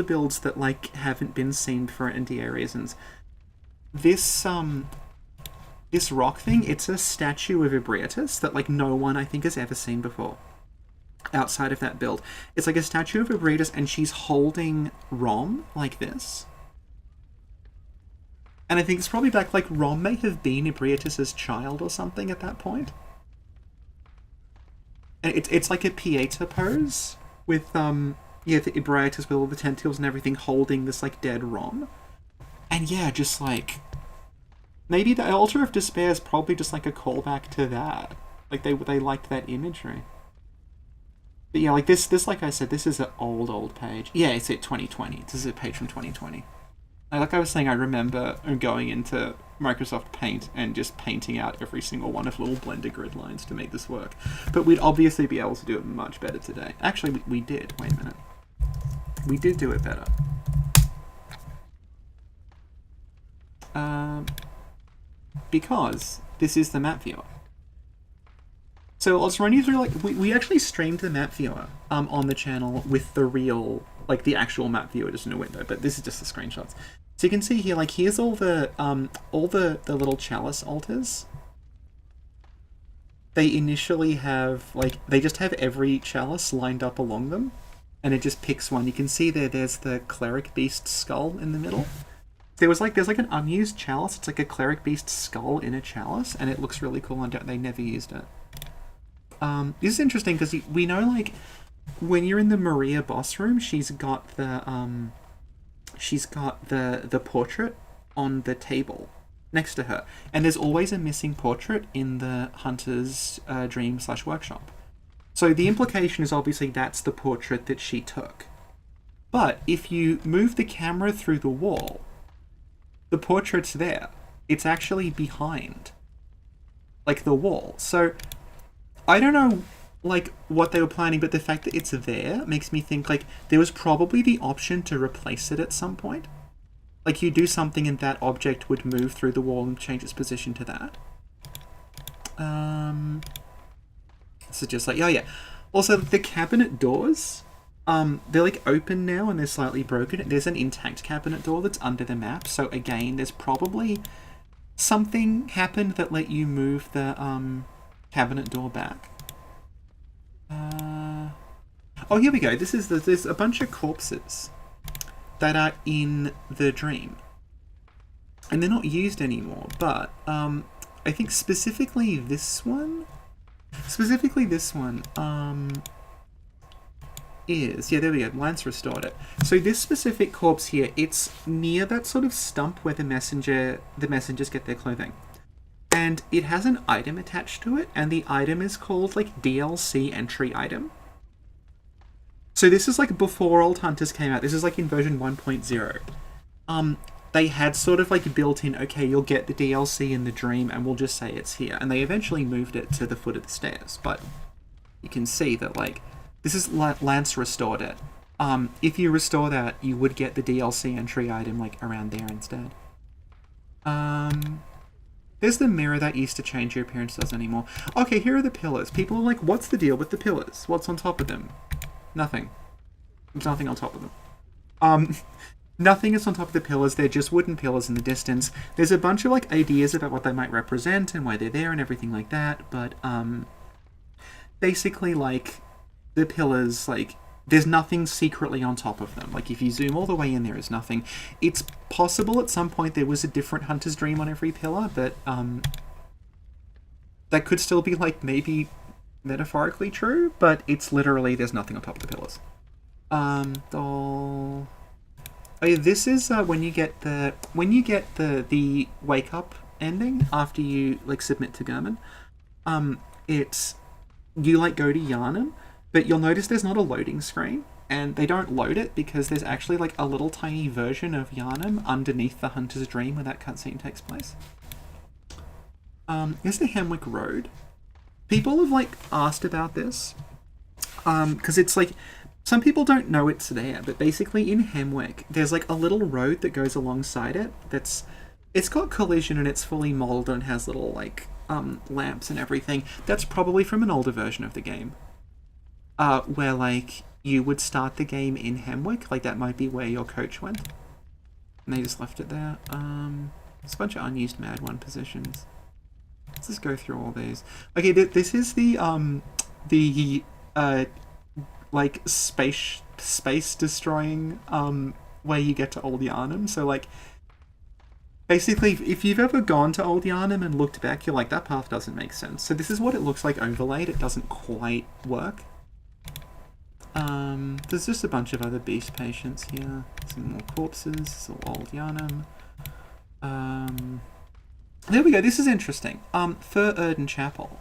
builds that, like, haven't been seen for NDA reasons, this rock thing, it's a statue of Ebrietus that, like, no one, I think, has ever seen before. outside of that build. It's like a statue of Ebriatus, and she's holding Rom like this. And I think it's probably back, like, Rom may have been Ebriatus's child or something at that point. And it's like a Pieta pose with, yeah, the Ebriatus with all the tentacles and everything holding this, like, dead Rom. And yeah, just, like, maybe the Altar of Despair is probably just, like, a callback to that. Like, they liked that imagery. But yeah, like, this, like I said, this is an old page. Yeah, it's at 2020. This is a page from 2020. Like I was saying, I remember going into Microsoft Paint and just painting out every single one of little Blender grid lines to make this work. But we'd obviously be able to do it much better today. Actually, we did. Wait a minute. We did do it better. Because this is the map viewer. So I'll just run you through, like, we actually streamed the map viewer on the channel with the real, like, the actual map viewer just in a window, but this is just the screenshots. So you can see here, like, here's all the little chalice altars. They initially have, like, they just have every chalice lined up along them, and it just picks one. You can see there's the cleric beast skull in the middle. There's like an unused chalice. It's like a cleric beast skull in a chalice, and it looks really cool, and they never used it. This is interesting because we know, like, when you're in the Maria boss room, she's got the portrait on the table next to her, and there's always a missing portrait in the Hunter's dream/workshop. So the implication is obviously that's the portrait that she took. But if you move the camera through the wall, the portrait's there. It's actually behind, like, the wall. So I don't know, like, what they were planning, but the fact that it's there makes me think, like, there was probably the option to replace it at some point. Like, you do something and that object would move through the wall and change its position to that. So just like, oh yeah. Also, the cabinet doors, they're, like, open now and they're slightly broken. There's an intact cabinet door that's under the map, so again, there's probably something happened that let you move the, cabinet door back. Oh, here we go. There's a bunch of corpses that are in the dream, and they're not used anymore. But I think specifically this one is, yeah, there we go. Lance restored it. So this specific corpse here, it's near that sort of stump where the messengers get their clothing. And it has an item attached to it, and the item is called, like, DLC entry item. So this is, like, before Old Hunters came out. This is, like, in version 1.0. They had sort of, like, built in, okay, you'll get the DLC in the dream, and we'll just say it's here. And they eventually moved it to the foot of the stairs. But you can see that, like, this is Lance restored it. If you restore that, you would get the DLC entry item, like, around there instead. There's the mirror that used to change your appearance, doesn't anymore. Okay, here are the pillars. People are like, what's the deal with the pillars? What's on top of them? Nothing. There's nothing on top of them. Nothing is on top of the pillars. They're just wooden pillars in the distance. There's a bunch of, like, ideas about what they might represent and why they're there and everything like that, but basically, like, the pillars, like, there's nothing secretly on top of them. Like, if you zoom all the way in, there is nothing. It's possible at some point there was a different Hunter's Dream on every pillar, but that could still be, like, maybe metaphorically true, but it's literally, there's nothing on top of the pillars. Oh yeah, this is when you get the wake up ending after you, like, submit to Gurman. It's, you, like, go to Yharnam, but you'll notice there's not a loading screen, and they don't load it because there's actually, like, a little tiny version of Yharnam underneath the Hunter's Dream where that cutscene takes place. Here's the Hemwick Road. People have, like, asked about this, because it's, like, some people don't know it's there, but basically in Hemwick, there's, like, a little road that goes alongside it it's got collision and it's fully modeled and has little, like, lamps and everything. That's probably from an older version of the game. Where, like, you would start the game in Hemwick, like, that might be where your coach went. And they just left it there. There's a bunch of unused Mad 1 positions. Let's just go through all these. Okay, this is the like space destroying where you get to Old Yharnam. So like basically, if you've ever gone to Old Yharnam and looked back, you're like, that path doesn't make sense. So this is what it looks like overlaid. It doesn't quite work. There's just a bunch of other beast patients here. Some more corpses. So Old Yharnam. There we go. This is interesting. Fur Erden Chapel.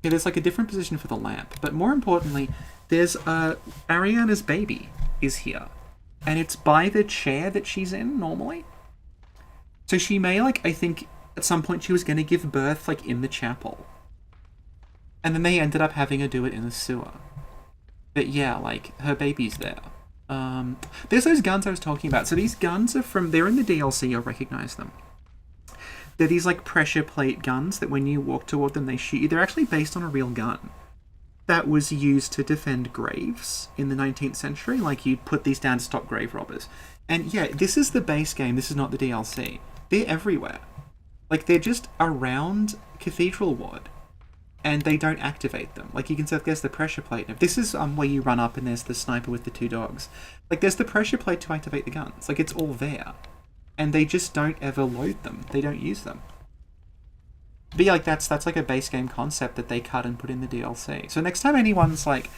Yeah, there's like a different position for the lamp, but more importantly, there's Ariana's baby is here, and it's by the chair that she's in normally. So she may, like, I think at some point she was going to give birth, like, in the chapel. And then they ended up having her do it in the sewer. But yeah, like, her baby's there. There's those guns I was talking about. So these guns are they're in the DLC, you'll recognize them. They're these, like, pressure plate guns that when you walk toward them, they shoot you. They're actually based on a real gun that was used to defend graves in the 19th century. Like, you'd put these down to stop grave robbers. And yeah, this is the base game. This is not the DLC. They're everywhere. Like, they're just around Cathedral Ward. And they don't activate them. Like, you can see there's the pressure plate. If this is where you run up and there's the sniper with the 2 dogs. Like, there's the pressure plate to activate the guns. Like, it's all there. And they just don't ever load them. They don't use them. But yeah, like, that's like a base game concept that they cut and put in the DLC. So next time anyone's like,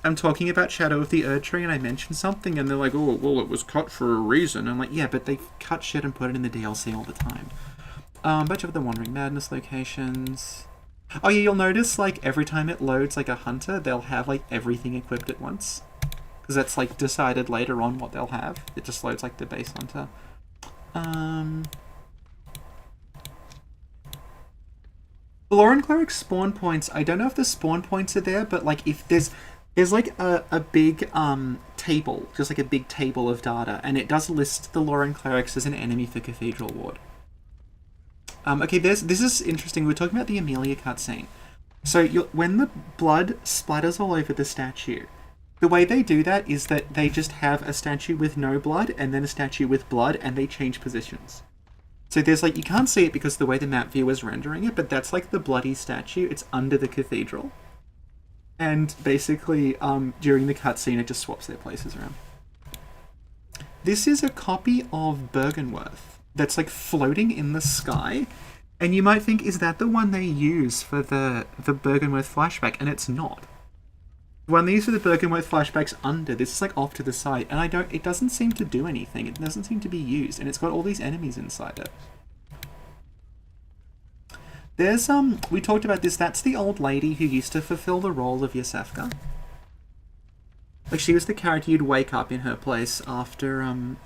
I'm talking about Shadow of the Erd Tree and I mention something and they're like, oh, well, it was cut for a reason. I'm like, yeah, but they cut shit and put it in the DLC all the time. Bunch of the Wandering Madness locations. Oh yeah, you'll notice, like, every time it loads, like, a hunter, they'll have, like, everything equipped at once. Because that's, like, decided later on what they'll have. It just loads, like, the base hunter. The Lauren Cleric spawn points, I don't know if the spawn points are there, but, like, if there's like a big table, just like a big table of data, and it does list the Lauren Clerics as an enemy for Cathedral Ward. Okay, this is interesting. We're talking about the Amelia cutscene. So when the blood splatters all over the statue, the way they do that is that they just have a statue with no blood and then a statue with blood, and they change positions. So there's, like, you can't see it because of the way the map view is rendering it, but that's like the bloody statue. It's under the cathedral. And basically, during the cutscene, it just swaps their places around. This is a copy of Bergenworth that's, like, floating in the sky. And you might think, is that the one they use for the Bergenworth flashback? And it's not. The one they use for the Bergenworth flashback's under. This is, like, off to the side. And it doesn't seem to do anything. It doesn't seem to be used. And it's got all these enemies inside it. There's, we talked about this. That's the old lady who used to fulfill the role of Yosefka. Like, she was the character you'd wake up in her place after,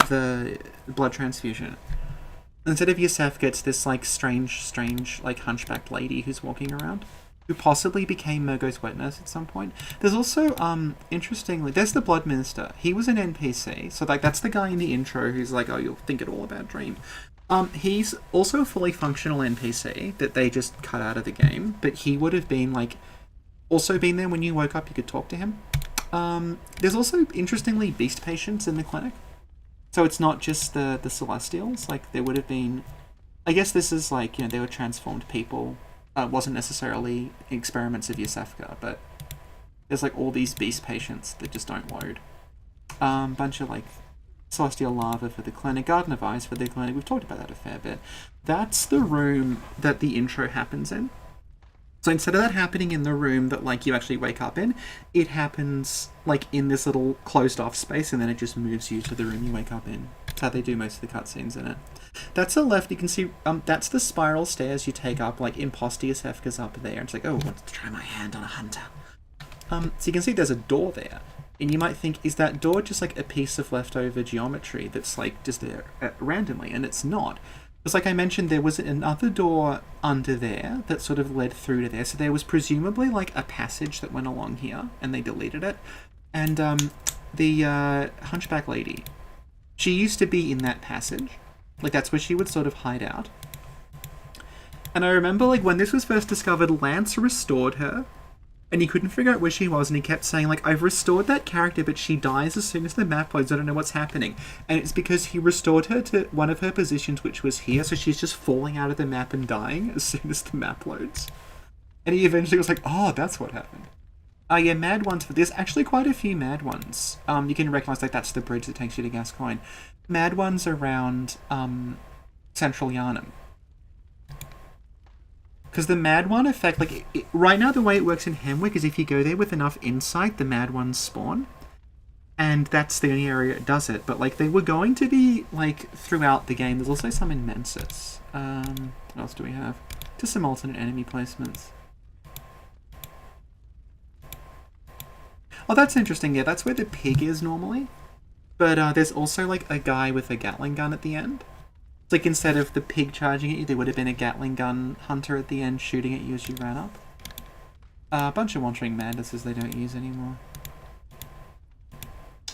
the blood transfusion. Instead of Yosefka, it's this, like, strange, like, hunchbacked lady who's walking around, who possibly became Murgo's wet nurse at some point. There's also, interestingly, there's the Blood Minister. He was an NPC, so, like, that's the guy in the intro who's like, oh, you'll think it all about Dream. He's also a fully functional NPC that they just cut out of the game, but he would have been, like, also been there when you woke up, you could talk to him. There's also, interestingly, beast patients in the clinic. So it's not just the Celestials. Like, there would have been... I guess this is, like, you know, they were transformed people. It wasn't necessarily experiments of Yosefka, but there's, like, all these beast patients that just don't load. Bunch of, like, Celestial Lava for the clinic, Garden of Ice for the clinic. We've talked about that a fair bit. That's the room that the intro happens in. So instead of that happening in the room that, like, you actually wake up in, it happens, like, in this little closed-off space, and then it just moves you to the room you wake up in. That's how they do most of the cutscenes in it. That's the left, you can see, that's the spiral stairs you take up, like, Imposter Yosefka's up there, and it's like, oh, I want to try my hand on a hunter. So you can see there's a door there, and you might think, is that door just, like, a piece of leftover geometry that's, like, just there randomly? And it's not. Because, like I mentioned, there was another door under there that sort of led through to there. So there was presumably, like, a passage that went along here, and they deleted it. And the hunchback lady, she used to be in that passage. Like, that's where she would sort of hide out. And I remember, like, when this was first discovered, Lance restored her. And he couldn't figure out where she was, and he kept saying, like, I've restored that character, but she dies as soon as the map loads. I don't know what's happening. And it's because he restored her to one of her positions, which was here, so she's just falling out of the map and dying as soon as the map loads. And he eventually was like, oh, that's what happened. Oh yeah, mad ones, but there's actually quite a few mad ones. You can recognise like that's the bridge that takes you to Gascoigne. Mad ones around central Yharnam. Because the mad one effect, like right now the way it works in Hemwick is if you go there with enough insight, the mad ones spawn. And that's the only area it does it. But like they were going to be like throughout the game. There's also some in Mensis. What else do we have? Just some alternate enemy placements. Oh, that's interesting. Yeah, that's where the pig is normally. But there's also like a guy with a Gatling gun at the end. It's like instead of the pig charging at you, there would have been a Gatling gun hunter at the end shooting at you as you ran up. A bunch of Wandering Madnesses they don't use anymore.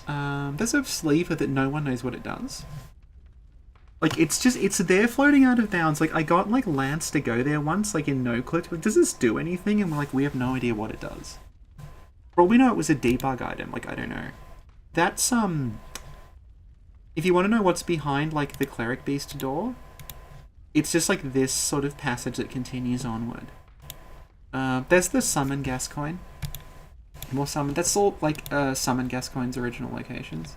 There's a sleeve that no one knows what it does. Like, it's there floating out of bounds. Like, I got, like, Lance to go there once, like, in no-click. Like, does this do anything? And we're like, we have no idea what it does. For all we know, it was a debug item. Like, I don't know. That's, if you want to know what's behind, like, the Cleric Beast door, it's just, like, this sort of passage that continues onward. There's the Summon Gascoigne. More summon. That's all, like, Summon Gascoigne's original locations.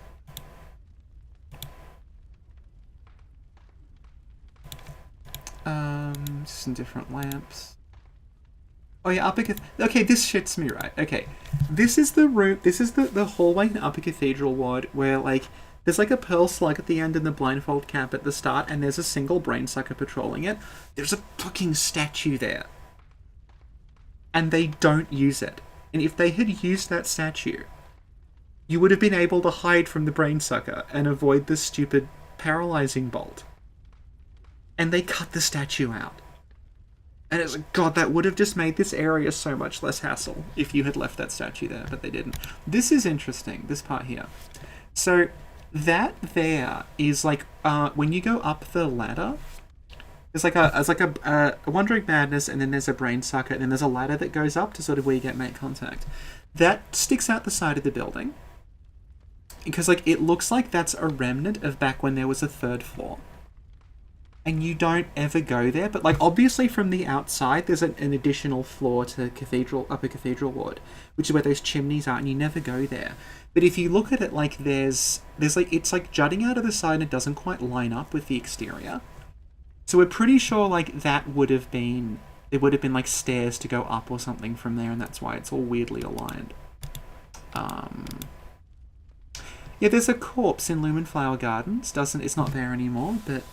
Some different lamps. Oh yeah, Upper okay, this shits me right. Okay, this is the room. This is the hallway in Upper Cathedral Ward where like there's like a pearl slug at the end and the blindfold cap at the start, and there's a single brain sucker patrolling it. There's a fucking statue there, and they don't use it. And if they had used that statue, you would have been able to hide from the brain sucker and avoid the stupid paralyzing bolt. And they cut the statue out. And it's like, God, that would have just made this area so much less hassle if you had left that statue there, but they didn't. This is interesting, this part here. So, that there is like, when you go up the ladder, there's like a Wandering Madness, and then there's a brain sucker, and then there's a ladder that goes up to sort of where you get make contact. That sticks out the side of the building. Because like, it looks like that's a remnant of back when there was a third floor. And you don't ever go there, but like obviously from the outside there's an additional floor to Upper Cathedral Ward, which is where those chimneys are, and you never go there. But if you look at it, like there's like it's like jutting out of the side and it doesn't quite line up with the exterior. So we're pretty sure like there would have been like stairs to go up or something from there, and that's why it's all weirdly aligned. Yeah, there's a corpse in Lumenflower Gardens. It's not there anymore, but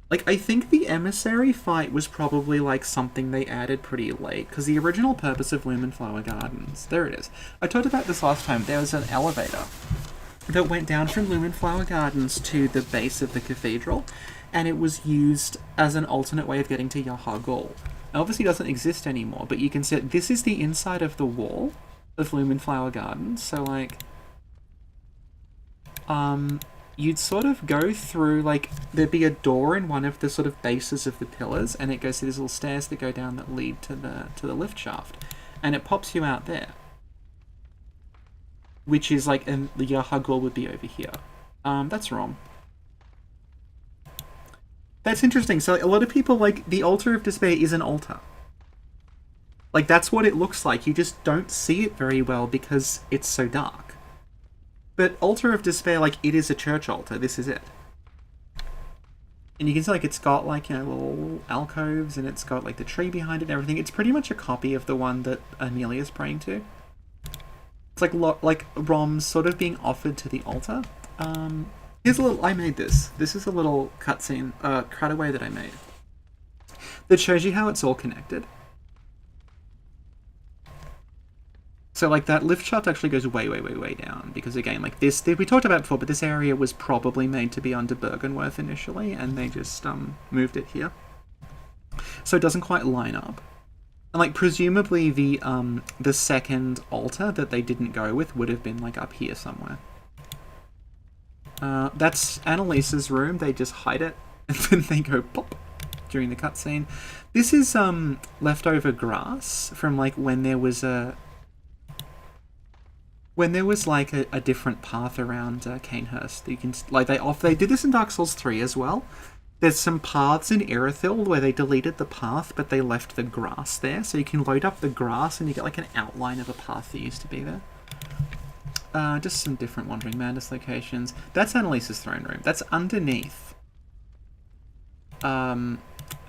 like, I think the emissary fight was probably, like, something they added pretty late, because the original purpose of Lumenflower Gardens... There it is. I talked about this last time. There was an elevator that went down from Lumenflower Gardens to the base of the cathedral, and it was used as an alternate way of getting to Yharnam. It obviously doesn't exist anymore, but you can see this is the inside of the wall of Lumenflower Gardens, so, like... you'd sort of go through, like, there'd be a door in one of the sort of bases of the pillars, and it goes to these little stairs that go down that lead to the lift shaft, and it pops you out there, which is like, and the Yharnam would be over here. That's wrong. That's interesting. So like, a lot of people, like, the Altar of Despair is an altar. Like, that's what it looks like. You just don't see it very well because it's so dark. But Altar of Despair, like, it is a church altar. This is it. And you can see, like, it's got, like, you know, little alcoves, and it's got, like, the tree behind it and everything. It's pretty much a copy of the one that Amelia's praying to. It's like ROMs sort of being offered to the altar. Here's a little... I made this. This is a little cutscene, cutaway that I made. That shows you how it's all connected. So, like, that lift shaft actually goes way, way, way, way down. Because, again, like, this... we talked about it before, but this area was probably made to be under Byrgenwerth initially, and they just, moved it here. So it doesn't quite line up. And, like, presumably the second altar that they didn't go with would have been, like, up here somewhere. That's Annalise's room. They just hide it, and then they go pop during the cutscene. This is, leftover grass from, like, when there was like a different path around Canehurst. You can, like, they did this in Dark Souls 3 as well, There's some paths in Irithyll where they deleted the path, but they left the grass there, so you can load up the grass and you get like an outline of a path that used to be there. Just some different Wandering Madness locations. That's Annalise's throne room. That's underneath. That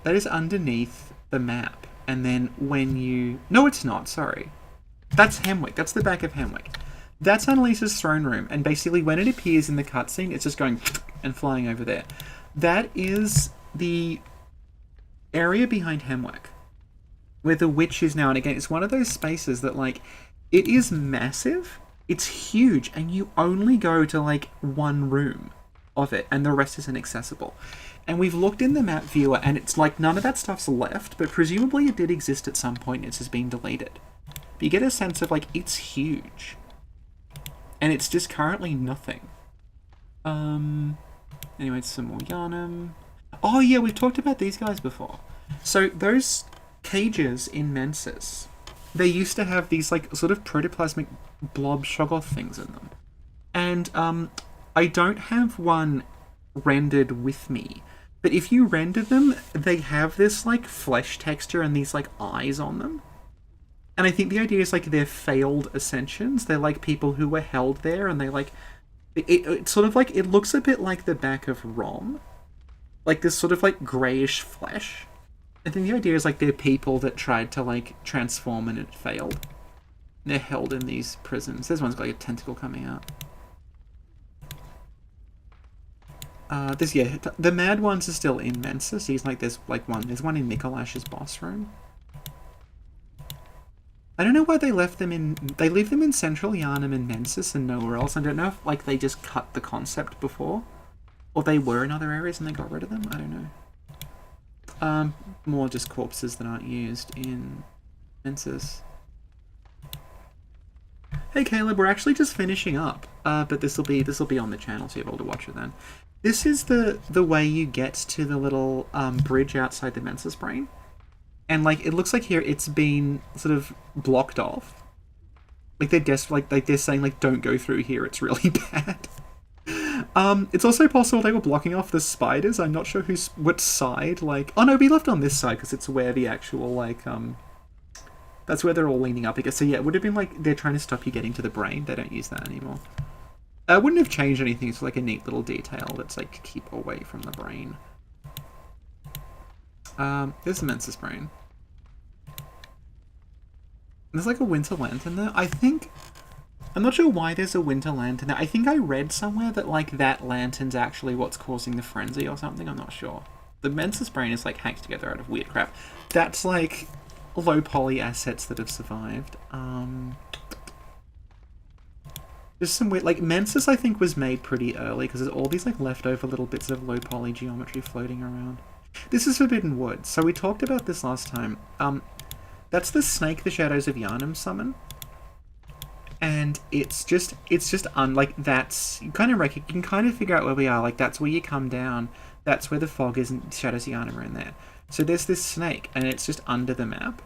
is underneath the map. And then when you... No, it's not, sorry. That's Hemwick. That's the back of Hemwick. That's Annalise's throne room, and basically when it appears in the cutscene, it's just going and flying over there. That is the area behind Hemwick, where the witch is now. And again, it's one of those spaces that, like, it is massive, it's huge, and you only go to, like, one room of it, and the rest is inaccessible. And we've looked in the map viewer, and it's like none of that stuff's left, but presumably it did exist at some point, and it's just been deleted. But you get a sense of, like, it's huge. And it's just currently nothing. Anyway, some more Yharnam. Oh yeah, we've talked about these guys before. So those cages in Mensis, they used to have these like sort of protoplasmic blob shoggoth things in them. And I don't have one rendered with me. But if you render them, they have this like flesh texture and these like eyes on them. And I think the idea is like they're failed ascensions. They're like people who were held there and they like... It's sort of like... It looks a bit like the back of Rom. Like this sort of like greyish flesh. I think the idea is like they're people that tried to like transform and it failed. And they're held in these prisons. There's one's got like a tentacle coming out. The mad ones are still in Mensa. So he's like, there's one in Mikolash's boss room. I don't know why they left them in... They leave them in Central Yharnam and Mensis and nowhere else. I don't know if like they just cut the concept before. Or they were in other areas and they got rid of them. I don't know. More just corpses that aren't used in Mensis. Hey Caleb, we're actually just finishing up. But this'll be on the channel, so you'll be able to watch it then. This is the way you get to the little bridge outside the Mensis brain. And like it looks like here it's been sort of blocked off. Like they're saying like don't go through here, it's really bad. It's also possible they were blocking off the spiders. I'm not sure what side. Like, oh no, we left on this side because it's where the actual like that's where they're all leaning up against. So yeah, it would have been like they're trying to stop you getting to the brain. They don't use that anymore. I wouldn't have changed anything. It's like a neat little detail that's like keep away from the brain. There's the Mensis brain. There's like a winter lantern there. I'm not sure why there's a winter lantern there. I think I read somewhere that like that lantern's actually what's causing the frenzy or something. I'm not sure. The Mensis brain is like hacked together out of weird crap. That's like low poly assets that have survived. There's some weird, like Mensis I think was made pretty early because there's all these like leftover little bits of low poly geometry floating around. This is Forbidden Wood. So we talked about this last time. That's the snake the Shadows of Yharnam summon. And it's just like that's, you kind of you can kind of figure out where we are. Like that's where you come down. That's where the fog is and Shadows of Yharnam are in there. So there's this snake and it's just under the map.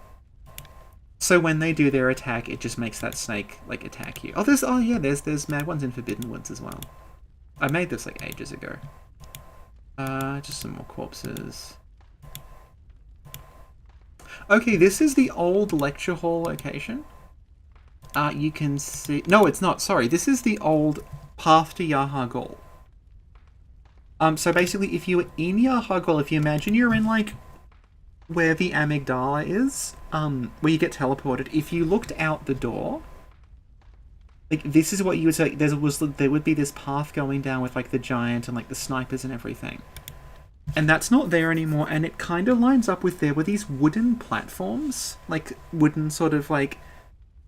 So when they do their attack, it just makes that snake like attack you. There's mad ones in Forbidden Woods as well. I made this like ages ago. Just some more corpses. Okay, this is the old lecture hall location. You can see... No, it's not. Sorry. This is the old path to Yahar'gul. So basically, if you were in Yahar'gul, if you imagine you're in, like, where the amygdala is, where you get teleported, if you looked out the door, like, this is what you would say. There would be this path going down with, like, the giant and, like, the snipers and everything. And that's not there anymore, and it kind of lines up with there were these wooden platforms, like, wooden sort of, like...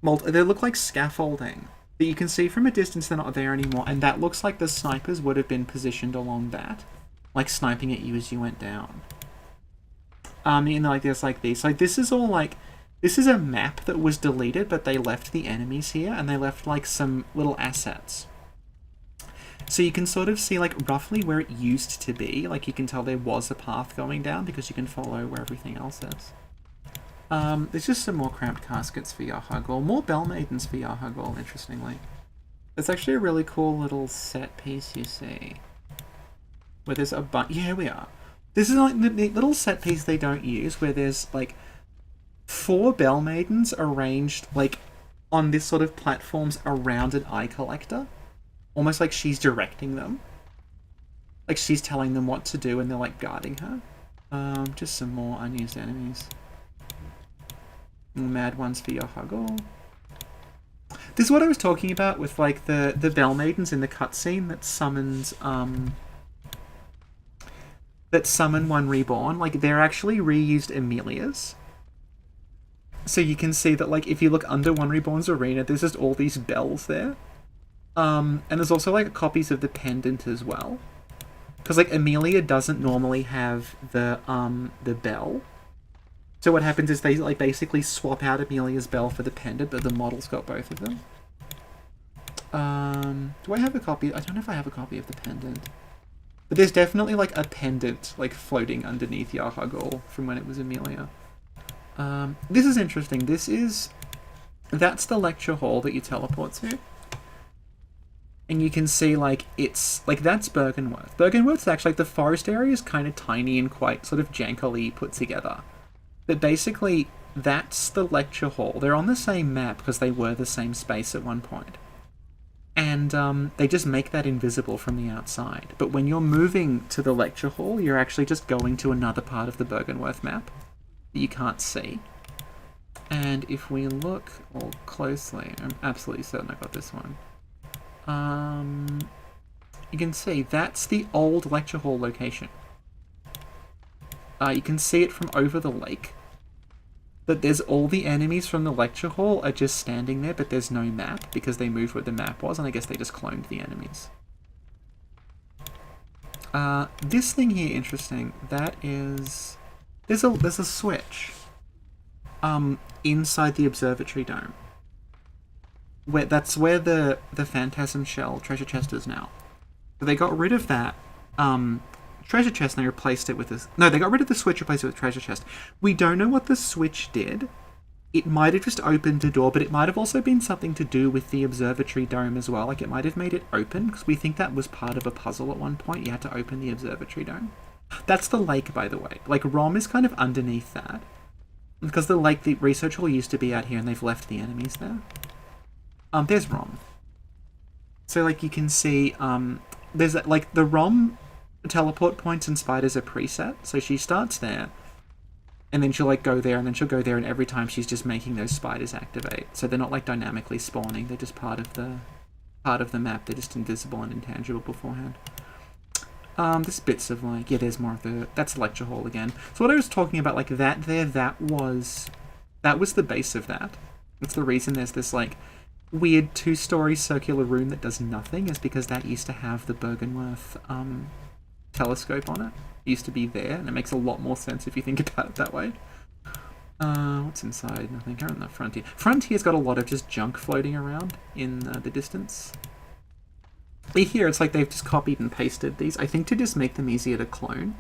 They look like scaffolding, but you can see from a distance they're not there anymore, and that looks like the snipers would have been positioned along that, like sniping at you as you went down. Like there's like these. Like this is all like, this is a map that was deleted, but they left the enemies here, and they left like some little assets. So you can sort of see like roughly where it used to be. Like you can tell there was a path going down because you can follow where everything else is. There's just some more cramped caskets for Yahar'gul. More Bell Maidens for Yahar'gul, interestingly. It's actually a really cool little set piece you see. Where there's a bunch... Yeah, here we are. This is like the little set piece they don't use, where there's like 4 bell maidens arranged like on this sort of platforms around an eye collector, almost like she's directing them, like she's telling them what to do, and they're like guarding her. Just some more unused enemies. Mad ones for your huggle. This is what I was talking about with like the bell maidens in the cutscene that summons that summon one reborn. Like they're actually reused Amelias. So you can see that like if you look under one reborn's arena, there's just all these bells there. And there's also like copies of the pendant as well. Because like Amelia doesn't normally have the bell. So what happens is they like basically swap out Amelia's bell for the pendant, but the model's got both of them. Do I have a copy? I don't know if I have a copy of the pendant. But there's definitely like a pendant like floating underneath Yarhagul from when it was Amelia. This is interesting. That's the lecture hall that you teleport to. And you can see, like, it's, like, that's Bergenworth. Bergenworth's actually, like, the forest area is kind of tiny and quite sort of jankily put together. But basically, that's the lecture hall. They're on the same map because they were the same space at one point. And they just make that invisible from the outside. But when you're moving to the lecture hall, you're actually just going to another part of the Bergenworth map that you can't see. And if we look all closely, I'm absolutely certain I got this one. You can see that's the old lecture hall location. You can see it from over the lake. But there's all the enemies from the lecture hall are just standing there, but there's no map because they moved where the map was, and I guess they just cloned the enemies. This thing here, interesting. That is, there's a switch. Inside the observatory dome. That's where the Phantasm Shell treasure chest is now. So they got rid of that treasure chest and they replaced it with this. No, they got rid of the switch, replaced it with treasure chest. We don't know what the switch did. It might have just opened a door, but it might have also been something to do with the observatory dome as well. Like it might have made it open, because we think that was part of a puzzle at one point. You had to open the observatory dome. That's the lake, by the way. Like Rom is kind of underneath that. Because the lake, the research hall used to be out here and they've left the enemies there. There's Rom. So, like, you can see, there's, like, the Rom teleport points and spiders are preset. So she starts there, and then she'll, like, go there, and then she'll go there, and every time she's just making those spiders activate. So they're not, like, dynamically spawning. They're just part of the map. They're just invisible and intangible beforehand. There's bits of, like, yeah, there's more of the, that's the lecture hall again. So what I was talking about, like, that was the base of that. That's the reason there's this, like, weird 2-story circular room that does nothing, is because that used to have the Bergenworth telescope on it. It used to be there, and it makes a lot more sense if you think about it that way. What's inside? Nothing. Current the Frontier. Frontier's got a lot of just junk floating around in the distance. Here, it's like they've just copied and pasted these, I think to just make them easier to clone.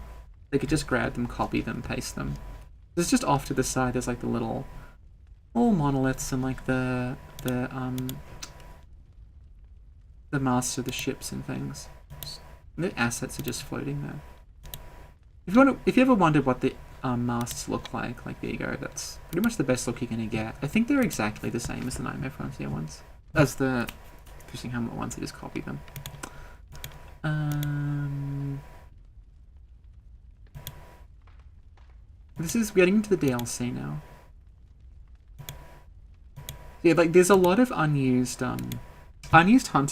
They could just grab them, copy them, paste them. There's just off to the side, there's like the little monoliths and like the masts of the ships and things. The assets are just floating there. If you ever wondered what the masts look like there you go. That's pretty much the best look you're gonna get. I think they're exactly the same as the Nightmare Frontier ones, as the Fishing Hamlet ones. They just copy them. This is getting into the DLC now. Yeah, like there's a lot of unused hunter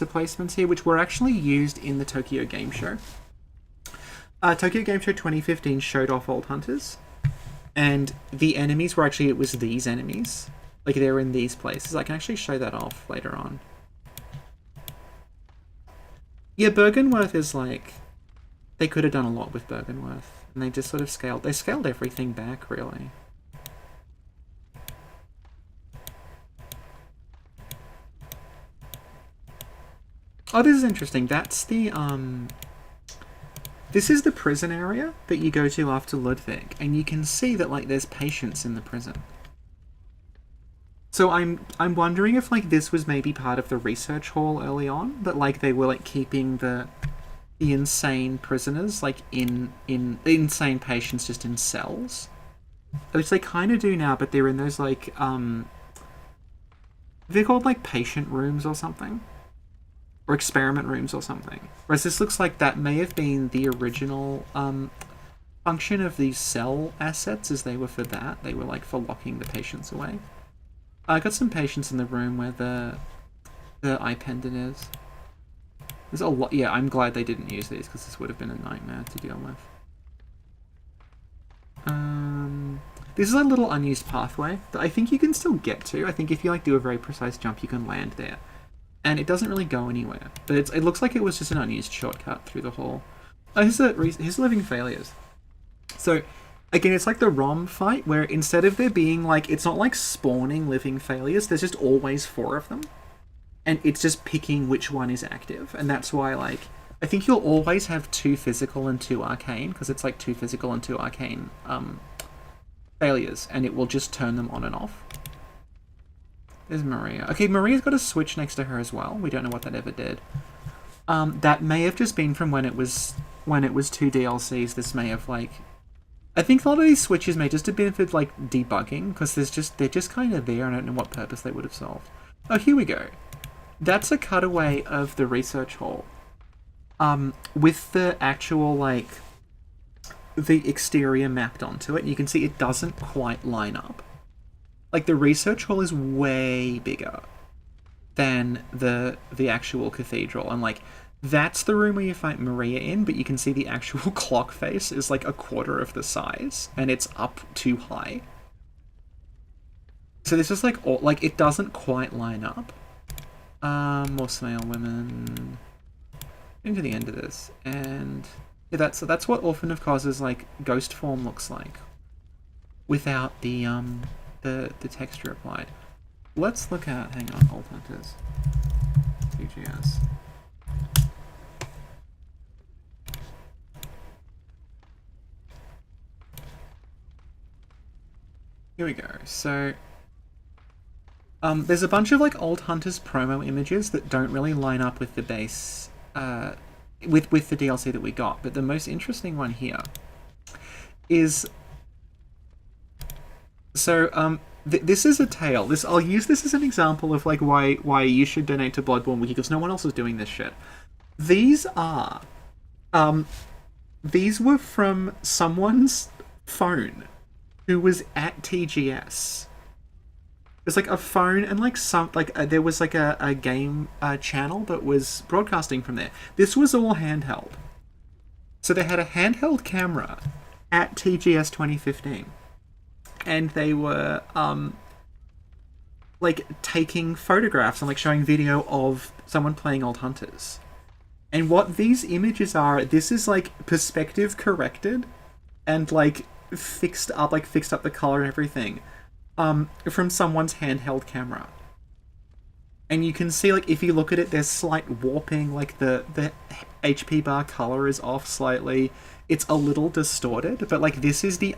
placements here, which were actually used in the Tokyo Game Show. Tokyo Game Show 2015 showed off old hunters, and the enemies were actually, it was these enemies. Like they were in these places. I can actually show that off later on. Yeah, Bergenworth is like, they could have done a lot with Bergenworth, and they just sort of scaled everything back, really. Oh, this is interesting. That's the, this is the prison area that you go to after Ludwig, and you can see that, like, there's patients in the prison. So I'm wondering if, like, this was maybe part of the research hall early on, that, like, they were, like, keeping the the insane prisoners, like in insane patients just in cells. Which they kind of do now, but they're in those like they're called like patient rooms or something, or experiment rooms or something. Whereas this looks like that may have been the original function of these cell assets, as they were for that. They were like for locking the patients away. I got some patients in the room where the eye pendant is. There's a lot. Yeah, I'm glad they didn't use these because this would have been a nightmare to deal with. This is a little unused pathway that I think you can still get to. I think if you like do a very precise jump, you can land there, and it doesn't really go anywhere. But it looks like it was just an unused shortcut through the hall. Oh, here's living failures. So again, it's like the ROM fight where instead of there being like, it's not like spawning living failures. There's just always 4 of them, and it's just picking which one is active, and that's why like I think you'll always have 2 physical and 2 arcane, because it's like 2 physical and 2 arcane failures, and it will just turn them on and off. There's Maria. Okay, Maria's got a switch next to her as well. We don't know what that ever did. That may have just been from when it was 2 DLCs. This may have like, I think a lot of these switches may just have been for like debugging, because they're just kind of there. I don't know what purpose they would have solved. Oh, here we go. That's a cutaway of the research hall. With the actual, like, the exterior mapped onto it, you can see it doesn't quite line up. Like, the research hall is way bigger than the actual cathedral, and, like, that's the room where you fight Maria in, but you can see the actual clock face is, like, a quarter of the size, and it's up too high. So this is, like, all, like, it doesn't quite line up. More snail women... into the end of this, and yeah, that's what Orphan of Kos' like ghost form looks like, without the texture applied. Let's look at, hang on, Old Hunters, TGS. Here we go. So there's a bunch of like Old Hunters promo images that don't really line up with the base. With the DLC that we got, but the most interesting one here is so this is a tale. I'll use this as an example of like why you should donate to Bloodborne-wiki, because no one else is doing this shit. These were from someone's phone who was at TGS. There's like a phone and like there was like a game channel that was broadcasting from there. This was all handheld. So they had a handheld camera at TGS 2015. And they were like taking photographs and like showing video of someone playing Old Hunters. And what these images are, this is like perspective corrected and like fixed up the color and everything. From someone's handheld camera. And you can see, like, if you look at it, there's slight warping, like, the HP bar color is off slightly. It's a little distorted, but, like, this is the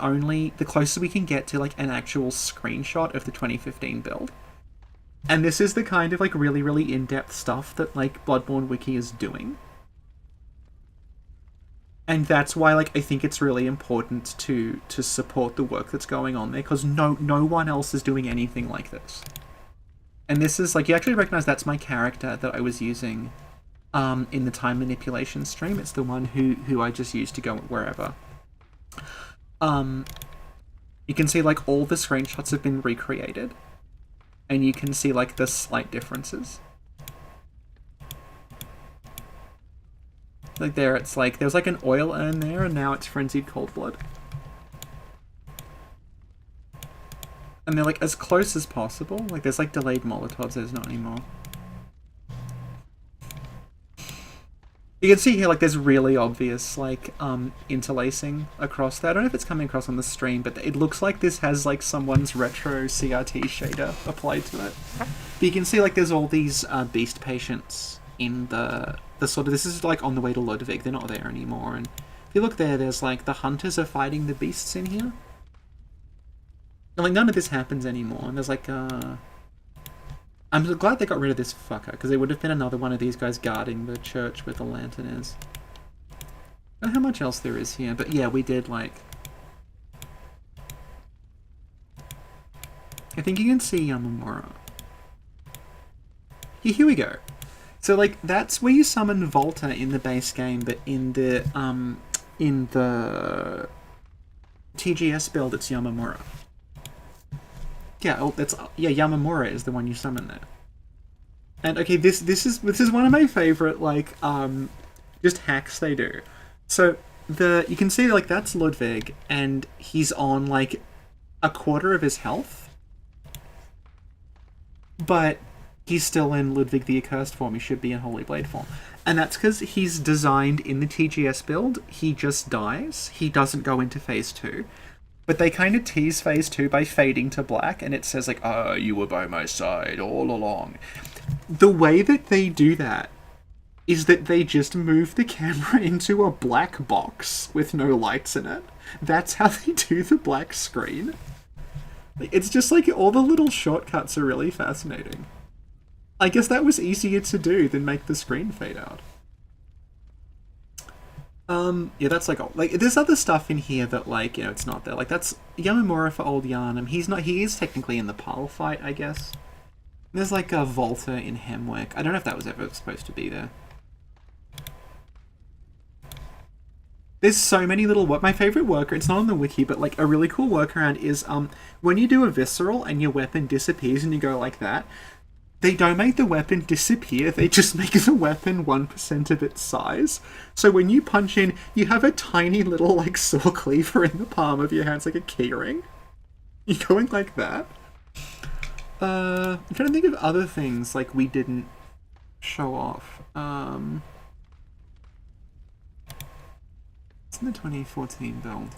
closest we can get to, like, an actual screenshot of the 2015 build. And this is the kind of, like, really, really in-depth stuff that, like, Bloodborne-wiki is doing. And that's why, like, I think it's really important to support the work that's going on there, because no one else is doing anything like this. And this is, like, you actually recognize that's my character that I was using in the time manipulation stream. It's the one who I just used to go wherever. You can see, like, all the screenshots have been recreated. And you can see, like, the slight differences. Like there, it's like, there's like an oil urn there, and now it's frenzied cold blood. And they're like as close as possible. Like there's like delayed Molotovs, there's not anymore. You can see here, like there's really obvious like interlacing across that. I don't know if it's coming across on the stream, but it looks like this has like someone's retro CRT shader applied to it. But you can see like there's all these beast patients in the sort of, this is like on the way to Ludwig, they're not there anymore, and if you look there, there's like the hunters are fighting the beasts in here. And like none of this happens anymore, and there's like I'm glad they got rid of this fucker, because there would have been another one of these guys guarding the church where the lantern is. I don't know how much else there is here, but yeah, we did, like... I think you can see Yamamura. Yeah, here we go. So, like, that's where you summon Volta in the base game, but in the TGS build, it's Yamamura. Yeah, oh, Yamamura is the one you summon there. And okay, this is one of my favorite, like, just hacks they do. So you can see, like, that's Ludwig, and he's on, like, a quarter of his health, but he's still in Ludwig the Accursed form. He should be in Holy Blade form. And that's because he's designed in the TGS build, he just dies. He doesn't go into Phase 2. But they kind of tease Phase 2 by fading to black, and it says, like, you were by my side all along. The way that they do that is that they just move the camera into a black box with no lights in it. That's how they do the black screen. It's just like all the little shortcuts are really fascinating. I guess that was easier to do than make the screen fade out. Yeah, that's like there's other stuff in here that, like, you know, it's not there. Like, that's Yamamura for old Yharnam. He is technically in the Pal fight, I guess. There's like a Volta in Hemwick. I don't know if that was ever supposed to be there. There's so many little my favorite worker, it's not on the wiki, but like a really cool workaround is when you do a visceral and your weapon disappears and you go like that, they don't make the weapon disappear, they just make the weapon 1% of its size. So when you punch in, you have a tiny little, like, saw cleaver in the palm of your hand. It's like a keyring. You're going like that. I'm trying to think of other things, like, we didn't show off. It's in the 2014 build.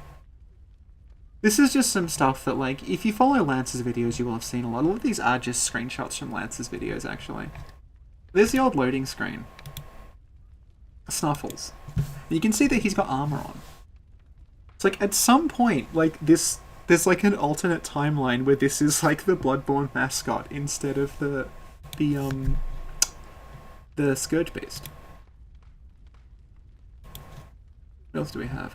This is just some stuff that, like, if you follow Lance's videos, you will have seen a lot. A lot of these are just screenshots from Lance's videos, actually. There's the old loading screen. Snuffles. You can see that he's got armor on. It's like, at some point, like, there's like an alternate timeline where this is like the Bloodborne mascot instead of the Scourge Beast. What else do we have?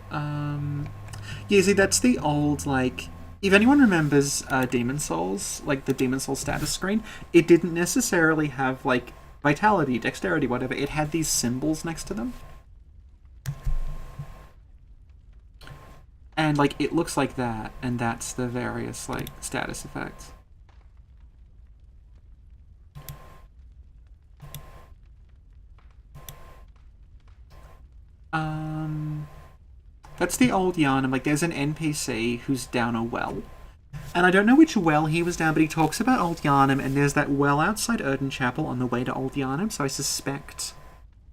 Yeah, see, that's the old, like, if anyone remembers Demon Souls, like the Demon Souls status screen, it didn't necessarily have, like, vitality, dexterity, whatever. It had these symbols next to them. And, like, it looks like that, and that's the various, like, status effects. That's the old Yharnam. Like, there's an NPC who's down a well. And I don't know which well he was down, but he talks about old Yharnam, and there's that well outside Erden Chapel on the way to old Yharnam, so I suspect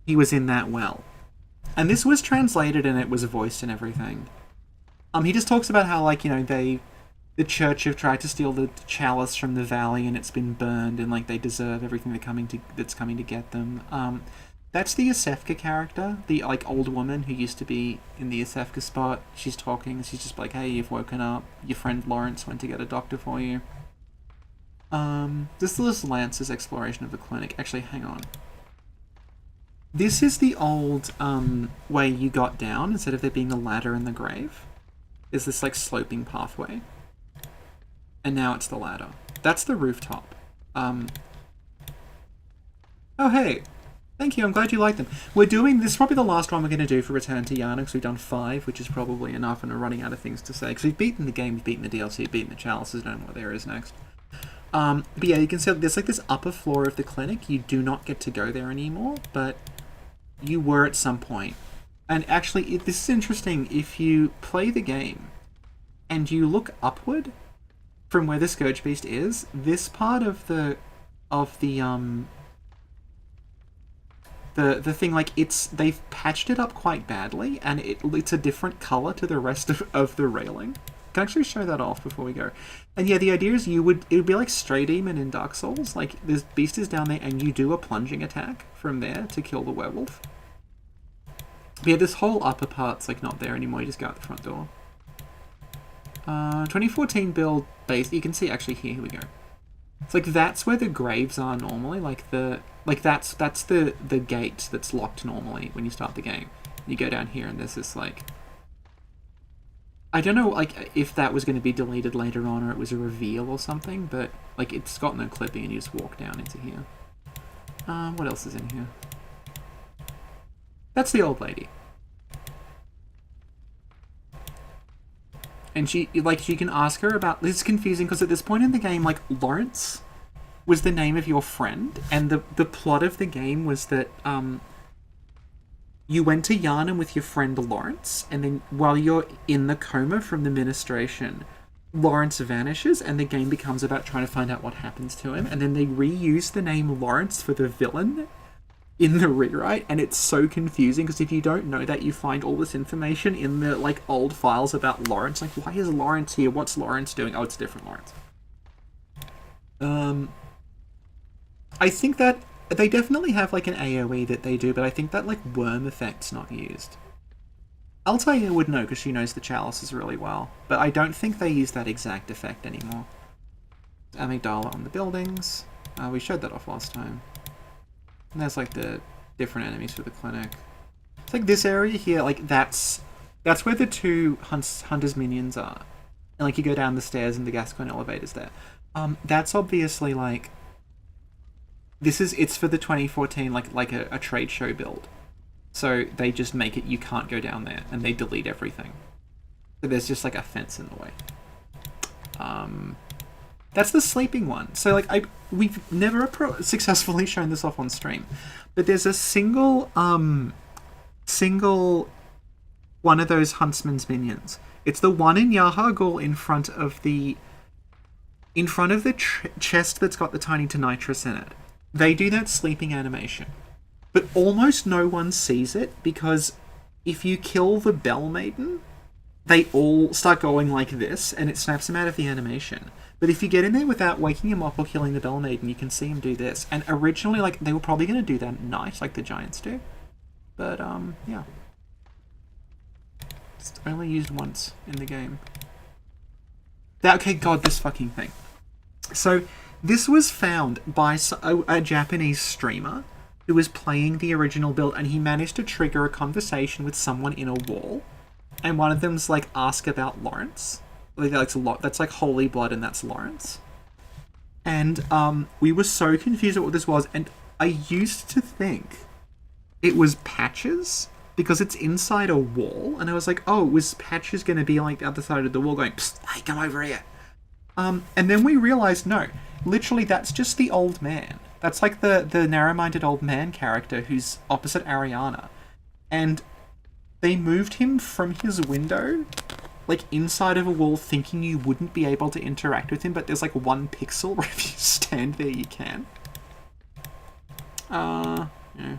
he was in that well. And this was translated, and it was voiced and everything. He just talks about how, like, you know, the church have tried to steal the chalice from the valley, and it's been burned, and, like, they deserve everything that's coming to get them. That's the Yosefka character, the, like, old woman who used to be in the Yosefka spot. She's talking, she's just like, hey, you've woken up, your friend Lawrence went to get a doctor for you. This is Lance's exploration of the clinic. Actually, hang on. This is the old, way you got down, instead of there being a ladder in the grave. Is this, like, sloping pathway. And now it's the ladder. That's the rooftop. Oh, hey! Thank you, I'm glad you like them. We're doing, this is probably the last one we're going to do for Return to Yharnam, because we've done 5, which is probably enough, and we're running out of things to say. Because we've beaten the game, we've beaten the DLC, we've beaten the chalices, don't know what there is next. But yeah, you can see there's like this upper floor of the clinic. You do not get to go there anymore, but you were at some point. And actually, this is interesting. If you play the game, and you look upward from where the Scourge Beast is, this part of the thing, like, they've patched it up quite badly, and it's a different color to the rest of the railing. I can actually show that off before we go. And yeah, the idea is it would be like Stray Demon in Dark Souls. Like, this beast is down there, and you do a plunging attack from there to kill the werewolf. But yeah, this whole upper part's, like, not there anymore. You just go out the front door. 2014 build base. You can see actually here we go. It's like that's where the graves are normally. That's the gate that's locked normally when you start the game. You go down here and there's this, like... I don't know, like, if that was going to be deleted later on or it was a reveal or something, but, like, it's got no clipping and you just walk down into here. What else is in here? That's the old lady. And she, like, you can ask her about... This is confusing because at this point in the game, like, Lawrence was the name of your friend, and the plot of the game was that, you went to Yharnam with your friend Lawrence, and then while you're in the coma from the ministration, Lawrence vanishes, and the game becomes about trying to find out what happens to him, and then they reuse the name Lawrence for the villain in the rewrite, and it's so confusing, because if you don't know that, you find all this information in the, like, old files about Lawrence, like, why is Lawrence here? What's Lawrence doing? Oh, it's a different Lawrence. I think that they definitely have, like, an AoE that they do, but I think that, like, worm effect's not used. Altair would know, because she knows the chalices really well, but I don't think they use that exact effect anymore. Amygdala on the buildings. We showed that off last time. And there's, like, the different enemies for the clinic. It's like this area here, like, that's where the two hunters' minions are. And, like, you go down the stairs and the Gascoigne elevator's there. That's obviously, like... It's for the 2014, like a trade show build. So they just make it you can't go down there, and they delete everything. So there's just, like, a fence in the way. That's the sleeping one. So, like, we've never successfully shown this off on stream. But there's a single one of those huntsman's minions. It's the one in Yahar'gul in front of the chest that's got the tiny nitrous in it. They do that sleeping animation. But almost no one sees it, because if you kill the Bell Maiden, they all start going like this, and it snaps them out of the animation. But if you get in there without waking him up or killing the Bell Maiden, you can see him do this. And originally, like, they were probably going to do that at night, like the Giants do. But, yeah. It's only used once in the game. Okay, God, this fucking thing. So... This was found by a Japanese streamer who was playing the original build, and he managed to trigger a conversation with someone in a wall, and one of them's like, ask about Lawrence. That's like Holy Blood, and that's Lawrence. And we were so confused at what this was, and I used to think it was Patches, because it's inside a wall, and I was like, oh, was Patches going to be like the other side of the wall going, psst, hey, come over here. And then we realised, no, literally that's just the old man. That's like the narrow-minded old man character who's opposite Ariana. And they moved him from his window, like inside of a wall, thinking you wouldn't be able to interact with him, but there's like 1 pixel where if you stand there you can. Yeah.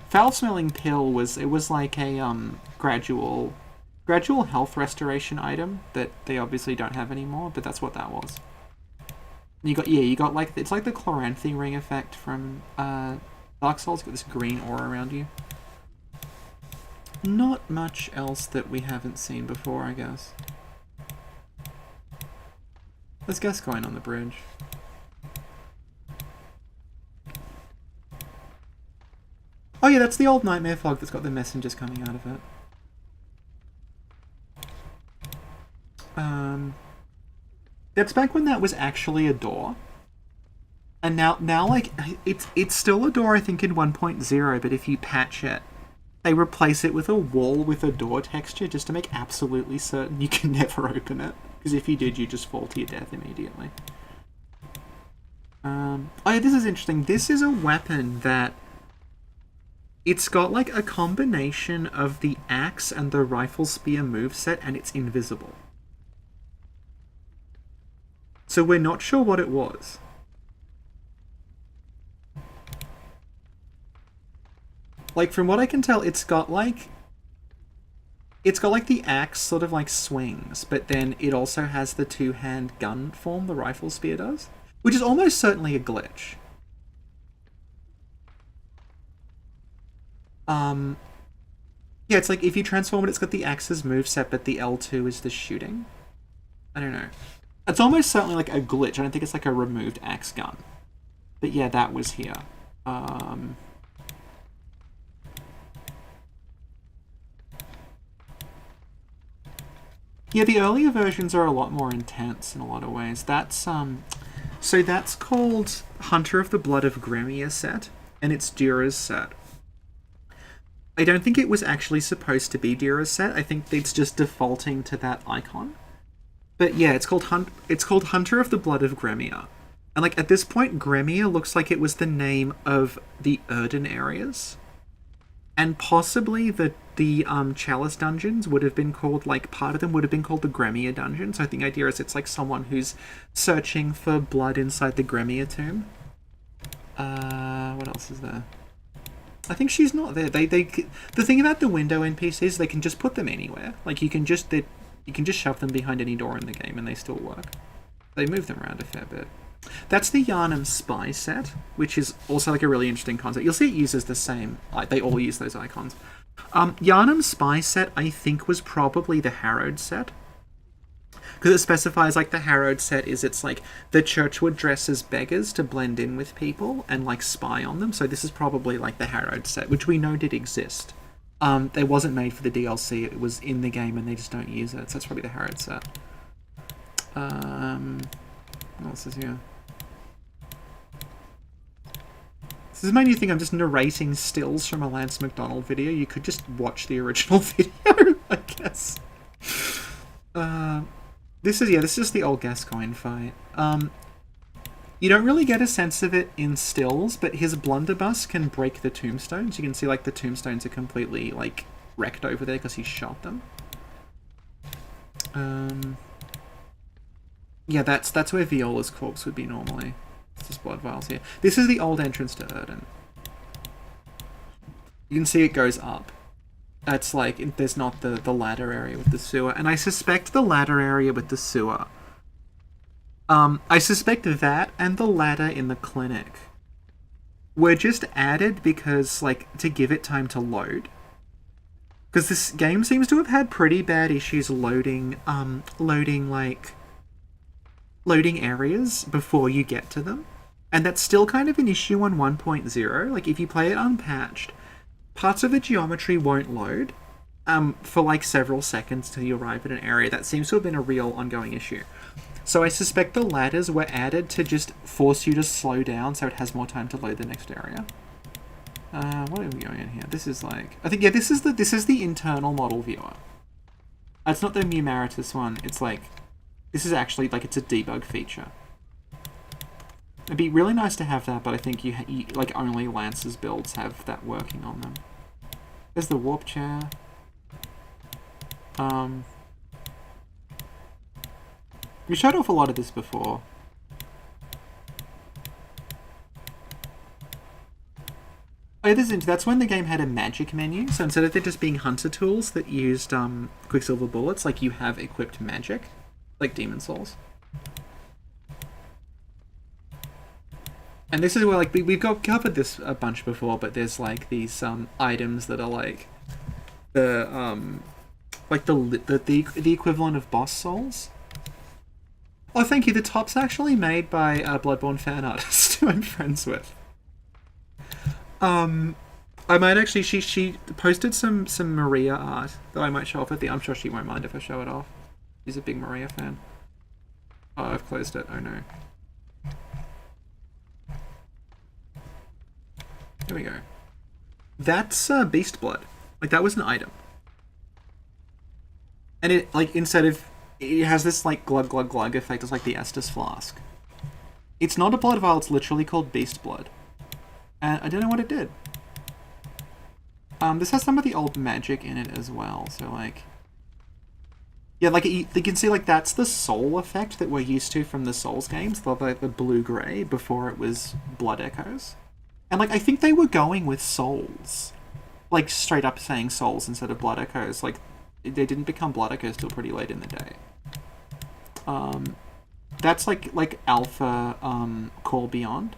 Foul-smelling pill was like a gradual health restoration item that they obviously don't have anymore, but that's what that was. You got like, it's like the Chloranthy ring effect from Dark Souls. Got this green aura around you. Not much else that we haven't seen before, I guess. There's Gascoigne on the bridge. Oh yeah, that's the old nightmare fog that's got the messengers coming out of it. That's back when that was actually a door. And now like, it's still a door, I think, in 1.0, but if you patch it, they replace it with a wall with a door texture just to make absolutely certain you can never open it. Because if you did, you just fall to your death immediately. Oh yeah, this is interesting. This is a weapon that... It's got like a combination of the axe and the rifle spear moveset, and it's invisible. So we're not sure what it was. Like, from what I can tell, it's got like the axe sort of like swings, but then it also has the two-hand gun form the rifle spear does, which is almost certainly a glitch. Yeah, it's like if you transform it, it's got the axe's moveset, but the L2 is the shooting. I don't know. It's almost certainly like a glitch. I don't think it's like a removed axe gun. But yeah, that was here. Yeah, the earlier versions are a lot more intense in a lot of ways. That's so that's called Hunter of the Blood of Gremia set, and it's Dura's set. I don't think it was actually supposed to be Dura's set. I think it's just defaulting to that icon. But yeah, it's called Hunter of the Blood of Gremia. And like at this point, Gremia looks like it was the name of the Erden areas. And possibly the chalice dungeons would have been called, like, part of them would have been called the Gremia dungeon. So I think the idea is it's like someone who's searching for blood inside the Gremia tomb. What else is there? I think she's not there. The thing about the window NPCs, they can just put them anywhere. Like you can just shove them behind any door in the game and they still work. They move them around a fair bit. That's the Yharnam spy set, which is also like a really interesting concept. You'll see it uses the same, like they all use those icons. Yharnam spy set, I think, was probably the Harrowed set. Because it specifies, like, the Harrowed set is, it's like, the church would dress as beggars to blend in with people and, like, spy on them. So this is probably, like, the Harrowed set, which we know did exist. It wasn't made for the DLC, it was in the game and they just don't use it. So it's probably the Harrowed set. What else is here? This is my new thing, I'm just narrating stills from a Lance McDonald video. You could just watch the original video, I guess. This is just the old Gascoigne fight. You don't really get a sense of it in stills, but his blunderbuss can break the tombstones. You can see, like, the tombstones are completely, like, wrecked over there because he shot them. Yeah, that's where Viola's corpse would be normally. It's just blood vials here. This is the old entrance to Erden. You can see it goes up. It's like, there's not the ladder area with the sewer. And I suspect the ladder area with the sewer. I suspect that and the ladder in the clinic were just added because, like, to give it time to load. Because this game seems to have had pretty bad issues loading areas before you get to them. And that's still kind of an issue on 1.0. Like, if you play it unpatched, parts of the geometry won't load for, like, several seconds till you arrive at an area. That seems to have been a real ongoing issue. So I suspect the ladders were added to just force you to slow down so it has more time to load the next area. What are we going in here? This is like... I think, yeah, this is the internal model viewer. It's not the Numeritus one. It's like... This is actually, like, it's a debug feature. It'd be really nice to have that, but I think you like, only Lance's builds have that working on them. There's the warp chair. We showed off a lot of this before. Oh, yeah, that's when the game had a magic menu. So instead of there just being hunter tools that used Quicksilver bullets, like, you have equipped magic, like Demon Souls. And this is where, like, we've covered this a bunch before, but there's, like, these items that are like the equivalent of boss souls. Oh, thank you. The top's actually made by a Bloodborne fan artist who I'm friends with. I might actually... She posted some Maria art that I might show off at the... I'm sure she won't mind if I show it off. She's a big Maria fan. Oh, I've closed it. Oh, no. Here we go. That's Beast Blood. Like, that was an item. And it, like, instead of... It has this, like, glug glug glug effect. It's like the Estus Flask. It's not a blood vial, it's literally called Beast Blood. And I don't know what it did. This has some of the old magic in it as well, so, like... Yeah, like, you can see, like, that's the soul effect that we're used to from the Souls games, the blue-grey, before it was Blood Echoes. And, like, I think they were going with souls. Like, straight up saying souls instead of Blood Echoes. Like, they didn't become Blood Echoes till pretty late in the day. That's like Alpha Call Beyond.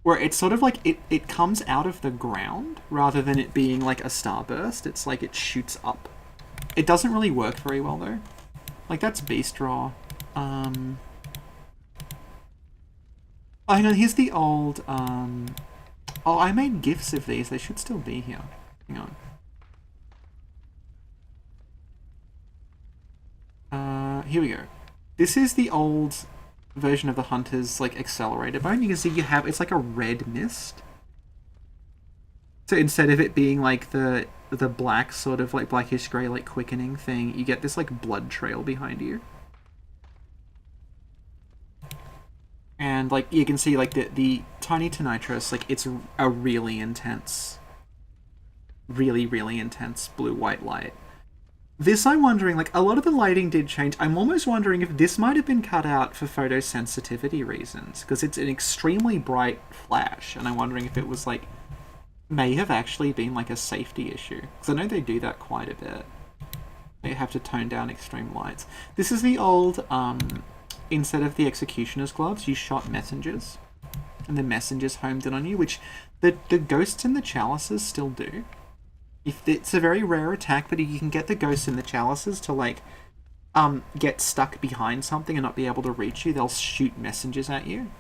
Where it's sort of like, it comes out of the ground, rather than it being like a starburst. It's like it shoots up. It doesn't really work very well, though. Like, that's Beast Raw. Oh, hang on, here's the old, Oh, I made GIFs of these. They should still be here. Hang on. here we go. This is the old version of the Hunter's like accelerator bone. You can see it's like a red mist. So instead of it being like the black sort of like blackish grey like quickening thing, you get this like blood trail behind you. And like you can see like the tiny to nitrous, like it's a really intense, really intense blue-white light. This I'm wondering, like, a lot of the lighting did change. I'm almost wondering if this might have been cut out for photosensitivity reasons, because it's an extremely bright flash, and I'm wondering if it was, like, may have actually been, like, a safety issue. Because I know they do that quite a bit. They have to tone down extreme lights. This is the old, instead of the executioner's gloves, you shot messengers. And the messengers homed in on you, which the ghosts in the chalices still do. It's a very rare attack, but you can get the ghosts in the chalices to, like, get stuck behind something and not be able to reach you. They'll shoot messengers at you.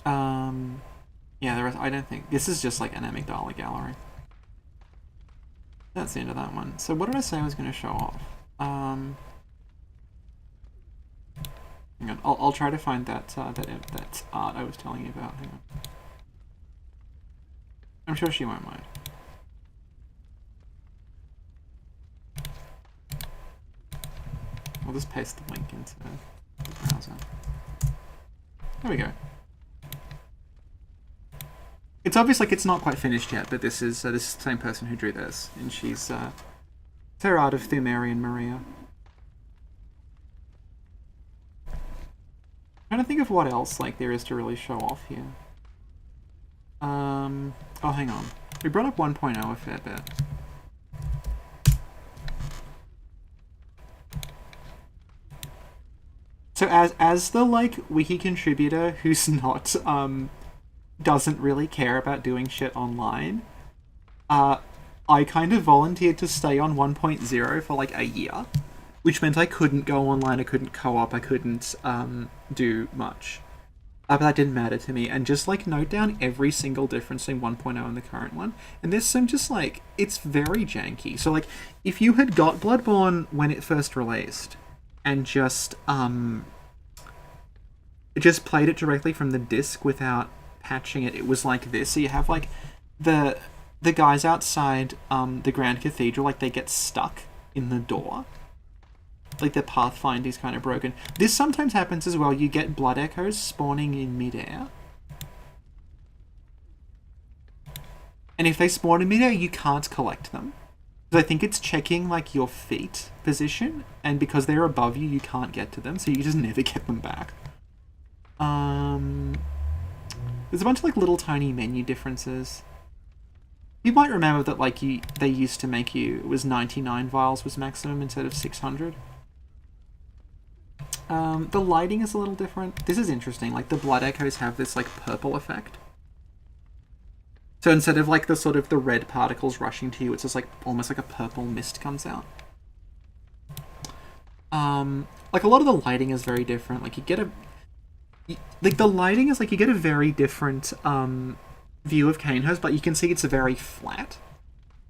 Yeah, the rest, I don't think... This is just, like, an amygdala gallery. That's the end of that one. So what did I say I was going to show off? Hang on, I'll try to find that art I was telling you about. Hang on. I'm sure she won't mind. I'll just paste the link into the browser. There we go. It's obvious like it's not quite finished yet, but this is the same person who drew this, and she's it's her art of Thumerian Maria. I'm trying to think of what else like there is to really show off here. Oh, hang on. We brought up 1.0 a fair bit. So as the like wiki contributor who's not doesn't really care about doing shit online, I kind of volunteered to stay on 1.0 for like a year, which meant I couldn't go online, I couldn't co-op, I couldn't do much. But that didn't matter to me, and just like note down every single difference in 1.0 and the current one. And there's some just like, it's very janky. So like, if you had got Bloodborne when it first released, and just played it directly from the disc without patching it, it was like this. So you have like the guys outside the Grand Cathedral, like they get stuck in the door. Like the pathfinder is kind of broken. This sometimes happens as well. You get blood echoes spawning in midair. And if they spawn in midair, you can't collect them. Because I think it's checking like your feet position, and because they're above you, you can't get to them, so you just never get them back. There's a bunch of like little tiny menu differences. You might remember that like they used to make you, it was 99 vials was maximum instead of 600. The lighting is a little different. This is interesting. Like the blood echoes have this like purple effect. So instead of like the sort of the red particles rushing to you, it's just like almost like a purple mist comes out. Like a lot of the lighting is very different. Like you get like the lighting is like you get a very different view of Canehurst, but you can see it's very flat.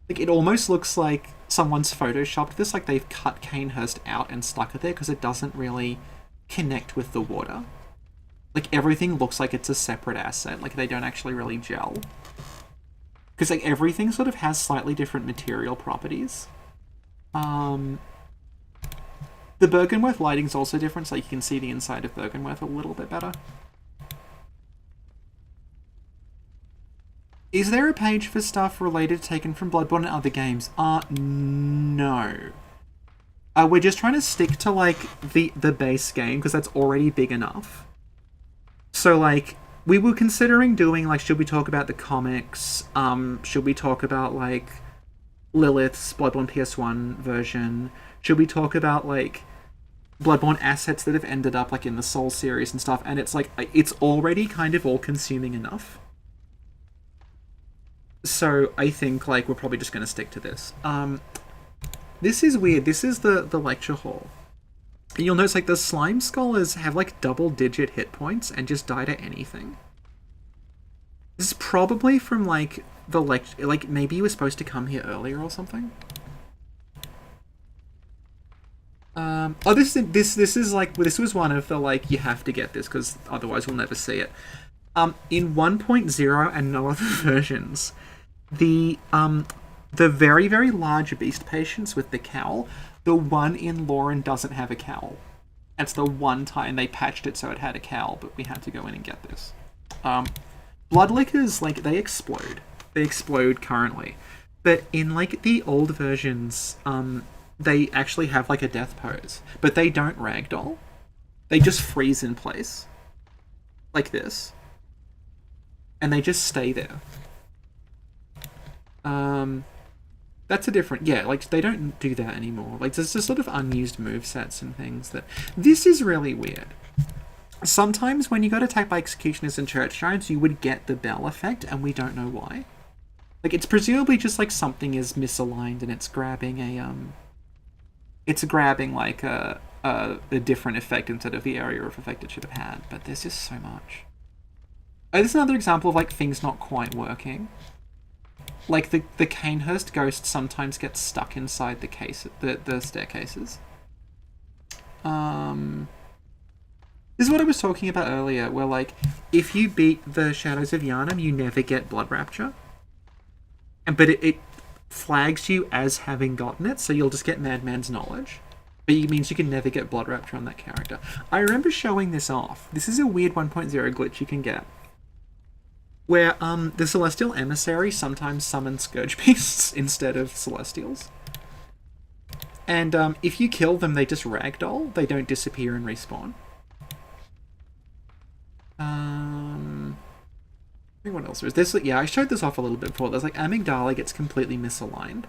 Like it almost looks like someone's photoshopped this, like they've cut Canehurst out and stuck it there because it doesn't really connect with the water. Like everything looks like it's a separate asset, like they don't actually really gel. Because like everything sort of has slightly different material properties. The Bergenworth lighting's also different, so you can see the inside of Bergenworth a little bit better. Is there a page for stuff related taken from Bloodborne and other games? No. We're just trying to stick to, like, the base game, because that's already big enough. So, like, we were considering doing, like, should we talk about the comics? Should we talk about, like, Lilith's Bloodborne PS1 version? Should we talk about, like, Bloodborne assets that have ended up, like, in the Soul series and stuff? And it's, like, it's already kind of all-consuming enough. So I think like we're probably just going to stick to this. This is weird. This is the lecture hall. And you'll notice like the slime scholars have like double-digit hit points and just die to anything. This is probably from like the lecture. Like maybe you were supposed to come here earlier or something. This is like, this was one of the like, you have to get this because otherwise we'll never see it. In 1.0 and no other versions, the very, very large beast patients with the cowl, the one in Lauren doesn't have a cowl. That's the one time they patched it so it had a cowl, but we had to go in and get this. Bloodlickers, like, they explode. They explode currently. But in, like, the old versions, they actually have, like, a death pose. But they don't ragdoll. They just freeze in place. Like this. And they just stay there. That's a different... Yeah, like, they don't do that anymore. Like, there's just sort of unused movesets and things that... This is really weird. Sometimes when you got attacked by executioners and church giants, you would get the bell effect, and we don't know why. Like, it's presumably just, like, something is misaligned, and it's grabbing a, It's grabbing, like, a different effect instead of the area of effect it should have had. But there's just so much. Oh, this is another example of, like, things not quite working. Like, the Canehurst ghost sometimes gets stuck inside the staircases. This is what I was talking about earlier, where, like, if you beat the Shadows of Yharnam, you never get Blood Rapture. But it flags you as having gotten it, so you'll just get Madman's Knowledge. But it means you can never get Blood Rapture on that character. I remember showing this off. This is a weird 1.0 glitch you can get. Where the Celestial Emissary sometimes summons Scourge Beasts instead of Celestials. And if you kill them, they just ragdoll. They don't disappear and respawn. I think what else there is. This, yeah, I showed this off a little bit before. There's like Amygdala gets completely misaligned.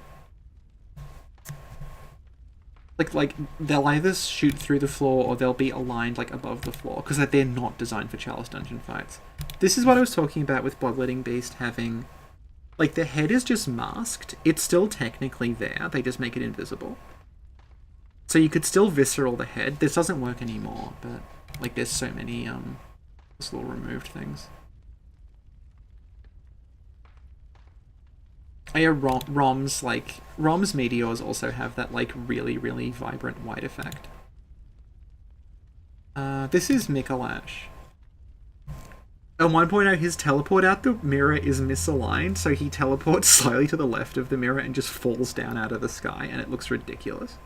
Like they'll either shoot through the floor or they'll be aligned like above the floor because they're not designed for Chalice dungeon fights. This is what I was talking about with Bloodletting Beast having, like, the head is just masked. It's still technically there. They just make it invisible. So you could still visceral the head. This doesn't work anymore, but like there's so many just little removed things. Oh yeah, Rom's meteors also have that, like, really, really vibrant white effect. This is Mikolash. At one point, his teleport out the mirror is misaligned, so he teleports slightly to the left of the mirror and just falls down out of the sky, and it looks ridiculous.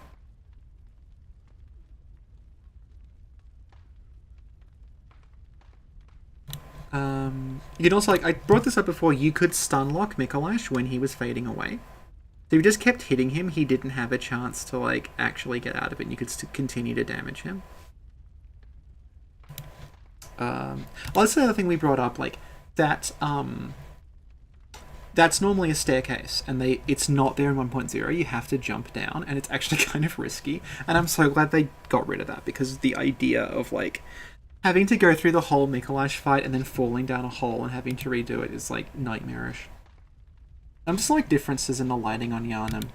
You can also, like, I brought this up before, you could stunlock Mikolash when he was fading away. So if you just kept hitting him, he didn't have a chance to, like, actually get out of it, and you could continue to damage him. That's the other thing we brought up, like, that's normally a staircase, and it's not there in 1.0, you have to jump down, and it's actually kind of risky, and I'm so glad they got rid of that, because the idea of, like, having to go through the whole Mikolash fight and then falling down a hole and having to redo it is, like, nightmarish. I'm just like differences in the lighting on Yharnam.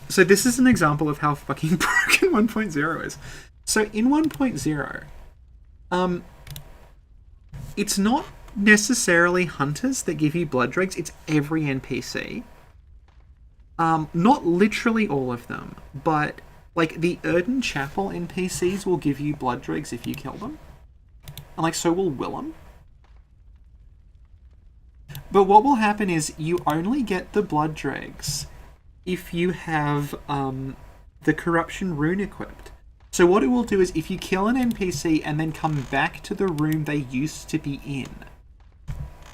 So this is an example of how fucking broken 1.0 is. So in 1.0, it's not necessarily hunters that give you blood dregs, it's every NPC. Not literally all of them, but like the Erden Chapel NPCs will give you blood dregs if you kill them. And like so will Willem. But what will happen is you only get the blood dregs if you have the corruption rune equipped. So what it will do is if you kill an NPC and then come back to the room they used to be in,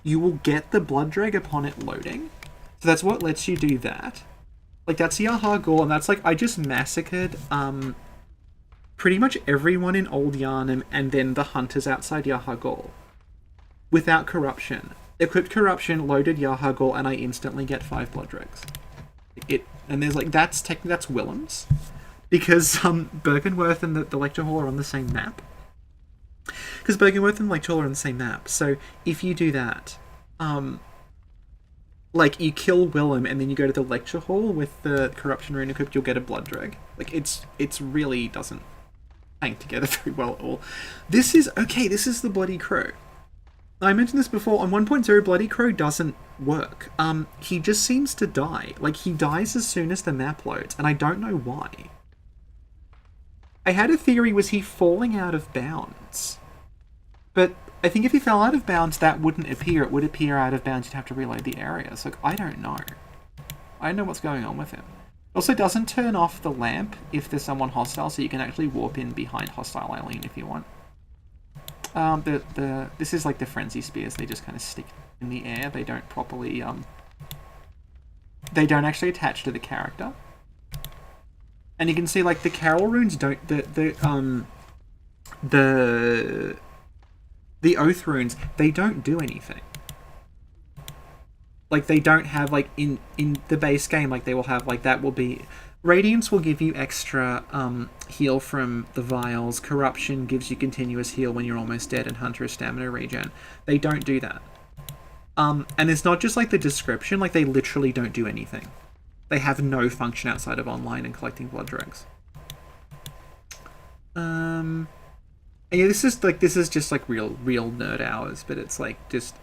you will get the blood dreg upon it loading. So that's what lets you do that. Like, that's Yharnam, and that's like, I just massacred pretty much everyone in Old Yharnam and then the hunters outside Yharnam without corruption. Equipped corruption, loaded Yharnam, and I instantly get 5 blood dregs. And there's like, that's Willem's. Because Bergenworth and the lecture hall are on the same map. Because Bergenworth and the lecture hall are on the same map. So if you do that, like you kill Willem and then you go to the lecture hall with the corruption rune equipped, you'll get a blood drag. Like it's really doesn't hang together very well at all. This is the Bloody Crow. I mentioned this before, on 1.0, Bloody Crow doesn't work. He just seems to die. Like, he dies as soon as the map loads, and I don't know why. I had a theory, was he falling out of bounds? But I think if he fell out of bounds, that wouldn't appear. It would appear out of bounds, you'd have to reload the area. So, I don't know. I don't know what's going on with him. It also doesn't turn off the lamp if there's someone hostile, so you can actually warp in behind hostile Eileen if you want. This is like the frenzy spears. They just kind of stick in the air. They don't properly they don't actually attach to the character. And you can see like the Carol runes don't the Oath runes, they don't do anything. Like they don't have like in the base game, like they will have like that will be Radiance will give you extra heal from the vials. Corruption gives you continuous heal when you're almost dead, and Hunter is stamina regen. They don't do that. And it's not just like the description, like they literally don't do anything. They have no function outside of online and collecting blood dregs. Yeah, this is just like real nerd hours, but it's like just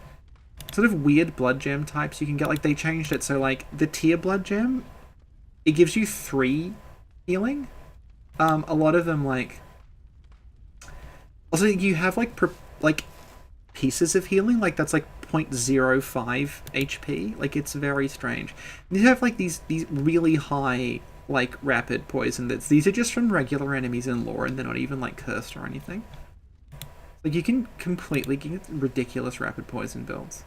sort of weird blood gem types you can get. Like they changed it so like the tier blood gem, it gives you 3 healing. A lot of them like also you have like pieces of healing, like that's like 0.05 HP. Like it's very strange. And you have like these really high like rapid poison these are just from regular enemies in lore, and they're not even like cursed or anything. Like you can completely get ridiculous rapid poison builds.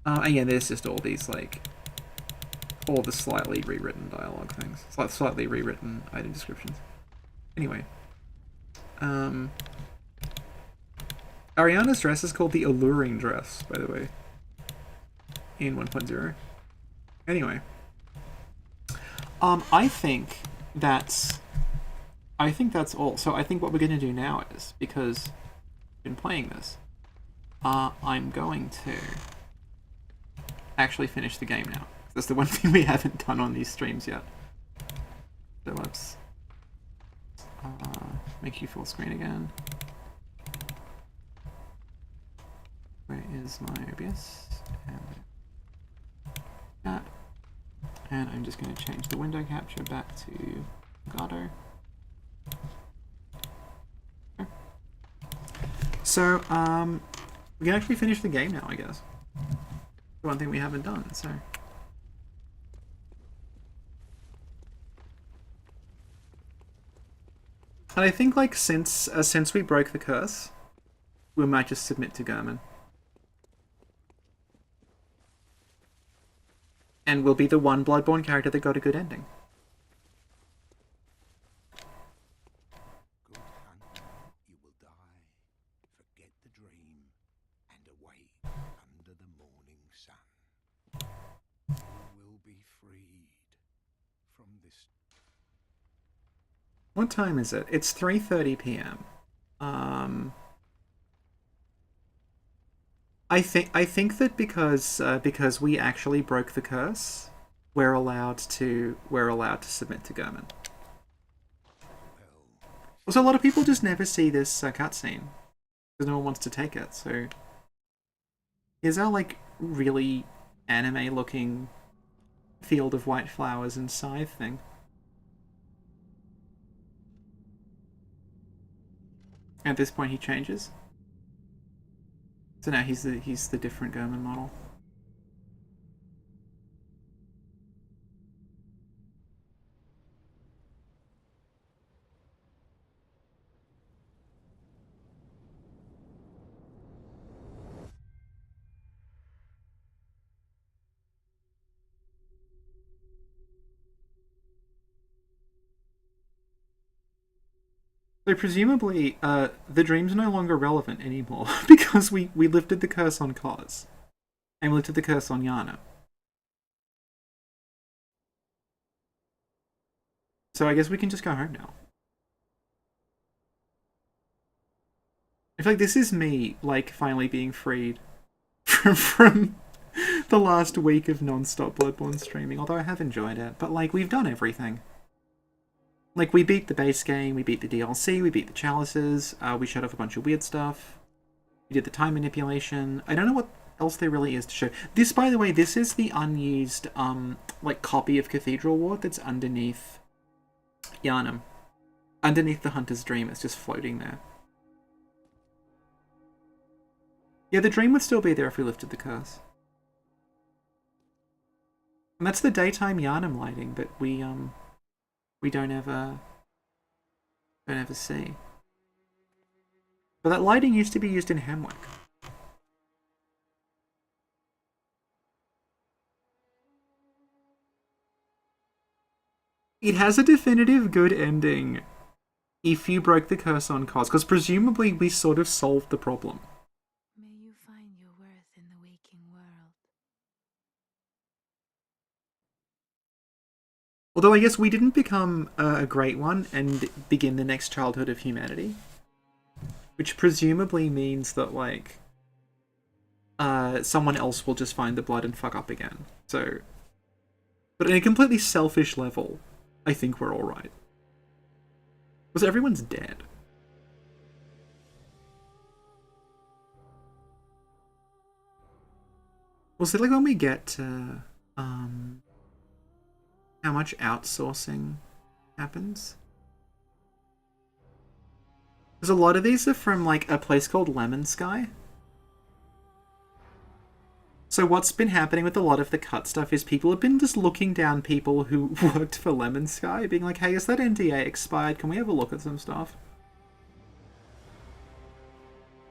And yeah, there's just all these like all the slightly rewritten dialogue things. Slightly rewritten item descriptions. Anyway. Ariana's dress is called the Alluring Dress, by the way. In 1.0. Anyway. I think that's all. So I think what we're going to do now is, because I've been playing this, I'm going to actually finish the game now. That's the one thing we haven't done on these streams yet. So let's make you full screen again. Where is my OBS? And that. And I'm just going to change the window capture back to Gato. Okay. So, we can actually finish the game now, I guess. The one thing we haven't done, so. And I think, like, since we broke the curse, we might just submit to German. And we'll be the one Bloodborne character that got a good ending. Good hunter, you will die. Forget the dream and awake under the morning sun. You will be freed from this. What time is it? It's 3:30 p.m. I think that because we actually broke the curse, we're allowed to submit to German. Also, a lot of people just never see this cutscene because no one wants to take it. So here's our like really anime-looking field of white flowers and scythe thing. At this point, he changes. So now he's the different German model. So presumably, the dream's no longer relevant anymore because we lifted the curse on Kos, and we lifted the curse on Yharnam. So I guess we can just go home now. I feel like this is me, like, finally being freed from the last week of non-stop Bloodborne streaming, although I have enjoyed it. But, like, we've done everything. Like, we beat the base game, we beat the DLC, we beat the chalices, we shut off a bunch of weird stuff. You did the time manipulation. I don't know what else there really is to show. This, by the way, this is the unused like copy of Cathedral Ward that's underneath Yharnam. Underneath the Hunter's Dream, it's just floating there. Yeah, the dream would still be there if we lifted the curse. And that's the daytime Yharnam lighting that we don't ever see. But that lighting used to be used in Hamlet. It has a definitive good ending if you broke the curse on Kos, because presumably we sort of solved the problem. May you find your worth in the waking world. Although I guess we didn't become a great one and begin the next childhood of humanity. Which presumably means that, like, someone else will just find the blood and fuck up again. So, but in a completely selfish level, I think we're alright. Because everyone's dead. Was it like when we get to, how much outsourcing happens? Because a lot of these are from, like, a place called Lemon Sky. So what's been happening with a lot of the cut stuff is people have been just looking down people who worked for Lemon Sky, being like, hey, is that NDA expired? Can we have a look at some stuff?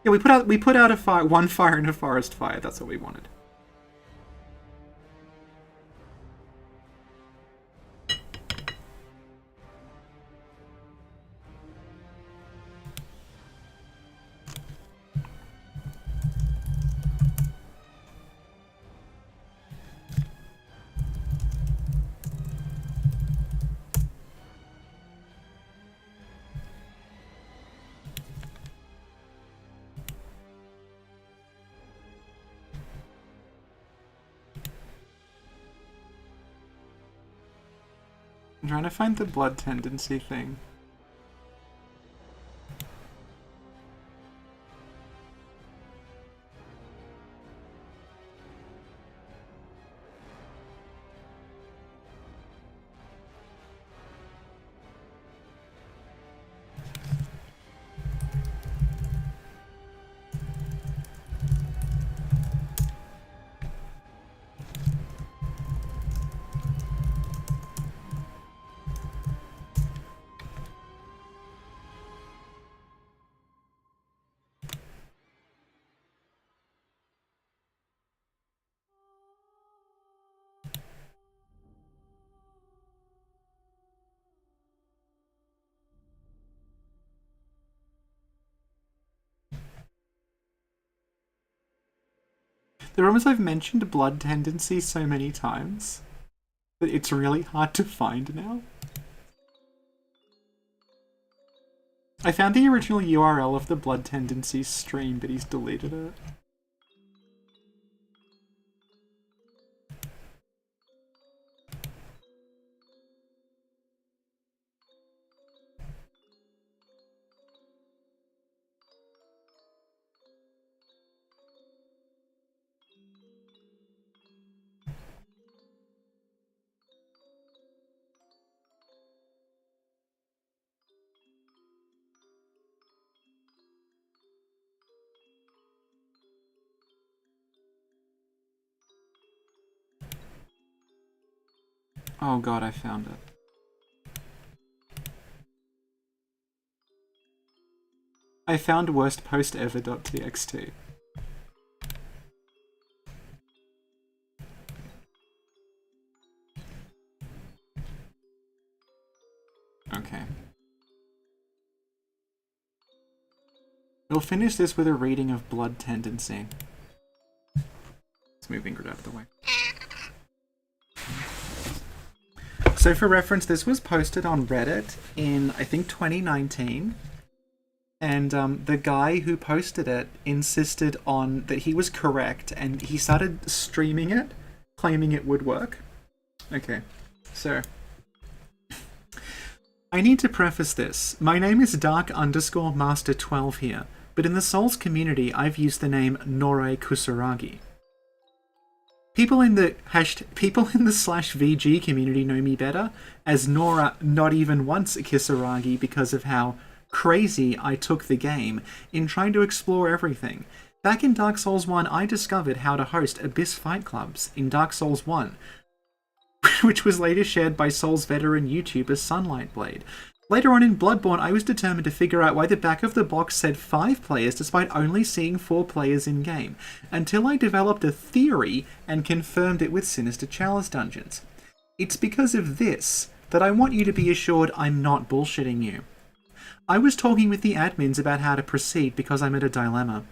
Yeah, we put out a fire, one fire in a forest fire. That's what we wanted. I'm trying to find the blood tendency thing. The problem is I've mentioned blood tendency so many times that it's really hard to find now. I found the original URL of the blood tendency stream, but he's deleted it. Oh god, I found it. I found worst post ever.txt. Okay. We'll finish this with a reading of blood tendency. Let's move Ingrid out of the way. So for reference, this was posted on Reddit in, I think, 2019. And the guy who posted it insisted on that he was correct, and he started streaming it, claiming it would work. Okay, so I need to preface this. My name is Dark_Master12 here. but in the Souls community, I've used the name Norei Kusaragi. People in the /VG community know me better as Nora Not Even Once Kisaragi because of how crazy I took the game in trying to explore everything. Back in Dark Souls 1, I discovered how to host Abyss Fight Clubs in Dark Souls 1, which was later shared by Souls veteran YouTuber Sunlight Blade. Later on in Bloodborne, I was determined to figure out why the back of the box said 5 players despite only seeing 4 players in-game, until I developed a theory and confirmed it with Sinister Chalice dungeons. It's because of this that I want you to be assured I'm not bullshitting you. I was talking with the admins about how to proceed because I'm at a dilemma.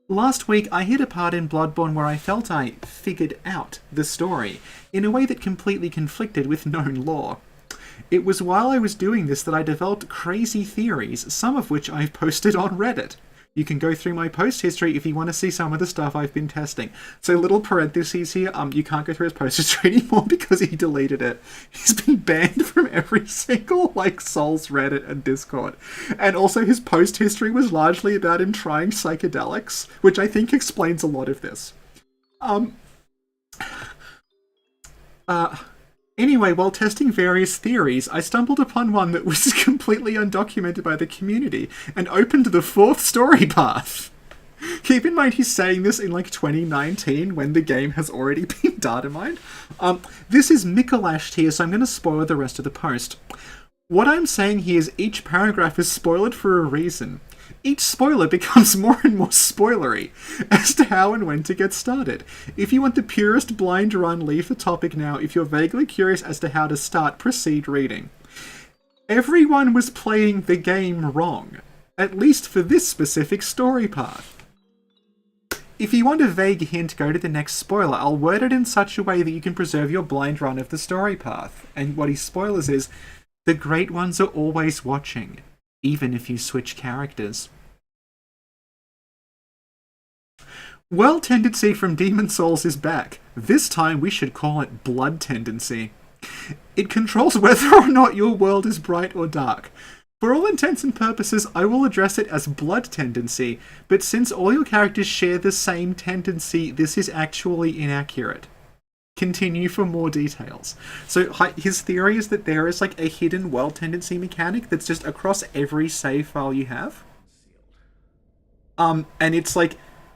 Last week, I hit a part in Bloodborne where I felt I figured out the story in a way that completely conflicted with known lore. It was while I was doing this that I developed crazy theories, some of which I've posted on Reddit. You can go through my post history if you want to see some of the stuff I've been testing. So little parentheses here, you can't go through his post history anymore because he deleted it. He's been banned from every single, Souls Reddit and Discord. And also his post history was largely about him trying psychedelics, which I think explains a lot of this. Anyway, while testing various theories, I stumbled upon one that was completely undocumented by the community and opened the 4th story path. Keep in mind he's saying this in 2019 when the game has already been data mined. This is Mikolash here, so I'm going to spoil the rest of the post. What I'm saying here is each paragraph is spoiled for a reason. Each spoiler becomes more and more spoilery as to how and when to get started. If you want the purest blind run, leave the topic now. If you're vaguely curious as to how to start, proceed reading. Everyone was playing the game wrong, at least for this specific story path. If you want a vague hint, go to the next spoiler. I'll word it in such a way that you can preserve your blind run of the story path. And what he spoilers is, the great ones are always watching, even if you switch characters. World Tendency from Demon Souls is back. This time we should call it Blood Tendency. It controls whether or not your world is bright or dark. For all intents and purposes, I will address it as Blood Tendency, but since all your characters share the same tendency, this is actually inaccurate. Continue for more details. So his theory is that there is a hidden world tendency mechanic that's just across every save file you have. And it's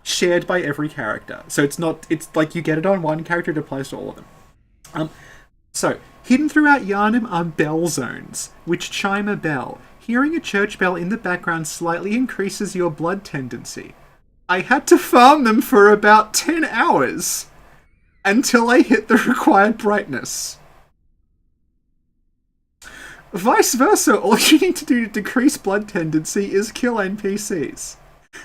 shared by every character. So it's you get it on one character, it applies to all of them. So hidden throughout Yharnam are bell zones, which chime a bell. Hearing a church bell in the background slightly increases your blood tendency. I had to farm them for about 10 hours. Until I hit the required brightness. Vice versa, all you need to do to decrease blood tendency is kill NPCs.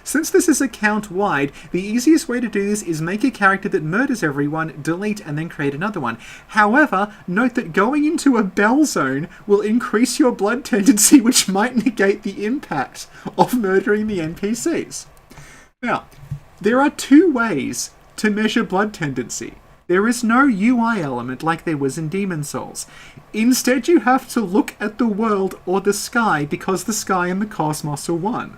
Since this is account-wide, the easiest way to do this is make a character that murders everyone, delete, and then create another one. However, note that going into a bell zone will increase your blood tendency, which might negate the impact of murdering the NPCs. Now, there are 2 ways to measure blood tendency. There is no UI element like there was in Demon Souls. Instead, you have to look at the world or the sky because the sky and the cosmos are one.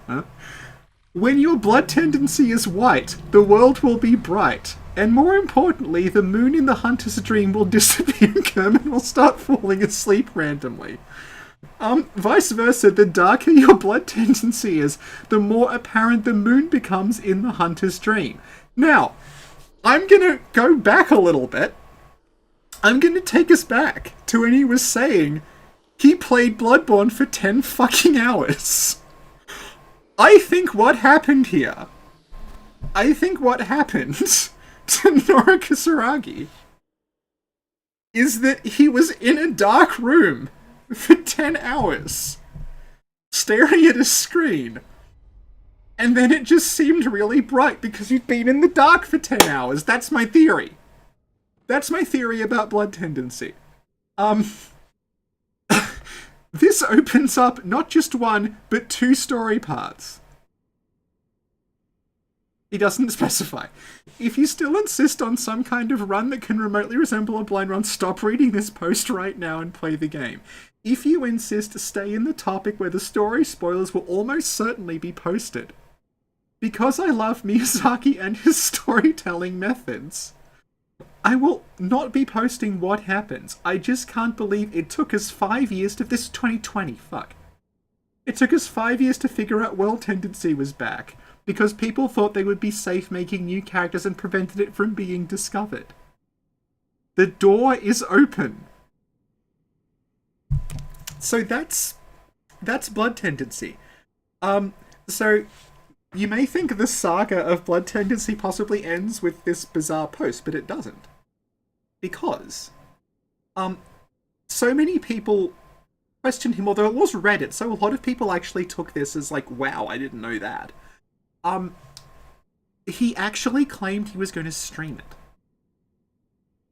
When your blood tendency is white, the world will be bright. And more importantly, the moon in the hunter's dream will disappear and Kerman will start falling asleep randomly. Vice versa, the darker your blood tendency is, the more apparent the moon becomes in the hunter's dream. Now, I'm gonna go back a little bit. I'm gonna take us back to when he was saying he played Bloodborne for 10 fucking hours. I think what happened here, to Nora Kusaragi is that he was in a dark room for 10 hours, staring at a screen. And then it just seemed really bright because you'd been in the dark for 10 hours. That's my theory. That's my theory about blood tendency. This opens up not just 1, but 2 story paths. He doesn't specify. If you still insist on some kind of run that can remotely resemble a blind run, stop reading this post right now and play the game. If you insist, stay in the topic where the story spoilers will almost certainly be posted. because I love Miyazaki and his storytelling methods, I will not be posting what happens. I just can't believe it took us 5 years to... This is 2020, fuck. It took us 5 years to figure out World Tendency was back, because people thought they would be safe making new characters and prevented it from being discovered. The door is open. So that's Blood Tendency. So you may think the saga of Blood Tendency possibly ends with this bizarre post, but it doesn't. Because so many people questioned him, although it was Reddit, so a lot of people actually took this as like, wow, I didn't know that. He actually claimed he was going to stream it.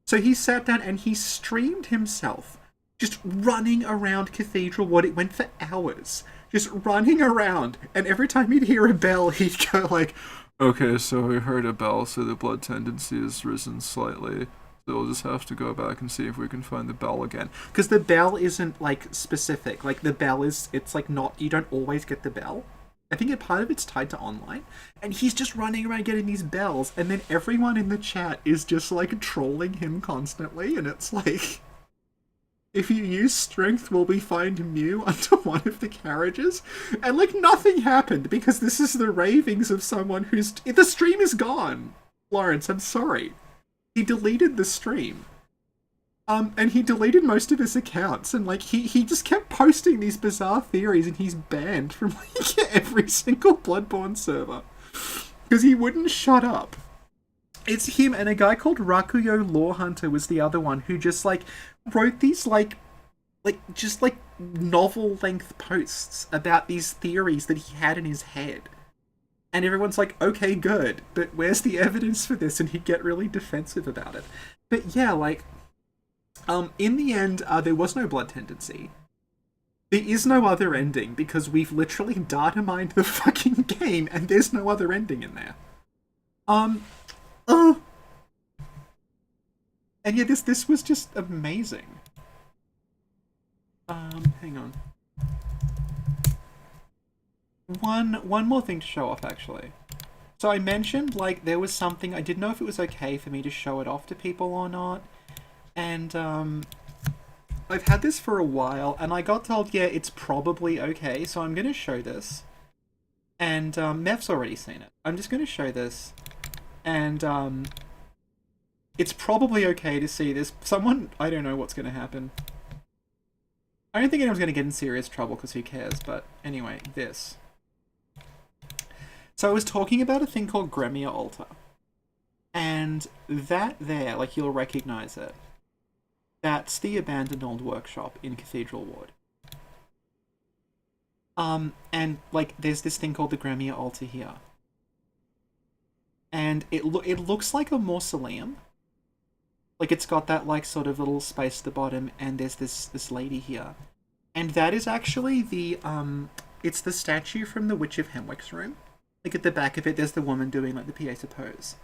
So he sat down and he streamed himself just running around Cathedral Ward. It went for hours. Just running around. And every time he'd hear a bell, he'd go like, okay, so we heard a bell, so the blood tendency has risen slightly. So we'll just have to go back and see if we can find the bell again. Because the bell isn't, like, specific. Like, the bell is, it's, like, not, you don't always get the bell. I think part of it's tied to online. And he's just running around getting these bells, and then everyone in the chat is just, like, trolling him constantly, and it's like... If you use strength, will we find Mew under one of the carriages? And, like, nothing happened, because this is the ravings of someone who's... The stream is gone! Lawrence, I'm sorry. He deleted the stream. And he deleted most of his accounts, and, like, he just kept posting these bizarre theories, and he's banned from, like, every single Bloodborne server. Because he wouldn't shut up. It's him and a guy called Rakuyo Lawhunter was the other one, who just, like, wrote these, just novel-length posts about these theories that he had in his head. And everyone's like, okay, good, but where's the evidence for this? And he'd get really defensive about it. But yeah, like, in the end, there was no blood tendency. There is no other ending, because we've literally data mined the fucking game, and there's no other ending in there. And yeah, this was just amazing. Hang on. One more thing to show off, actually. So I mentioned, like, there was something, I didn't know if it was okay for me to show it off to people or not. And, I've had this for a while, and I got told, yeah, it's probably okay, so I'm gonna show this. And, Meph's already seen it. I'm just gonna show this. And, it's probably okay to see this. Someone, I don't know what's gonna happen. I don't think anyone's gonna get in serious trouble, because who cares, but anyway, this. So I was talking about a thing called Gremia Altar. And that there, like, you'll recognize it. That's the abandoned old workshop in Cathedral Ward. And, like, there's this thing called the Gremia Altar here. And it looks like a mausoleum. Like, it's got that, like, sort of little space at the bottom, and there's this lady here. And that is actually the, it's the statue from the Witch of Hemwick's room. Like, at the back of it, there's the woman doing, like, the pieta pose.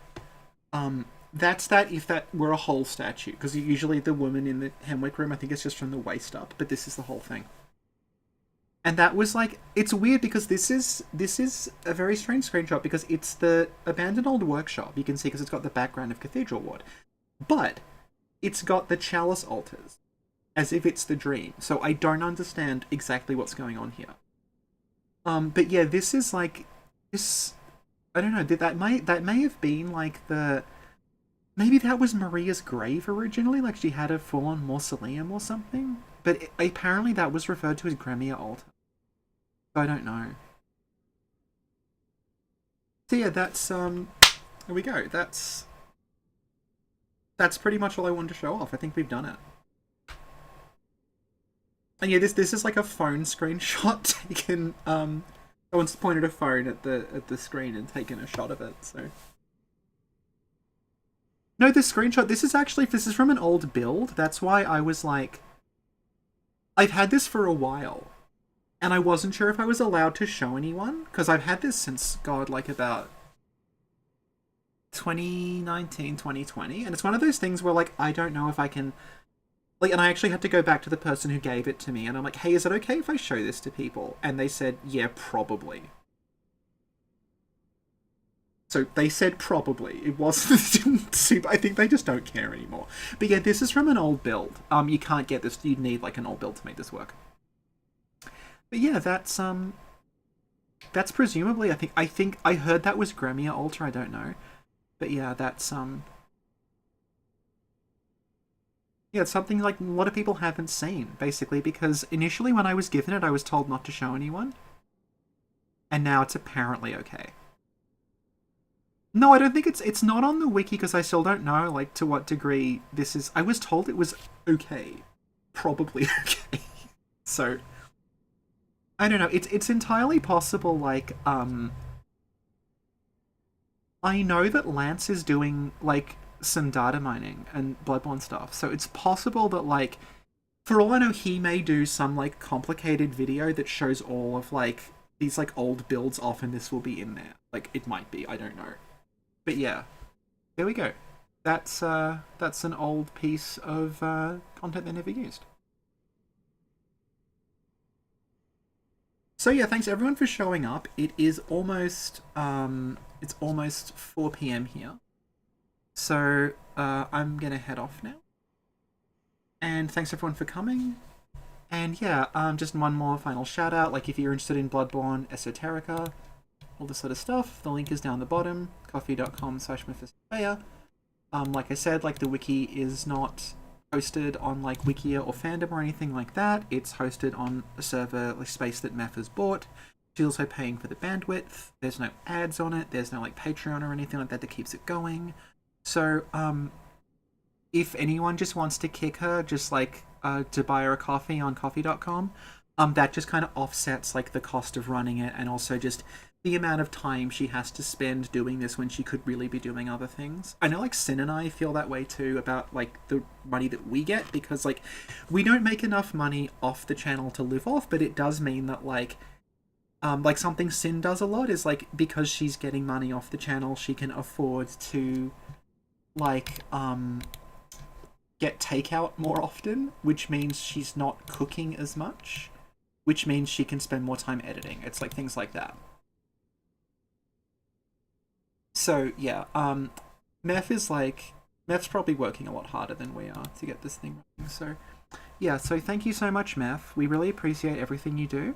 That's that if that were a whole statue. Because usually the woman in the Hemwick room, I think it's just from the waist up. But this is the whole thing. And that was, like... It's weird because this is a very strange screenshot because it's the abandoned old workshop. You can see because it's got the background of Cathedral Ward. But it's got the chalice altars. As if it's the dream. So I don't understand exactly what's going on here. But yeah, this is, like... This... I don't know, that may have been, like, the... Maybe that was Maria's grave originally, like she had a full-on mausoleum or something? But apparently that was referred to as Gremia Altar. So I don't know. So yeah, that's, there we go. That's pretty much all I wanted to show off. I think we've done it. And yeah, this is like a phone screenshot taken, someone's pointed a phone at the screen and taken a shot of it, so... No, the screenshot, this is from an old build. That's why I was like... I've had this for a while. And I wasn't sure if I was allowed to show anyone. Because I've had this since, God, like about 2019, 2020. And it's one of those things where, like, I don't know if I can... Like, and I actually had to go back to the person who gave it to me. And I'm like, hey, is it okay if I show this to people? And they said, yeah, probably. So they said probably. It wasn't super. I think they just don't care anymore. But yeah, this is from an old build. You can't get this. You'd need like an old build to make this work. But yeah, that's presumably. I think I heard that was Gremia Altar. I don't know. But yeah, that's yeah, it's something like a lot of people haven't seen, basically, because initially when I was given it, I was told not to show anyone. And now it's apparently okay. No, I don't think it's not on the wiki because I still don't know like to what degree this is. I was told it was okay, probably okay. So I don't know. It's entirely possible. Like I know that Lance is doing like some data mining and Bloodborne stuff, so it's possible that like for all I know, he may do some like complicated video that shows all of like these like old builds off, and this will be in there. Like it might be. I don't know. But yeah, there we go. That's an old piece of content they never used. So yeah, thanks everyone for showing up. It is almost it's almost 4 p.m. here, so I'm gonna head off now. And thanks everyone for coming. And yeah, just one more final shout out. Like if you're interested in Bloodborne Esoterica, all this sort of stuff, the link is down the bottom, coffee.com/Mephistophea. Like I said, like the wiki is not hosted on like Wikia or Fandom or anything like that. It's hosted on a server like space that Meph has bought. She's also paying for the bandwidth. There's no ads on it. There's no like Patreon or anything like that that keeps it going. So if anyone just wants to kick her, just like to buy her a coffee on coffee.com, that just kind of offsets like the cost of running it, and also just the amount of time she has to spend doing this when she could really be doing other things. I know like Sin and I feel that way too about like the money that we get, because like we don't make enough money off the channel to live off, but it does mean that like something Sin does a lot is like because she's getting money off the channel, she can afford to like get takeout more often, which means she's not cooking as much, which means she can spend more time editing. It's like things like that. So yeah, Meph's probably working a lot harder than we are to get this thing running. So yeah, so thank you so much, Meph. We really appreciate everything you do.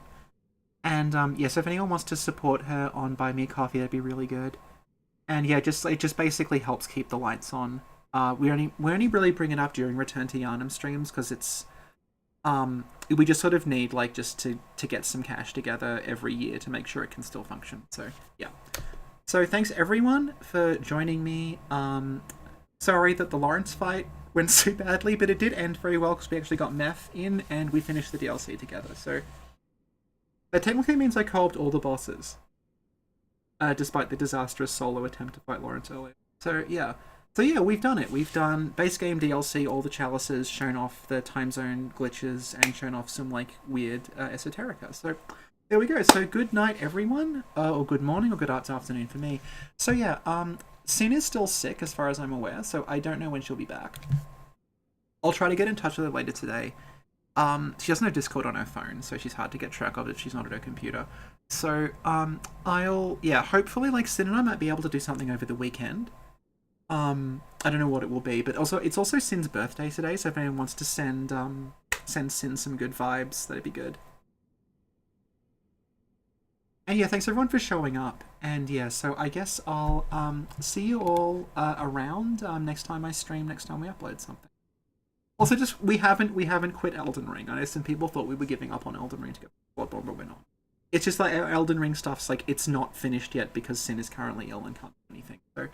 And yeah, so if anyone wants to support her on Buy Me a Coffee, that'd be really good. And yeah, it just basically helps keep the lights on. We only really bring it up during Return to Yharnam streams because it's we just sort of need like just to get some cash together every year to make sure it can still function. So yeah. So thanks everyone for joining me. Sorry that the Lawrence fight went so badly, but it did end very well because we actually got Meph in and we finished the DLC together. So that technically means I co-opted all the bosses, despite the disastrous solo attempt to fight Lawrence earlier. So yeah, we've done it. We've done base game DLC, all the chalices, shown off the time zone glitches, and shown off some like weird esoterica. So there we go. So good night, everyone, or good morning, or good afternoon for me. So yeah, Sin is still sick as far as I'm aware, so I don't know when she'll be back. I'll try to get in touch with her later today. She doesn't have Discord on her phone, so she's hard to get track of if she's not at her computer. So hopefully like Sin and I might be able to do something over the weekend. I don't know what it will be, but also it's also Sin's birthday today, so if anyone wants to send Sin some good vibes, that'd be good. And yeah, thanks everyone for showing up. And yeah, so I guess I'll see you all around next time I stream, next time we upload something. Also, just we haven't quit Elden Ring. I know some people thought we were giving up on Elden Ring to go Bloodborne, but we're not. It's just like our Elden Ring stuff's like it's not finished yet because Sin is currently ill and can't do anything. So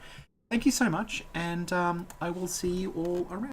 thank you so much, and I will see you all around.